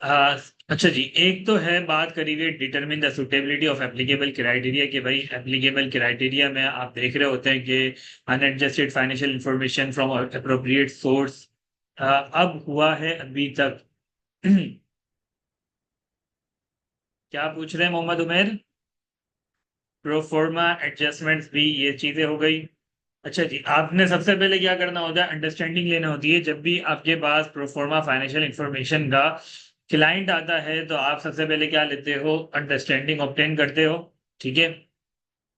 आ, अच्छा जी, एक तो है बात करी हुई determine the suitability of applicable criteria, कि भाई एप्लीकेबल क्राइटेरिया में आप देख रहे होते हैं कि unadjusted financial information from appropriate source अब हुआ है अभी तक। क्या पूछ रहे हैं मोहम्मद उमेर? प्रोफोर्मा एडजस्टमेंट्स भी ये चीजें हो गई। अच्छा जी, आपने सबसे पहले क्या करना होता है, अंडरस्टैंडिंग लेना होती है। जब भी आपके पास प्रोफोर्मा फाइनेंशियल इंफॉर्मेशन का क्लाइंट आता है तो आप सबसे पहले क्या लेते हो, अंडरस्टैंडिंग ऑब्टेन करते हो। ठीक है।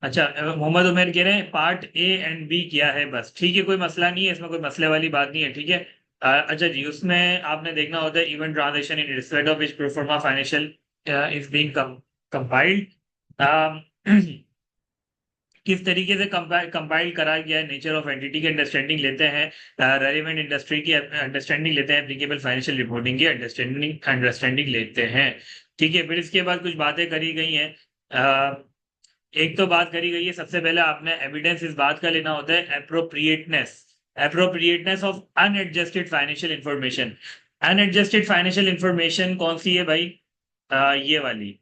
अच्छा, मोहम्मद उमेर कह रहे हैं पार्ट ए एंड बी किया है बस, ठीक है, कोई मसला नहीं है इसमें, कोई मसले वाली बात नहीं है। ठीक है। अच्छा जी, उसमें आपने देखना होता है even transaction in respect of which proforma financial is being compiled. किस तरीके से कंपाइल करा गया है, नेचर ऑफ एंटिटी की अंडरस्टैंडिंग लेते हैं, रेलिवेंट इंडस्ट्री की अंडरस्टैंडिंग लेते हैं, एप्लीकेबल फाइनेंशियल रिपोर्टिंग की अंडरस्टैंडिंग अंडरस्टैंडिंग लेते हैं। ठीक है। फिर इसके बाद कुछ बातें करी गई हैं। एक तो बात करी गई है, सबसे पहले आपने एविडेंस इस बात का लेना होता है, appropriateness. Appropriateness of unadjusted financial information. Unadjusted financial information कौन सी है भाई? ये वाली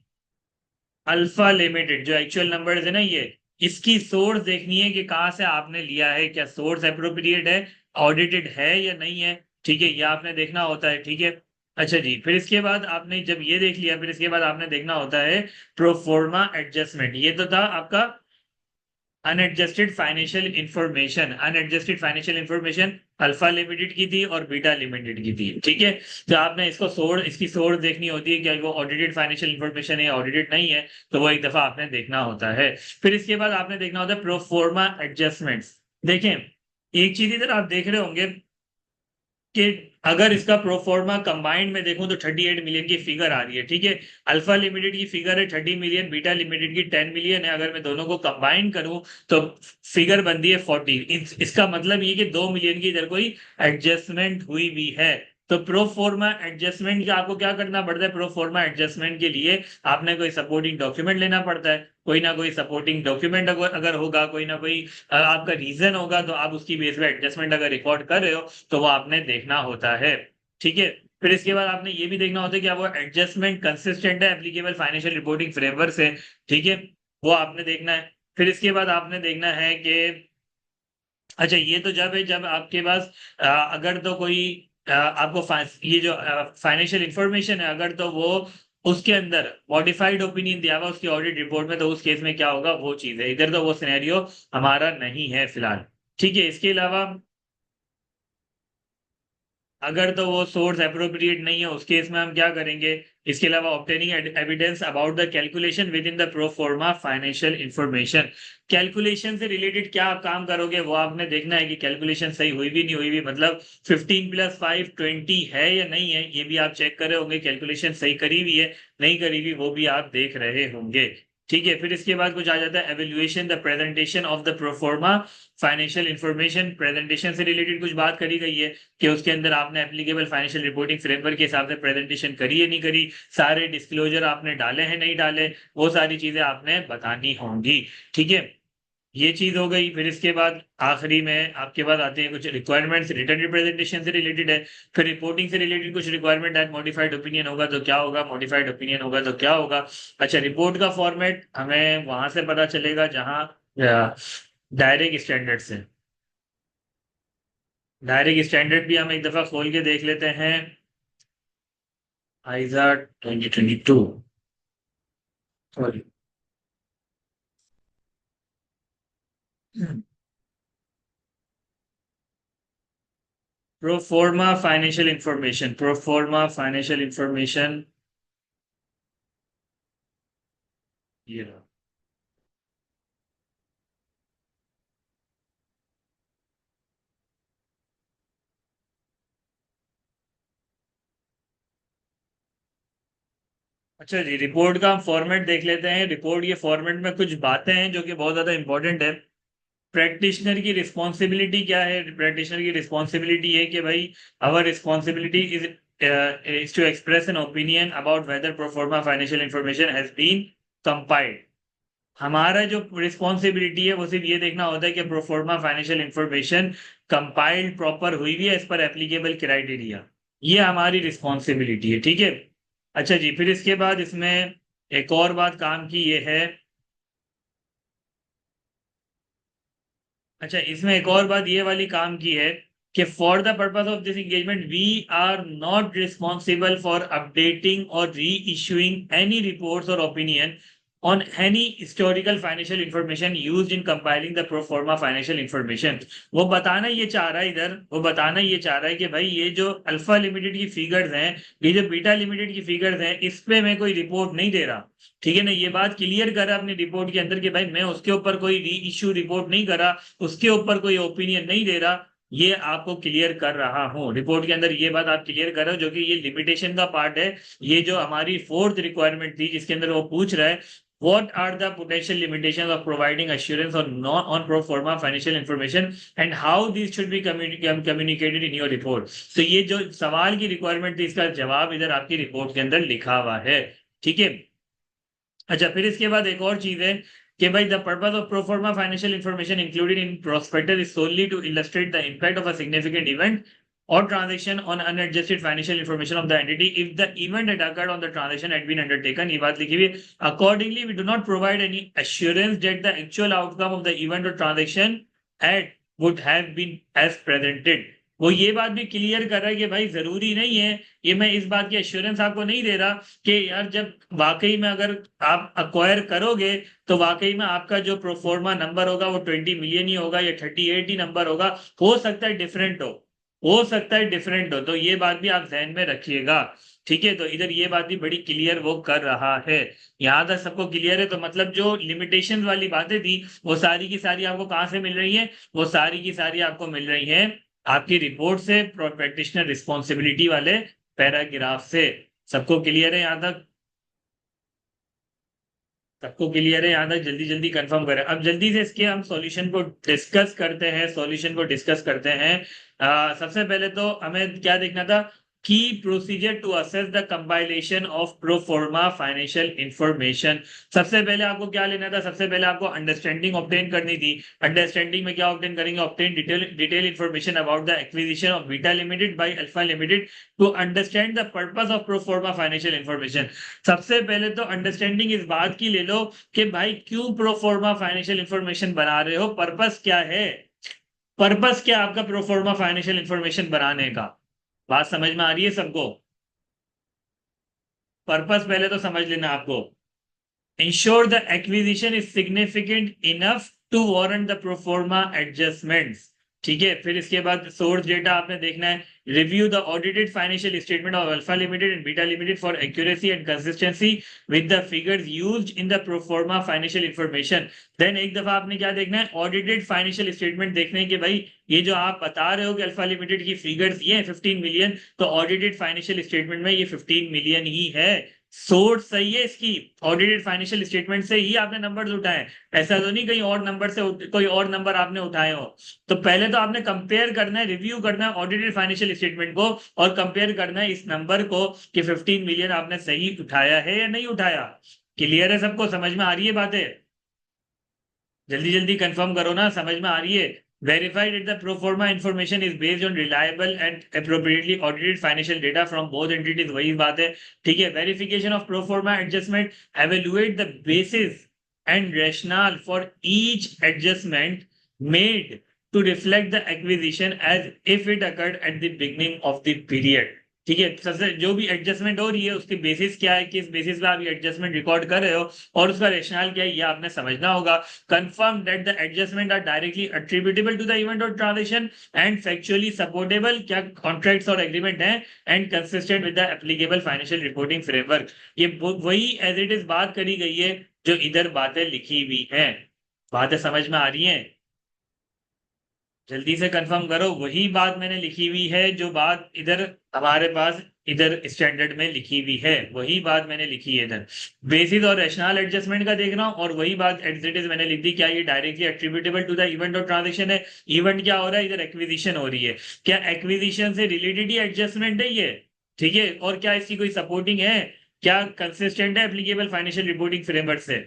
अल्फा लिमिटेड जो एक्चुअल नंबर्स है ना, ये इसकी सोर्स देखनी है कि कहाँ से आपने लिया है, क्या सोर्स एप्रोप्रिएट है, ऑडिटेड है या नहीं है। ठीक है, ये आपने देखना होता है। ठीक है। अच्छा जी, फिर इसके बाद आपने जब ये देख लिया, फिर इसके बाद आपने देखना होता है प्रोफोर्मा एडजस्टमेंट। ये तो था आपका unadjusted financial information. Unadjusted financial information alpha Limited की थी और बीटा लिमिटेड की थी। ठीक है। तो आपने इसको सोर्स, इसकी सोर्स देखनी होती है, क्या वो ऑडिटेड फाइनेंशियल इंफॉर्मेशन है, ऑडिटेड नहीं है, तो वो एक दफा आपने देखना होता है। फिर इसके बाद आपने देखना होता है प्रोफोर्मा एडजस्टमेंट्स। देखें, एक चीज इधर आप देख रहे होंगे कि अगर इसका प्रोफॉर्मा कंबाइंड में देखूं तो 38 मिलियन की फिगर आ रही है। ठीक है। अल्फा लिमिटेड की फिगर है 30 मिलियन, बीटा लिमिटेड की 10 मिलियन है। अगर मैं दोनों को कंबाइन करूं तो फिगर बनती है 40। इसका मतलब ये कि 2 मिलियन की इधर कोई एडजस्टमेंट हुई भी है। तो प्रोफॉर्मा एडजस्टमेंट का आपको क्या करना पड़ता है, प्रोफॉर्मा एडजस्टमेंट के लिए आपने कोई सपोर्टिंग डॉक्यूमेंट लेना पड़ता है। कोई ना कोई सपोर्टिंग डॉक्यूमेंट अगर अगर होगा, कोई ना कोई आपका रीजन होगा, तो आप उसकी बेस पे एडजस्टमेंट अगर रिकॉर्ड कर रहे हो तो वो आपने देखना होता है। ठीक है। फिर इसके बाद आपने ये भी देखना होता है कि वो एडजस्टमेंट कंसिस्टेंट है एप्लीकेबल फाइनेंशियल रिपोर्टिंग फ्रेमवर्क से। ठीक है। वो आपने देखना है। फिर इसके बाद आपने देखना है कि अच्छा, ये तो जब है जब आपके पास अगर तो कोई आपको ये जो फाइनेंशियल इंफॉर्मेशन है, अगर तो वो उसके अंदर मॉडिफाइड ओपिनियन दिया हुआ उसकी ऑडिट रिपोर्ट में, तो उस केस में क्या होगा, वो चीज है। इधर तो वो सिनेरियो हमारा नहीं है फिलहाल। ठीक है। इसके अलावा अगर तो वो सोर्स अप्रोप्रिएट नहीं है, उस केस में हम क्या करेंगे, इसके अलावा obtaining evidence about the calculation with in the proforma financial information. Calculation से रिलेटेड क्या आप काम करोगे, वो आपने देखना है कि कैलकुलेशन सही हुई भी नहीं हुई भी, मतलब 15 + 5 20 है या नहीं है, ये भी आप चेक कर रहे होंगे। कैलकुलेशन सही करी हुई है नहीं करी हुई, वो भी आप देख रहे होंगे। ठीक है। फिर इसके बाद कुछ आ जाता है evaluation the presentation of the proforma financial information. Presentation से रिलेटेड कुछ बात करी गई है कि उसके अंदर आपने एप्लीकेबल फाइनेंशियल रिपोर्टिंग फ्रेमवर्क के हिसाब से प्रेजेंटेशन करी है नहीं करी, सारे डिस्क्लोजर आपने डाले हैं नहीं डाले, वो सारी चीजें आपने बतानी होंगी। ठीक है। ये चीज हो गई। फिर इसके बाद आखिरी में आपके पास आते हैं कुछ रिक्वायरमेंट्स, रिटर्न रिप्रेजेंटेशन से रिलेटेड है। फिर रिपोर्टिंग से रिलेटेड कुछ रिक्वायरमेंट है, मॉडिफाइड ओपिनियन होगा तो क्या होगा, मॉडिफाइड ओपिनियन होगा तो क्या होगा। अच्छा, रिपोर्ट का फॉर्मेट हमें वहां से पता चलेगा जहां डायरेक्ट स्टैंडर्ड से। डायरेक्ट स्टैंडर्ड भी हम एक दफा खोल के देख लेते हैं। आइजा 2022, sorry, proforma financial information, proforma financial information, ये रहा। अच्छा जी, रिपोर्ट का हम फॉर्मेट देख लेते हैं। रिपोर्ट ये फॉर्मेट में कुछ बातें हैं जो कि बहुत ज्यादा इंपॉर्टेंट है। प्रैक्टिशनर की रिस्पॉन्सिबिलिटी क्या है? प्रैक्टिशनर की रिस्पॉन्सिबिलिटी है कि भाई our responsibility is to express an opinion about whether proforma financial information has been compiled. हमारा जो रिस्पॉन्सिबिलिटी है वो सिर्फ ये देखना होता है कि proforma financial information compiled proper हुई हुई है एज पर एप्लीकेबल क्राइटेरिया। ये हमारी रिस्पॉन्सिबिलिटी है, ठीक है। अच्छा जी, फिर इसके बाद इसमें एक और बात काम की ये है। अच्छा, इसमें एक और बात ये वाली काम की है कि for the purpose of this engagement we are not responsible for updating or reissuing any reports or opinion on any historical financial information used in compiling the pro फॉर्मा फाइनेंशियल इंफॉर्मेशन। वो बताना ये चाह रहा है इधर, वो बताना ये चाह रहा है कि भाई ये जो अल्फा लिमिटेड की फिगर्स हैं, ये जो बीटा लिमिटेड की फिगर्स हैं, इस पे मैं कोई रिपोर्ट नहीं दे रहा। ठीक है ना, ये बात क्लियर करा अपनी रिपोर्ट के अंदर कि भाई मैं उसके ऊपर कोई री इश्यू रिपोर्ट नहीं करा, उसके ऊपर कोई ओपिनियन नहीं दे रहा। ये आपको क्लियर कर रहा हूं रिपोर्ट के अंदर, ये बात आप क्लियर कर रहे हो, जो कि ये लिमिटेशन का पार्ट है। ये जो हमारी फोर्थ रिक्वायरमेंट थी जिसके अंदर वो पूछ रहा है, what are the potential limitations of providing assurance on pro forma financial information and how these should be communicated in your report। तो ये जो सवाल की रिक्वायरमेंट थी इसका जवाब इधर आपकी रिपोर्ट के अंदर लिखा हुआ है, ठीक है। अच्छा, फिर इसके बाद एक और चीज है कि भाई the purpose of proforma financial information included in prospectus is solely to illustrate the impact of a significant event or transaction on unadjusted financial information of the entity if the event that occurred on the transaction had been undertaken। ये बात लिखी हुई है। Accordingly, we do not provide any assurance that the actual outcome of the event or transaction at would have been as presented। वो ये बात भी clear कर रहा है कि भाई जरूरी नहीं है, ये मैं इस बात की एश्योरेंस आपको नहीं दे रहा कि यार जब वाकई में अगर आप अक्वायर करोगे तो वाकई में आपका जो प्रोफोर्मा नंबर होगा वो 20 मिलियन ही होगा या 38 ही नंबर होगा। हो सकता है डिफरेंट हो सकता है डिफरेंट हो, तो ये बात भी आप ध्यान में रखिएगा, ठीक है। तो इधर ये बात भी बड़ी क्लियर वो कर रहा है। यहां तक सबको क्लियर है? तो मतलब जो लिमिटेशन वाली बातें थी वो सारी की सारी आपको कहां से मिल रही है? वो सारी की सारी आपको मिल रही है आपकी रिपोर्ट से, प्रैक्टिशनर रिस्पॉन्सिबिलिटी वाले पैराग्राफ से। सबको क्लियर है यहां तक? सबको क्लियर है यहाँ तक? जल्दी जल्दी कंफर्म करें। अब जल्दी से इसके हम सॉल्यूशन को डिस्कस करते हैं, सॉल्यूशन को डिस्कस करते हैं। सबसे पहले तो हमें क्या देखना था की procedure to assess the compilation of pro फॉर्मा फाइनेंशियल इंफॉर्मेशन। सबसे पहले आपको क्या लेना था? सबसे पहले आपको अंडरस्टैंडिंग ऑब्टेन करनी थी। अंडरस्टैंडिंग में क्या ऑब्टेन करेंगे? Obtain detail information about the acquisition of Beta Limited by Alpha Limited to understand the purpose of pro फॉर्मा फाइनेंशियल इंफॉर्मेशन। सबसे पहले तो अंडरस्टैंडिंग इस बात की ले लो कि भाई क्यों प्रोफॉर्मा फाइनेंशियल इंफॉर्मेशन बना रहे हो, पर्पस क्या है? पर्पस क्या आपका प्रोफॉर्मा फाइनेंशियल इंफॉर्मेशन बनाने का? बात समझ में आ रही है सबको? पर्पस पहले तो समझ लेना आपको। Ensure the acquisition is significant enough to warrant the proforma adjustments. ठीक है, फिर इसके बाद सोर्स डेटा आपने देखना है। Review the audited financial statement of Alpha Limited and Beta Limited for accuracy and consistency with the figures used in the proforma financial information. Then एक दफा आपने क्या देखना है? ऑडिटेड फाइनेंशियल स्टेटमेंट देखने के भाई ये जो आप बता रहे हो कि अल्फा लिमिटेड की फिगर्स ये 15 मिलियन, तो ऑडिटेड फाइनेंशियल स्टेटमेंट में ये 15 मिलियन ही है। सोर्स सही है इसकी, ऑडिटेड फाइनेंशियल स्टेटमेंट से ही आपने नंबर्स उठाए। ऐसा तो नहीं कहीं और नंबर से कोई और नंबर आपने उठाए हो। तो पहले तो आपने कंपेयर करना है, रिव्यू करना है ऑडिटेड फाइनेंशियल स्टेटमेंट को और कंपेयर करना है इस नंबर को कि 15 मिलियन आपने सही उठाया है या नहीं उठाया। क्लियर है? सबको समझ में आ रही है बातें? जल्दी जल्दी कंफर्म करो ना, समझ में आ रही है? Verified that the pro forma information is based on reliable and appropriately audited financial data from both entities, वही बात है। ठीक है, verification of pro forma adjustment, evaluate the basis and rationale for each adjustment made to reflect the acquisition as if it occurred at the beginning of the period। ठीक है, सबसे जो भी एडजस्टमेंट हो रही है उसकी बेसिस क्या है, किस बेसिस पे आप ये एडजस्टमेंट रिकॉर्ड कर रहे हो और उसका रेशनल क्या है, ये आपने समझना होगा। Confirm that the adjustment are directly attributable to the event or transaction and factually supportable, क्या कॉन्ट्रैक्ट्स और एग्रीमेंट है, and consistent with the applicable financial reporting framework. ये वही एज इट इज बात करी गई है जो इधर बातें लिखी हुई हैं। बातें समझ में आ रही हैं? जल्दी से कंफर्म करो, वही बात मैंने लिखी हुई है जो बात इधर हमारे पास इधर स्टैंडर्ड में लिखी हुई है, वही बात मैंने लिखी है इधर। बेसिस और रैशनल एडजस्टमेंट का देख रहा हूं और वही बात एज इट इज मैंने लिख दी। क्या ये directly attributable to the event or transaction है? इवेंट क्या हो रहा है इधर? एक्विजिशन हो रही है। क्या एक्विजिशन से रिलेटेड ही एडजस्टमेंट है ये? ठीक है, और क्या इसकी कोई सपोर्टिंग है? क्या कंसिस्टेंट है एप्लीकेबल फाइनेंशियल रिपोर्टिंग फ्रेमवर्क से?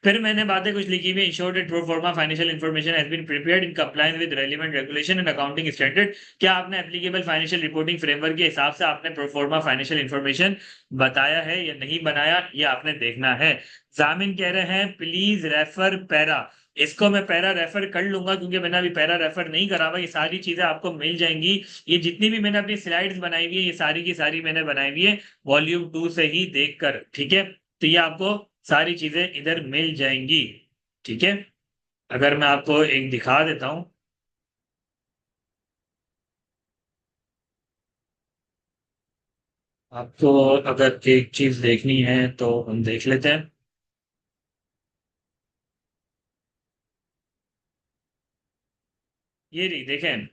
फिर मैंने बातें कुछ लिखी हुई, इंश्योर दैट प्रो फॉर्मा financial information has been prepared in compliance with relevant regulation and accounting standard. क्या आपने एप्लीकेबल फाइनेंशियल रिपोर्टिंग फ्रेमवर्क के हिसाब से आपने प्रो फॉर्मा फाइनेंशियल इन्फॉर्मेशन बताया है या नहीं बनाया, ये आपने देखना है। जामिन कह रहे हैं प्लीज रेफर पैरा। इसको मैं पैरा रेफर कर लूंगा क्योंकि मैंने अभी पैरा रेफर नहीं करा हुआ। ये सारी चीजें आपको मिल जाएंगी, ये जितनी भी मैंने अपनी स्लाइड्स बनाई हुई है ये सारी की सारी मैंने बनाई हुई है वॉल्यूम 2 से ही देखकर। ठीक है, तो ये आपको सारी चीजें इधर मिल जाएंगी। ठीक है, अगर मैं आपको एक दिखा देता हूं, आपको अगर एक चीज देखनी है तो हम देख लेते हैं। ये रही, देखें,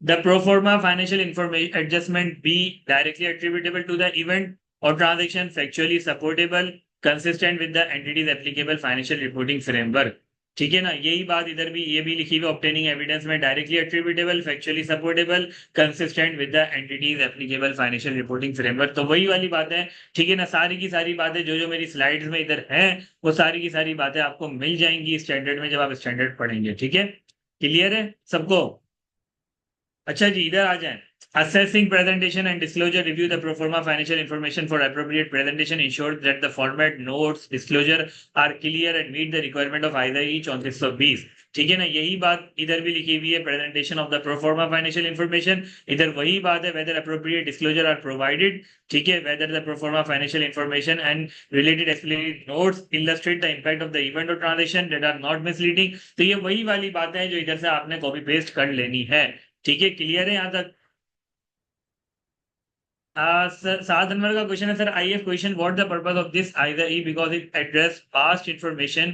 the proforma financial information adjustment be directly attributable to the event or transaction, factually supportable, consistent with the entity's applicable financial reporting framework. ठीक है ना, यही बात इधर भी ये भी लिखी हुई ऑब्टेनिंग एविडेंस में directly attributable, factually supportable, consistent with the entity's applicable financial reporting framework. तो वही वाली बात है। ठीक है ना, सारी की सारी बातें जो जो मेरी स्लाइड्स में इधर हैं वो सारी की सारी बातें आपको मिल जाएंगी स्टैंडर्ड में जब आप स्टैंडर्ड पढ़ेंगे। ठीक है, क्लियर है सबको? अच्छा जी, इधर आ जाएं। Assessing presentation and disclosure, review the pro forma financial information for appropriate presentation, ensure that the format, notes, disclosure are clear and meet the requirement of either each 2920। ठीक है ना, यही बात इधर भी लिखी हुई है, प्रेजेंटेशन ऑफ द प्रो फॉर्मा फाइनेंशियल इन्फॉर्मेशन। इधर वही बात है, whether appropriate disclosure are provided. ठीक है, वेदर द प्रो फॉर्मा financial information and related explanatory notes illustrate the impact of the event or transaction that are not misleading. तो ये वही वाली बातें हैं जो इधर से आपने कॉपी पेस्ट कर लेनी है। ठीक है, क्लियर है यहाँ तक? सर 7 नंबर का क्वेश्चन है, sir I have question what the purpose of this either E because it address past information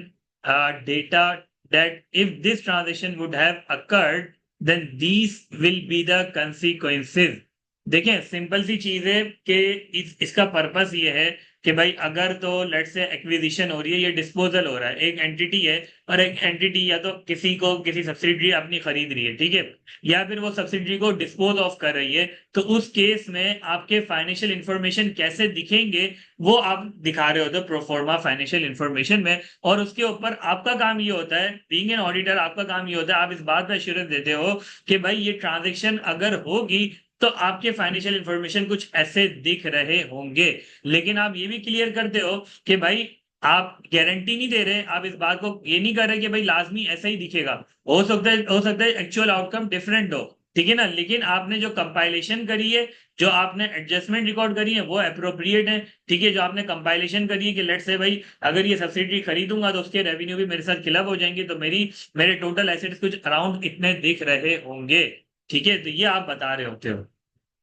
data that if this transaction would have occurred then these will be the consequences. देखें, simple सी चीज है कि इसका purpose ये है कि भाई अगर तो लेट से एक्विजिशन हो रही है, ये डिस्पोजल हो रहा है, एक एंटिटी है और एक एंटिटी या तो किसी को किसी सब्सिडरी अपनी खरीद रही है, ठीक है, या फिर वो सब्सिडरी को डिस्पोज ऑफ कर रही है, तो उस केस में आपके फाइनेंशियल इंफॉर्मेशन कैसे दिखेंगे वो आप दिखा रहे होते हो प्रोफॉर्मा फाइनेंशियल इंफॉर्मेशन में। और उसके ऊपर आपका काम ये होता है, बीइंग एन ऑडिटर आपका काम ये होता है, आप इस बात पर एश्योरेंस देते हो कि भाई ये ट्रांजेक्शन अगर होगी तो आपके फाइनेंशियल इंफॉर्मेशन कुछ ऐसे दिख रहे होंगे। लेकिन आप ये भी क्लियर करते हो कि भाई आप गारंटी नहीं दे रहे, आप इस बात को ये नहीं कर रहे कि भाई लाजमी ऐसा ही दिखेगा, हो सकता है एक्चुअल आउटकम डिफरेंट हो। ठीक है ना, लेकिन आपने जो कंपाइलेशन करी है, जो आपने एडजस्टमेंट रिकॉर्ड करी है वो अप्रोप्रिएट है। ठीक है, जो आपने कंपाइलेशन करी है कि लेट से भाई अगर ये सब्सिडी खरीदूंगा तो उसके रेवेन्यू भी मेरे साथ क्लब हो जाएंगे, तो मेरे टोटल एसेट्स कुछ अराउंड इतने दिख रहे होंगे। ठीक है, तो ये आप बता रहे होते हो।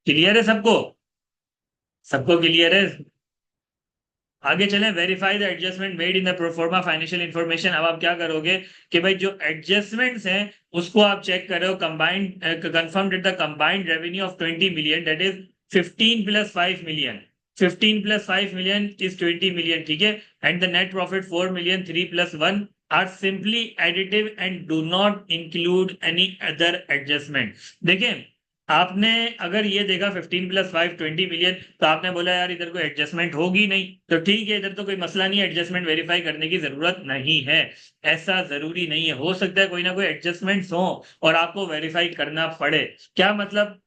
क्लियर है सबको? सबको क्लियर है? आगे चलें। Verify the adjustment made in the proforma financial information. अब आप क्या करोगे कि भाई जो एडजस्टमेंट्स हैं उसको आप चेक कर रहे हो, combined confirm that the combined revenue of 20 million that is 15 plus 5 million, 15 plus 5 million is 20 million. ठीक है, and the net profit 4 million 3 plus 1 are simply additive and do not include any other adjustment. देखें, आपने अगर ये देखा 15 + 5 20 million, तो आपने बोला यार इधर कोई एडजस्टमेंट होगी नहीं, तो ठीक है, इधर तो कोई मसला नहीं है, एडजस्टमेंट वेरीफाई करने की जरूरत नहीं है। ऐसा जरूरी नहीं है, हो सकता है कोई ना कोई एडजस्टमेंट हो और आपको वेरीफाई करना पड़े। क्या मतलब,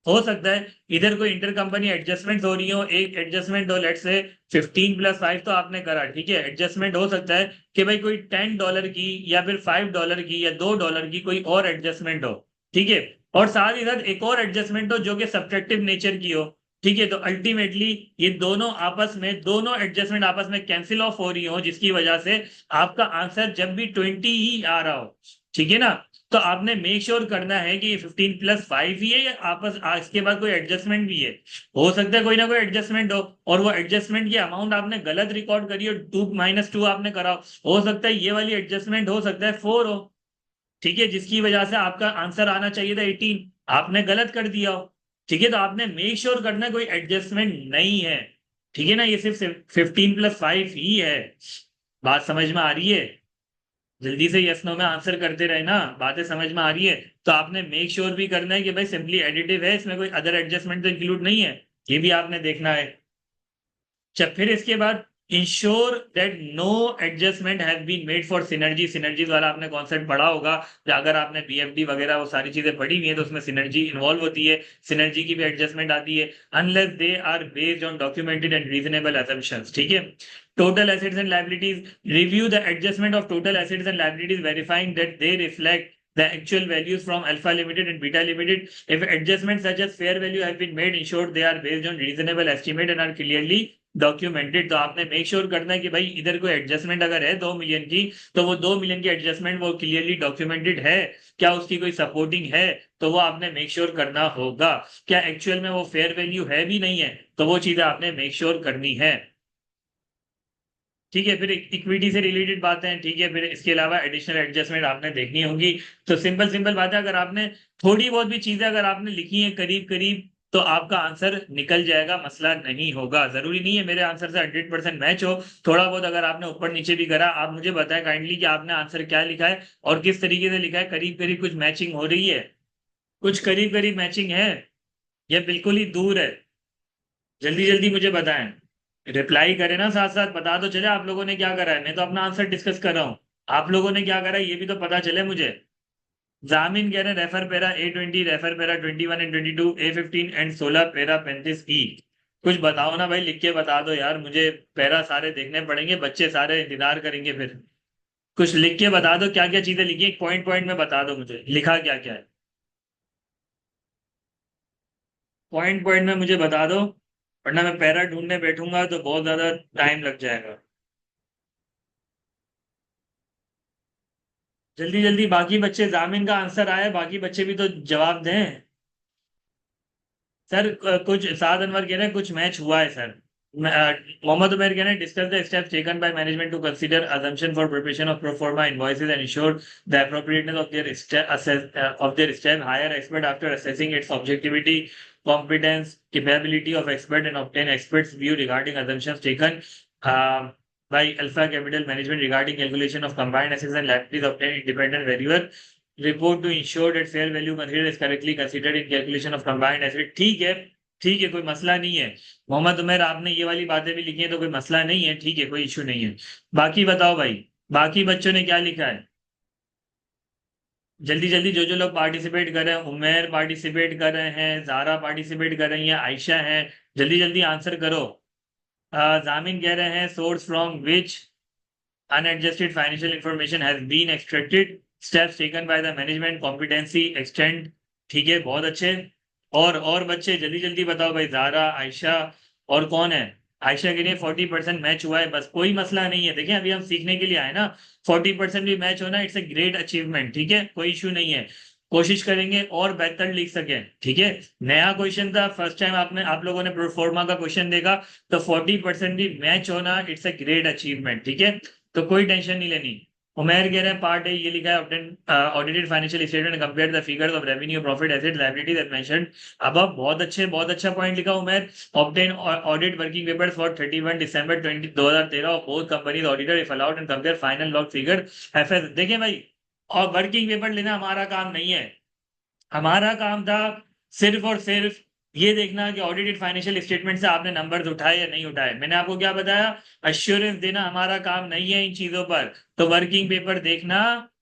हो सकता है इधर कोई इंटर कंपनी एडजस्टमेंट हो रही हो, एक एडजस्टमेंट हो लेट से 15 + 5 तो आपने करा, ठीक है, एडजस्टमेंट हो सकता है कि भाई कोई $10 की या फिर $5 की या $2 की कोई और एडजस्टमेंट हो, ठीक है, और साथ ही साथ एक और एडजस्टमेंट हो जो कि सब्ट्रैक्टिव नेचर की हो, ठीक है, तो अल्टीमेटली ये दोनों आपस में, दोनों एडजस्टमेंट आपस में कैंसिल ऑफ हो रही हो, जिसकी वजह से आपका आंसर जब भी 20 ही आ रहा हो, ठीक है ना, तो आपने मेक श्योर करना है कि ये 15 + 5 ही है या आपस इसके बाद कोई एडजस्टमेंट भी है। हो सकता है कोई ना कोई एडजस्टमेंट हो और वो एडजस्टमेंट की अमाउंट आपने गलत रिकॉर्ड करी हो, 2 - 2 आपने करा हो सकता है ये वाली एडजस्टमेंट हो सकता है 4 हो, ठीक है, जिसकी वजह से आपका आंसर आना चाहिए था 18, आपने गलत कर दिया हो, ठीक है, तो आपने मेक श्योर करना है कोई एडजस्टमेंट नहीं है, ठीक है ना, ये सिर्फ 15 + 5 ही है। बात समझ में आ रही है? जल्दी से यस नो में आंसर करते रहे ना, बातें समझ में आ रही है? तो आपने मेक श्योर भी करना है कि भाई सिंपली एडिटिव है, इसमें कोई अदर एडजस्टमेंट तो इंक्लूड नहीं है, ये भी आपने देखना है। अच्छा, फिर इसके बाद ensure that no adjustment have been made for synergy. Synergy वाला आपने कॉन्सेप्ट पढ़ा होगा, अगर आपने बीएफडी वगैरह वो सारी चीजें पढ़ी हुई है तो उसमें सिनर्जी इन्वॉल्व होती है, सिनर्जी की भी एडजस्टमेंट आती है, unless they are based on documented and reasonable assumptions, ठीक है। Total assets and liabilities, review the adjustment of total assets and liabilities verifying that they reflect the actual values from Alpha Limited and Beta Limited. If adjustments such as fair value have been made, ensured they are based on reasonable estimate and are clearly documented. तो आपने make sure करना है कि भाई इधर कोई adjustment अगर है 2 मिलियन की, तो वो 2 मिलियन की एडजस्टमेंट वो क्लियरली डॉक्यूमेंटेड है, क्या उसकी कोई सपोर्टिंग है, तो वो आपने मेक श्योर करना होगा। क्या एक्चुअल में वो फेयर वैल्यू है भी नहीं है, तो वो चीजें आपने मेक श्योर करनी है, ठीक है। फिर इक्विटी से रिलेटेड बातें हैं, ठीक है, फिर इसके अलावा एडिशनल एडजस्टमेंट आपने देखनी होगी। तो सिंपल सिंपल बातें अगर आपने थोड़ी बहुत भी चीजें अगर आपने लिखी है करीब करीब, तो आपका आंसर निकल जाएगा, मसला नहीं होगा। जरूरी नहीं है मेरे आंसर से 100% मैच हो, थोड़ा बहुत अगर आपने ऊपर नीचे भी करा, आप मुझे बताएं काइंडली कि आपने आंसर क्या लिखा है और किस तरीके से लिखा है, करीब करीब कुछ मैचिंग हो रही है, कुछ करीब करीब मैचिंग है या बिल्कुल ही दूर है, जल्दी जल्दी मुझे बताएं। रिप्लाई करें ना, साथ साथ बता तो चले आप लोगों ने क्या करा है, मैं तो अपना आंसर डिस्कस कर रहा हूँ, आप लोगों ने क्या करा है ये भी तो पता चले मुझे। जामिन कह रहे हैं रेफर पेरा A20, रेफर पेरा 21 एंड 22, A15 एंड 16 पेरा 35 E। कुछ बताओ ना भाई, लिख के बता दो यार मुझे, पेरा सारे देखने पड़ेंगे, बच्चे सारे इंतजार करेंगे फिर। कुछ लिख के बता दो क्या क्या चीजें लिखी, पॉइंट पॉइंट में बता दो मुझे लिखा क्या क्या है, पॉइंट पॉइंट में मुझे बता दो, वरना मैं पैरा ढूंढने बैठूंगा तो बहुत ज्यादा टाइम लग जाएगा। जल्दी जल्दी, बाकी बच्चे, जामिन का आंसर आया, बाकी बच्चे भी तो जवाब दें। सर कुछ साद अनवर कह रहे हैं कुछ मैच हुआ है सर। मोहम्मद उमर कह रहे हैं discuss the steps taken by management to consider assumption for preparation of proforma invoices and ensure the appropriateness of their step hire expert after assessing its objectivity, competence, capability of expert and obtain experts view regarding assumptions taken uh, by Alpha Capital Management regarding calculation of combined assets and liabilities obtained independent valuer report to ensure that fair value considered is correctly considered in calculation of combined asset। ठीक है, ठीक है, कोई मसला नहीं है। मोहम्मद उमर आपने ये वाली बातें भी लिखी है तो कोई मसला नहीं है, ठीक है, कोई इशू नहीं है। बाकी बताओ भाई, बाकी बच्चों ने क्या लिखा है, जल्दी जल्दी, जो जो लोग पार्टिसिपेट कर रहे हैं, उमेर पार्टिसिपेट कर रहे हैं, जारा पार्टिसिपेट कर रही है, आयशा है, जल्दी जल्दी आंसर करो। जामिन कह रहे हैं source from which unadjusted financial information has been extracted, steps taken by the management, competency extent, ठीक है, बहुत अच्छे। और बच्चे जल्दी जल्दी बताओ भाई, जारा, आयशा, और कौन है? आयशा के लिए 40% मैच हुआ है, बस कोई मसला नहीं है। देखिए अभी हम सीखने के लिए आए ना, 40% भी मैच होना इट्स ए ग्रेट अचीवमेंट, ठीक है, कोई इशू नहीं है। कोशिश करेंगे और बेहतर लिख सकें, ठीक है। नया क्वेश्चन था, फर्स्ट टाइम आपने आप लोगों ने प्रोफॉर्मा का क्वेश्चन देखा, तो 40% भी मैच होना इट्स ए ग्रेट अचीवमेंट, ठीक है, तो कोई टेंशन नहीं लेनी। उमेर कह रहे हैं पार्ट ए ये लिखा है, audited financial statement compare the figures of revenue profit asset liabilities as mentioned above. बहुत अच्छे, बहुत अच्छा पॉइंट लिखा Umer. Obtain audit working papers for 31 December 2013 of both companies auditor if allowed and compare final log figure FS. देखिए भाई, और working paper लेना हमारा काम नहीं है, हमारा काम था सिर्फ और सिर्फ ये देखना कि ऑडिटेड फाइनेंशियल स्टेटमेंट से आपने नंबर्स उठाए या नहीं उठाए। मैंने आपको क्या बताया, अश्योरेंस देना हमारा काम नहीं है इन चीजों पर। तो वर्किंग पेपर देखना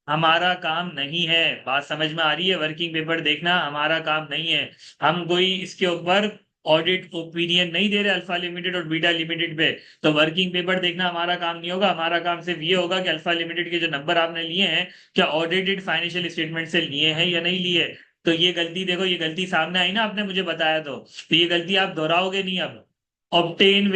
हमारा काम नहीं है। बात समझ में आ रही है? वर्किंग पेपर देखना हमारा काम नहीं है। हम कोई इसके ऊपर ऑडिट ओपिनियन नहीं दे रहे अल्फा लिमिटेड और बीटा लिमिटेड पे। तो वर्किंग पेपर देखना हमारा काम नहीं होगा। हमारा काम सिर्फ ये होगा कि अल्फा लिमिटेड के जो नंबर आपने लिए हैं क्या ऑडिटेड फाइनेंशियल स्टेटमेंट से लिए हैं या नहीं लिए। तो ये गलती देखो, ये गलती सामने आई ना, आपने मुझे बताया तो ये गलती आप दोहराओगे नहीं अब। obtain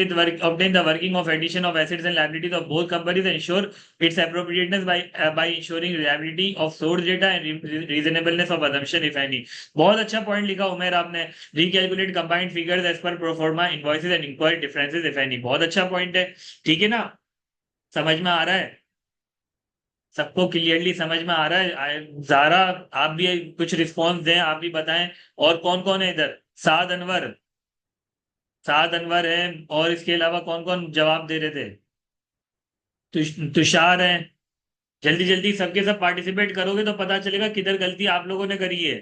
the working of addition of assets and liabilities of both companies and ensure its appropriateness by ensuring reliability of source data and reasonableness of assumption if any। बहुत अच्छा पॉइंट लिखा उमेर आपने। recalculate combined figures as per pro forma invoices and inquiry differences if any। बहुत अच्छा point है, ठीक है ना? समझ में आ रहा है? सबको क्लियरली समझ में आ रहा है? जारा, आप भी कुछ रिस्पॉन्स दें, आप भी बताएं। और कौन कौन है इधर? साद अनवर, साद अनवर है। और इसके अलावा कौन कौन जवाब दे रहे थे? तुषार है। जल्दी जल्दी सबके सब पार्टिसिपेट करोगे तो पता चलेगा किधर गलती आप लोगों ने करी है।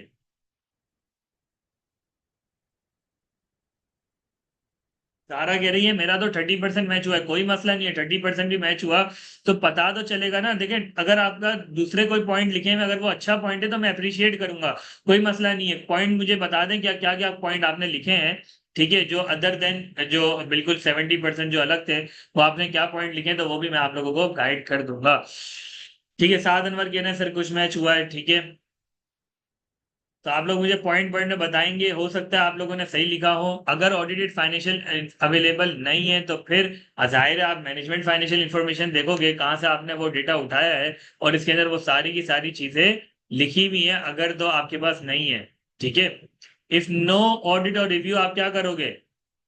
सारा कह रही है मेरा तो 30% मैच हुआ है। कोई मसला नहीं है, 30% भी मैच हुआ तो पता तो चलेगा ना। देखें, अगर आपका दूसरे कोई पॉइंट लिखे हैं, अगर वो अच्छा पॉइंट है तो मैं अप्रिशिएट करूंगा, कोई मसला नहीं है। पॉइंट मुझे बता दें क्या क्या क्या पॉइंट आपने लिखे हैं, ठीक है? जो अदर देन, जो बिल्कुल 70% जो अलग थे, वो आपने क्या पॉइंट लिखे हैं, तो वो भी मैं आप लोगों को गाइड कर दूंगा। ठीक है, सात नंबर के ना सर कुछ मैच हुआ है, ठीक है? तो आप लोग मुझे पॉइंट पॉइंट में बताएंगे। हो सकता है आप लोगों ने सही लिखा हो। अगर ऑडिटेड फाइनेंशियल अवेलेबल नहीं है तो फिर जाहिर है आप मैनेजमेंट फाइनेंशियल इंफॉर्मेशन देखोगे कहाँ से आपने वो डेटा उठाया है, और इसके अंदर वो सारी की सारी चीजें लिखी हुई हैं। अगर तो आपके पास नहीं है, ठीक है, if no audit or review, आप क्या करोगे?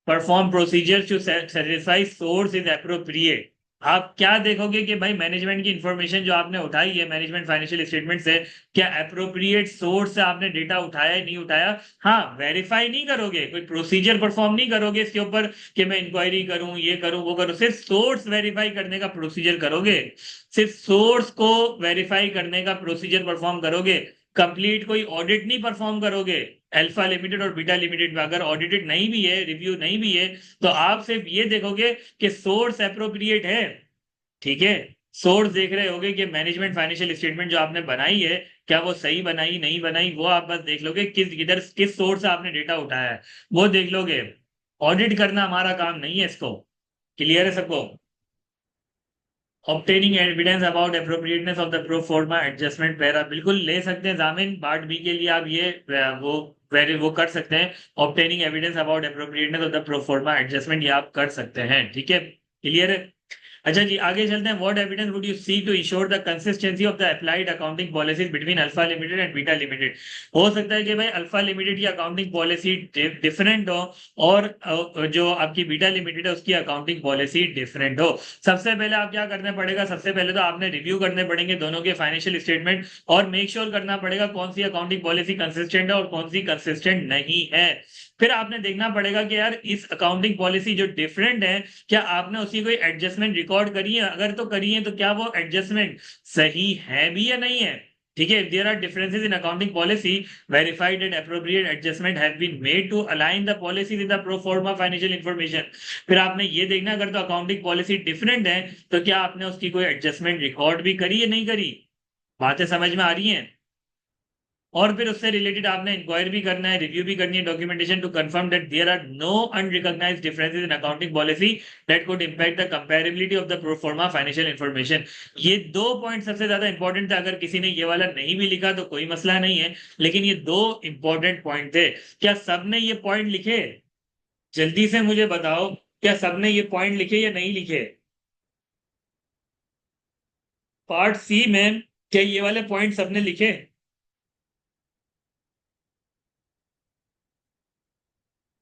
Perform procedure to satisfy source is appropriate. आप क्या देखोगे कि भाई मैनेजमेंट की इंफॉर्मेशन जो आपने उठाई है मैनेजमेंट फाइनेंशियल स्टेटमेंट से, क्या एप्रोप्रिएट सोर्स से आपने डेटा उठाया है नहीं उठाया। हाँ, वेरीफाई नहीं करोगे, कोई प्रोसीजर परफॉर्म नहीं करोगे इसके ऊपर कि मैं इंक्वायरी करूं, ये करूं, वो करूं। सिर्फ सोर्स वेरीफाई करने का प्रोसीजर करोगे, सिर्फ सोर्स को वेरीफाई करने का प्रोसीजर परफॉर्म करोगे। कंप्लीट कोई ऑडिट नहीं परफॉर्म करोगे। अल्फा लिमिटेड और बीटा लिमिटेड में अगर ऑडिटेड नहीं भी है, रिव्यू नहीं भी है, तो आप सिर्फ ये देखोगे कि सोर्स एप्रोप्रिएट है, ठीक है? सोर्स देख रहे होगे कि मैनेजमेंट फाइनेंशियल स्टेटमेंट जो आपने बनाई है क्या वो सही बनाई नहीं बनाई, वो आप बस देख लोगे किस सोर्स से आपने डेटा उठाया है, वो देख लोगे। ऑडिट करना हमारा काम नहीं है इसको। क्लियर है सबको? Obtaining evidence about appropriateness of the pro फॉर्मा एडजस्टमेंट पैरा, बिल्कुल ले सकते हैं जामिन। पार्ट बी के लिए आप ये वो कर सकते हैं। Obtaining evidence about appropriateness of the pro फॉर्मा एडजस्टमेंट, ये आप कर सकते हैं, ठीक है? क्लियर है? अच्छा जी, आगे चलते हैं। What evidence would you see to ensure the consistency of the applied accounting policies between Alpha Limited and Beta Limited. हो सकता है कि भाई अल्फा लिमिटेड की अकाउंटिंग पॉलिसी डिफरेंट हो और जो आपकी बीटा लिमिटेड है उसकी अकाउंटिंग पॉलिसी डिफरेंट हो। सबसे पहले आप क्या करना पड़ेगा, सबसे पहले तो आपने रिव्यू करने पड़ेंगे दोनों के फाइनेंशियल स्टेटमेंट, और मेक श्योर करना पड़ेगा कौन सी अकाउंटिंग पॉलिसी कंसिस्टेंट है और कौन सी कंसिस्टेंट नहीं है। फिर आपने देखना पड़ेगा कि यार इस अकाउंटिंग पॉलिसी जो डिफरेंट है, क्या आपने उसकी कोई एडजस्टमेंट रिकॉर्ड करी है, अगर तो करी है तो क्या वो एडजस्टमेंट सही है भी या नहीं है। ठीक है, there are differences in accounting policy, verified and appropriate adjustment have been made to align the policy with the pro फॉर्मा फाइनेंशियल इंफॉर्मेशन। फिर आपने ये देखना अगर तो अकाउंटिंग पॉलिसी डिफरेंट है तो क्या आपने उसकी कोई एडजस्टमेंट रिकॉर्ड भी करी है नहीं करी। बातें समझ में आ रही हैं? और फिर उससे रिलेटेड आपने इंक्वायरी भी करना है, रिव्यू भी करनी है, documentation to confirm that there are no unrecognised differences in accounting policy that could impact the comparability of the pro फॉर्मा फाइनेंशियल इंफॉर्मेशन। ये दो पॉइंट सबसे ज्यादा इंपॉर्टेंट थे। अगर किसी ने ये वाला नहीं भी लिखा तो कोई मसला नहीं है, लेकिन ये दो इंपॉर्टेंट पॉइंट थे। क्या सबने ये पॉइंट लिखे? जल्दी से मुझे बताओ, क्या सबने ये पॉइंट लिखे या नहीं लिखे? पार्ट सी में क्या ये वाले पॉइंट सबने लिखे?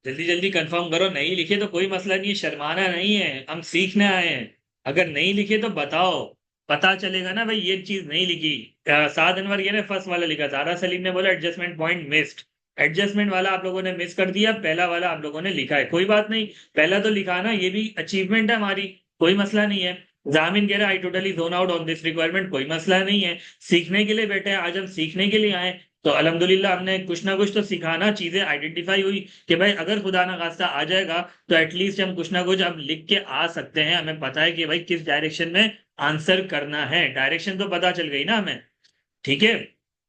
जल्दी जल्दी कंफर्म करो। नहीं लिखे तो कोई मसला नहीं है, शर्माना नहीं है, हम सीखने आए हैं। अगर नहीं लिखे तो बताओ, पता चलेगा ना भाई ये चीज नहीं लिखी। साद अनवर ये ने फर्स्ट वाला लिखा, जारा सलीम ने बोला एडजस्टमेंट पॉइंट मिस्ड। एडजस्टमेंट वाला आप लोगों ने मिस कर दिया, पहला वाला आप लोगों ने लिखा है, कोई बात नहीं। पहला तो लिखा ना, ये भी अचीवमेंट है हमारी, कोई मसला नहीं है। जामिन कह रहा है I totally zone out on this requirement, कोई मसला नहीं है। सीखने के लिए बैठे हैं आज, हम सीखने के लिए आए, तो अल्हम्दुलिल्लाह हमने कुछ ना कुछ तो सिखाना, चीजें आइडेंटिफाई हुई कि भाई अगर खुदा ना खास्ता आ जाएगा तो एटलीस्ट हम कुछ ना कुछ अब लिख के आ सकते हैं, हमें पता है कि भाई किस डायरेक्शन में आंसर करना है, डायरेक्शन तो पता चल गई ना हमें। ठीक है,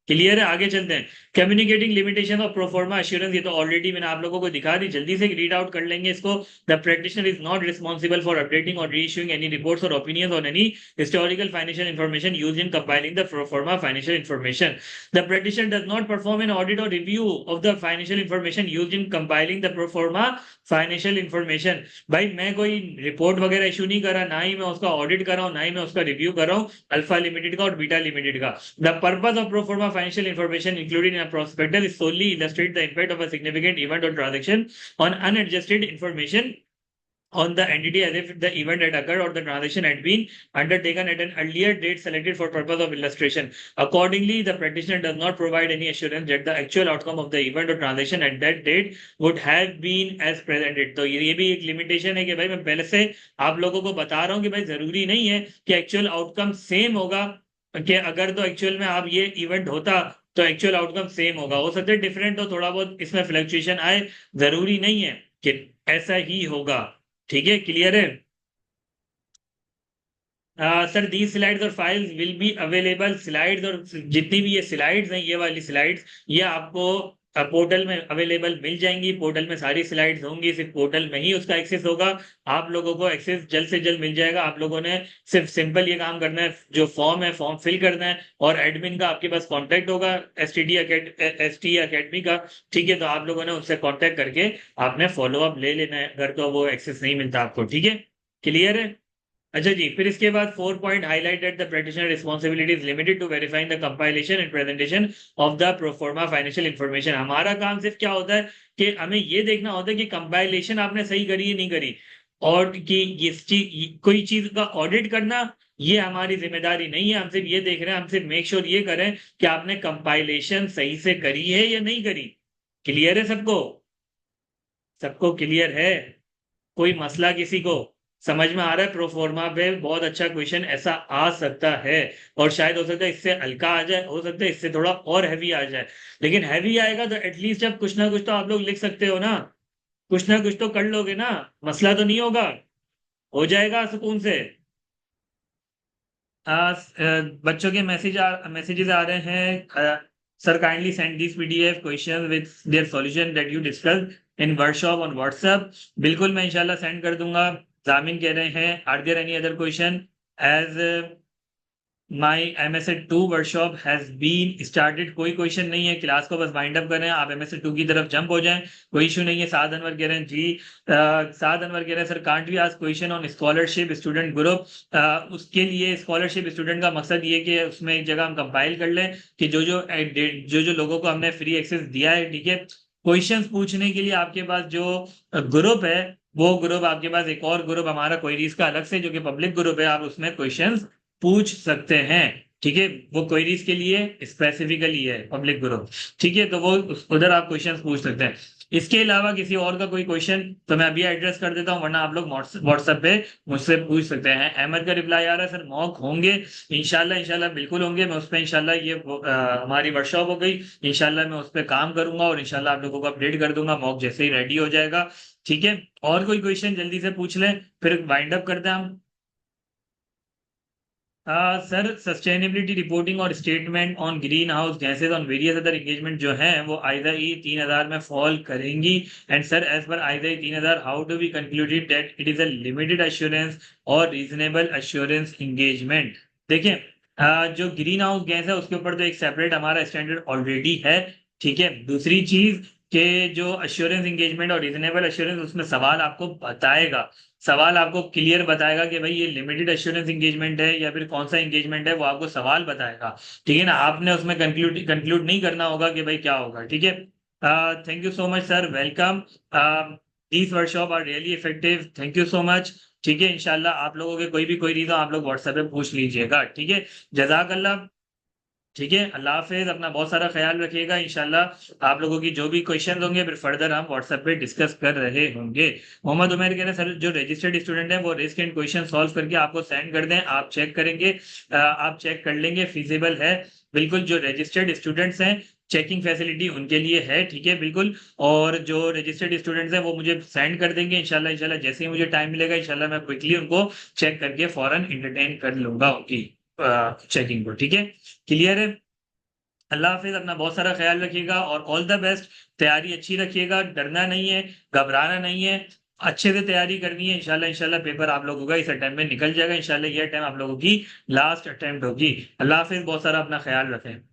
क्लियर है, आगे चलते हैं। Communicating limitation of proforma assurance, ये तो ऑलरेडी मैंने आप लोगों को दिखा दी, जल्दी से रीड आउट कर लेंगे इसको। The practitioner is not responsible for updating or reissuing any reports or opinions on any historical financial information used in compiling the proforma financial information. The practitioner does not perform an audit or review of the financial information used in compiling the proforma financial information. भाई मैं कोई report वगैरह issue नहीं कर रहा, ना ही मैं उसका ऑडिट कर रहा हूँ, ना ही मैं उसका रिव्यू कर रहा हूँ, अल्फा लिमिटेड का और बीटा लिमिटेड का। The purpose of pro forma financial information included in a prospectus is solely illustrate the impact of a significant event or transaction on unadjusted information on the entity as if the event had occurred or the transaction had been undertaken at an earlier date selected for purpose of illustration. Accordingly, the practitioner does not provide any assurance that the actual outcome of the event or transaction at that date would have been as presented. तो ये भी एक limitation है कि भाई मैं पहले से आप लोगों को बता रहा हूँ कि भाई जरूरी नहीं है कि एक्चुअल आउटकम सेम होगा, कि अगर तो एक्चुअल में आप ये इवेंट होता तो एक्चुअल आउटकम सेम होगा, हो सकता है डिफरेंट हो, थोड़ा बहुत इसमें फ्लक्चुएशन आए, जरूरी नहीं है कि ऐसा ही होगा। ठीक है, क्लियर है। सर दी स्लाइड्स और files will be available, slides और जितनी भी ये स्लाइड्स हैं, ये वाली स्लाइड्स, ये आपको पोर्टल में अवेलेबल मिल जाएंगी। पोर्टल में सारी स्लाइड्स होंगी, सिर्फ पोर्टल में ही उसका एक्सेस होगा। आप लोगों को एक्सेस जल्द से जल्द मिल जाएगा। आप लोगों ने सिर्फ सिंपल ये काम करना है, जो फॉर्म है फॉर्म फिल करना है, और एडमिन का आपके पास कांटेक्ट होगा एसटी अकेडमी का। ठीक है, तो आप लोगों ने उससे कांटेक्ट करके आपने फॉलो अप ले लेना है, अगर तो वो एक्सेस नहीं मिलता आपको। ठीक है, क्लियर है। अच्छा जी, फिर इसके बाद 4 point highlight that the practitioner responsibility is limited to verifying the compilation and presentation of the proforma financial information. हमारा काम सिर्फ क्या होता है कि हमें ये देखना होता है कि कंपाइलेशन आपने सही करी है नहीं करी, और कि इस चीज कोई चीज का ऑडिट करना ये हमारी जिम्मेदारी नहीं है। हम सिर्फ ये देख रहे हैं, हम सिर्फ मेक श्योर ये करें कि आपने कंपाइलेशन सही से करी है या नहीं करी। क्लियर है सबको? सबको क्लियर है? कोई मसला किसी को समझ में आ रहा है? प्रोफॉर्मा पे बहुत अच्छा क्वेश्चन ऐसा आ सकता है, और शायद हो सकता है इससे हल्का आ जाए, हो सकता है इससे थोड़ा और हैवी आ जाए, लेकिन हैवी आएगा तो एटलीस्ट अब कुछ ना कुछ तो आप लोग लिख सकते हो ना, कुछ ना कुछ तो कर लोगे ना, मसला तो नहीं होगा, हो जाएगा सुकून से। बच्चों के मैसेजेस आ रहे हैं, sir kindly send this PDF question with their solution that you discuss in workshop on WhatsApp. बिल्कुल मैं इंशाल्लाह सेंड कर दूंगा। जामिन कह रहे हैं, are there any other question? As my MSA 2 workshop has been started, कोई क्वेश्चन नहीं है, क्लास को बस वाइंड अप कर रहे हैं, आप MSA 2 की तरफ जंप हो जाएं, कोई इशू नहीं है। साद अनवर कह रहे हैं जी, साद अनवर कह रहे हैं sir can't we ask question on scholarship student group. उसके लिए स्कॉलरशिप स्टूडेंट का मकसद ये कि उसमें एक जगह हम कंपाइल कर लें कि जो लोगों को हमने फ्री एक्सेस दिया है, ठीक है, क्वेश्चंस पूछने के लिए आपके पास जो ग्रुप है, वो ग्रुप आपके पास एक और ग्रुप हमारा क्वेरीज का अलग से जो कि पब्लिक ग्रुप है, आप उसमें क्वेश्चंस पूछ सकते हैं। ठीक है, वो क्वेरीज के लिए स्पेसिफिकली है पब्लिक ग्रुप। ठीक है, तो वो उधर आप क्वेश्चंस पूछ सकते हैं। इसके अलावा किसी और का कोई क्वेश्चन तो मैं अभी एड्रेस कर देता हूं, वरना आप लोग व्हाट्सएप पे मुझसे पूछ सकते हैं। अहमद का रिप्लाई आ रहा है, सर मॉक होंगे? इंशाल्लाह इंशाल्लाह बिल्कुल होंगे। मैं उस पर इंशाल्लाह ये हमारी वर्कशॉप हो गई, इंशाल्लाह मैं उस पर काम करूंगा और इंशाल्लाह आप लोगों को अपडेट कर दूंगा मॉक जैसे ही रेडी हो जाएगा। ठीक है, और कोई क्वेश्चन जल्दी से पूछ लें, फिर वाइंड अप करते हैं हम। सर सस्टेनेबिलिटी रिपोर्टिंग और statement on greenhouse gases on various other engagement जो है वो ISA 3000 में फॉल करेंगी। And sir as per ISA 3000 how do we concluded that it is a limited assurance or reasonable assurance engagement? देखिए, जो green house gas है उसके ऊपर तो एक सेपरेट हमारा स्टैंडर्ड ऑलरेडी है। ठीक है, दूसरी चीज के जो अश्योरेंस एंगेजमेंट और रीजनेबल अश्योरेंस, उसमें सवाल आपको बताएगा, सवाल आपको क्लियर बताएगा कि भाई ये लिमिटेड एश्योरेंस एंगेजमेंट है या फिर कौन सा एंगेजमेंट है, वो आपको सवाल बताएगा। ठीक है ना, आपने उसमें कंक्लूड नहीं करना होगा कि भाई क्या होगा। ठीक है, thank you so much sir, welcome. These workshop are really effective, thank you so much. ठीक है, इंशाल्लाह आप लोगों के कोई भी कोई रीजन आप लोग व्हाट्सएप पे पूछ लीजिएगा। ठीक है, जजाकल्लाह। ठीक है, अल्लाह हाफिज, अपना बहुत सारा ख्याल रखिएगा। इंशाल्लाह आप लोगों की जो भी क्वेश्चन होंगे फिर फर्दर हम व्हाट्सएप पे डिस्कस कर रहे होंगे। मोहम्मद उमेर कह रहे हैं सर जो रजिस्टर्ड स्टूडेंट है वो रिस्क एंड क्वेश्चन सॉल्व करके आपको सेंड कर दें, आप चेक करेंगे, आप चेक कर लेंगे, फिजिबल है। बिल्कुल जो रजिस्टर्ड स्टूडेंट्स हैं चेकिंग फैसिलिटी उनके लिए है, ठीक है बिल्कुल। और जो रजिस्टर्ड स्टूडेंट्स हैं वो मुझे सेंड कर देंगे इंशाल्लाह, इंशाल्लाह जैसे ही मुझे टाइम मिलेगा इंशाल्लाह मैं क्विकली उनको चेक करके फौरन एंटरटेन कर लूंगा उनकी चेकिंग को, ठीक है। क्लियर है। अल्लाह हाफिज, अपना बहुत सारा ख्याल रखिएगा और ऑल द बेस्ट। तैयारी अच्छी रखिएगा, डरना नहीं है, घबराना नहीं है, अच्छे से तैयारी करनी है। इंशाल्लाह इंशाल्लाह पेपर आप लोगों का इस अटेम्प्ट में निकल जाएगा। इंशाल्लाह ये अटेम्प्ट आप लोगों की लास्ट अटेम्प्ट होगी। अल्लाह हाफिज, बहुत सारा अपना ख्याल रखें।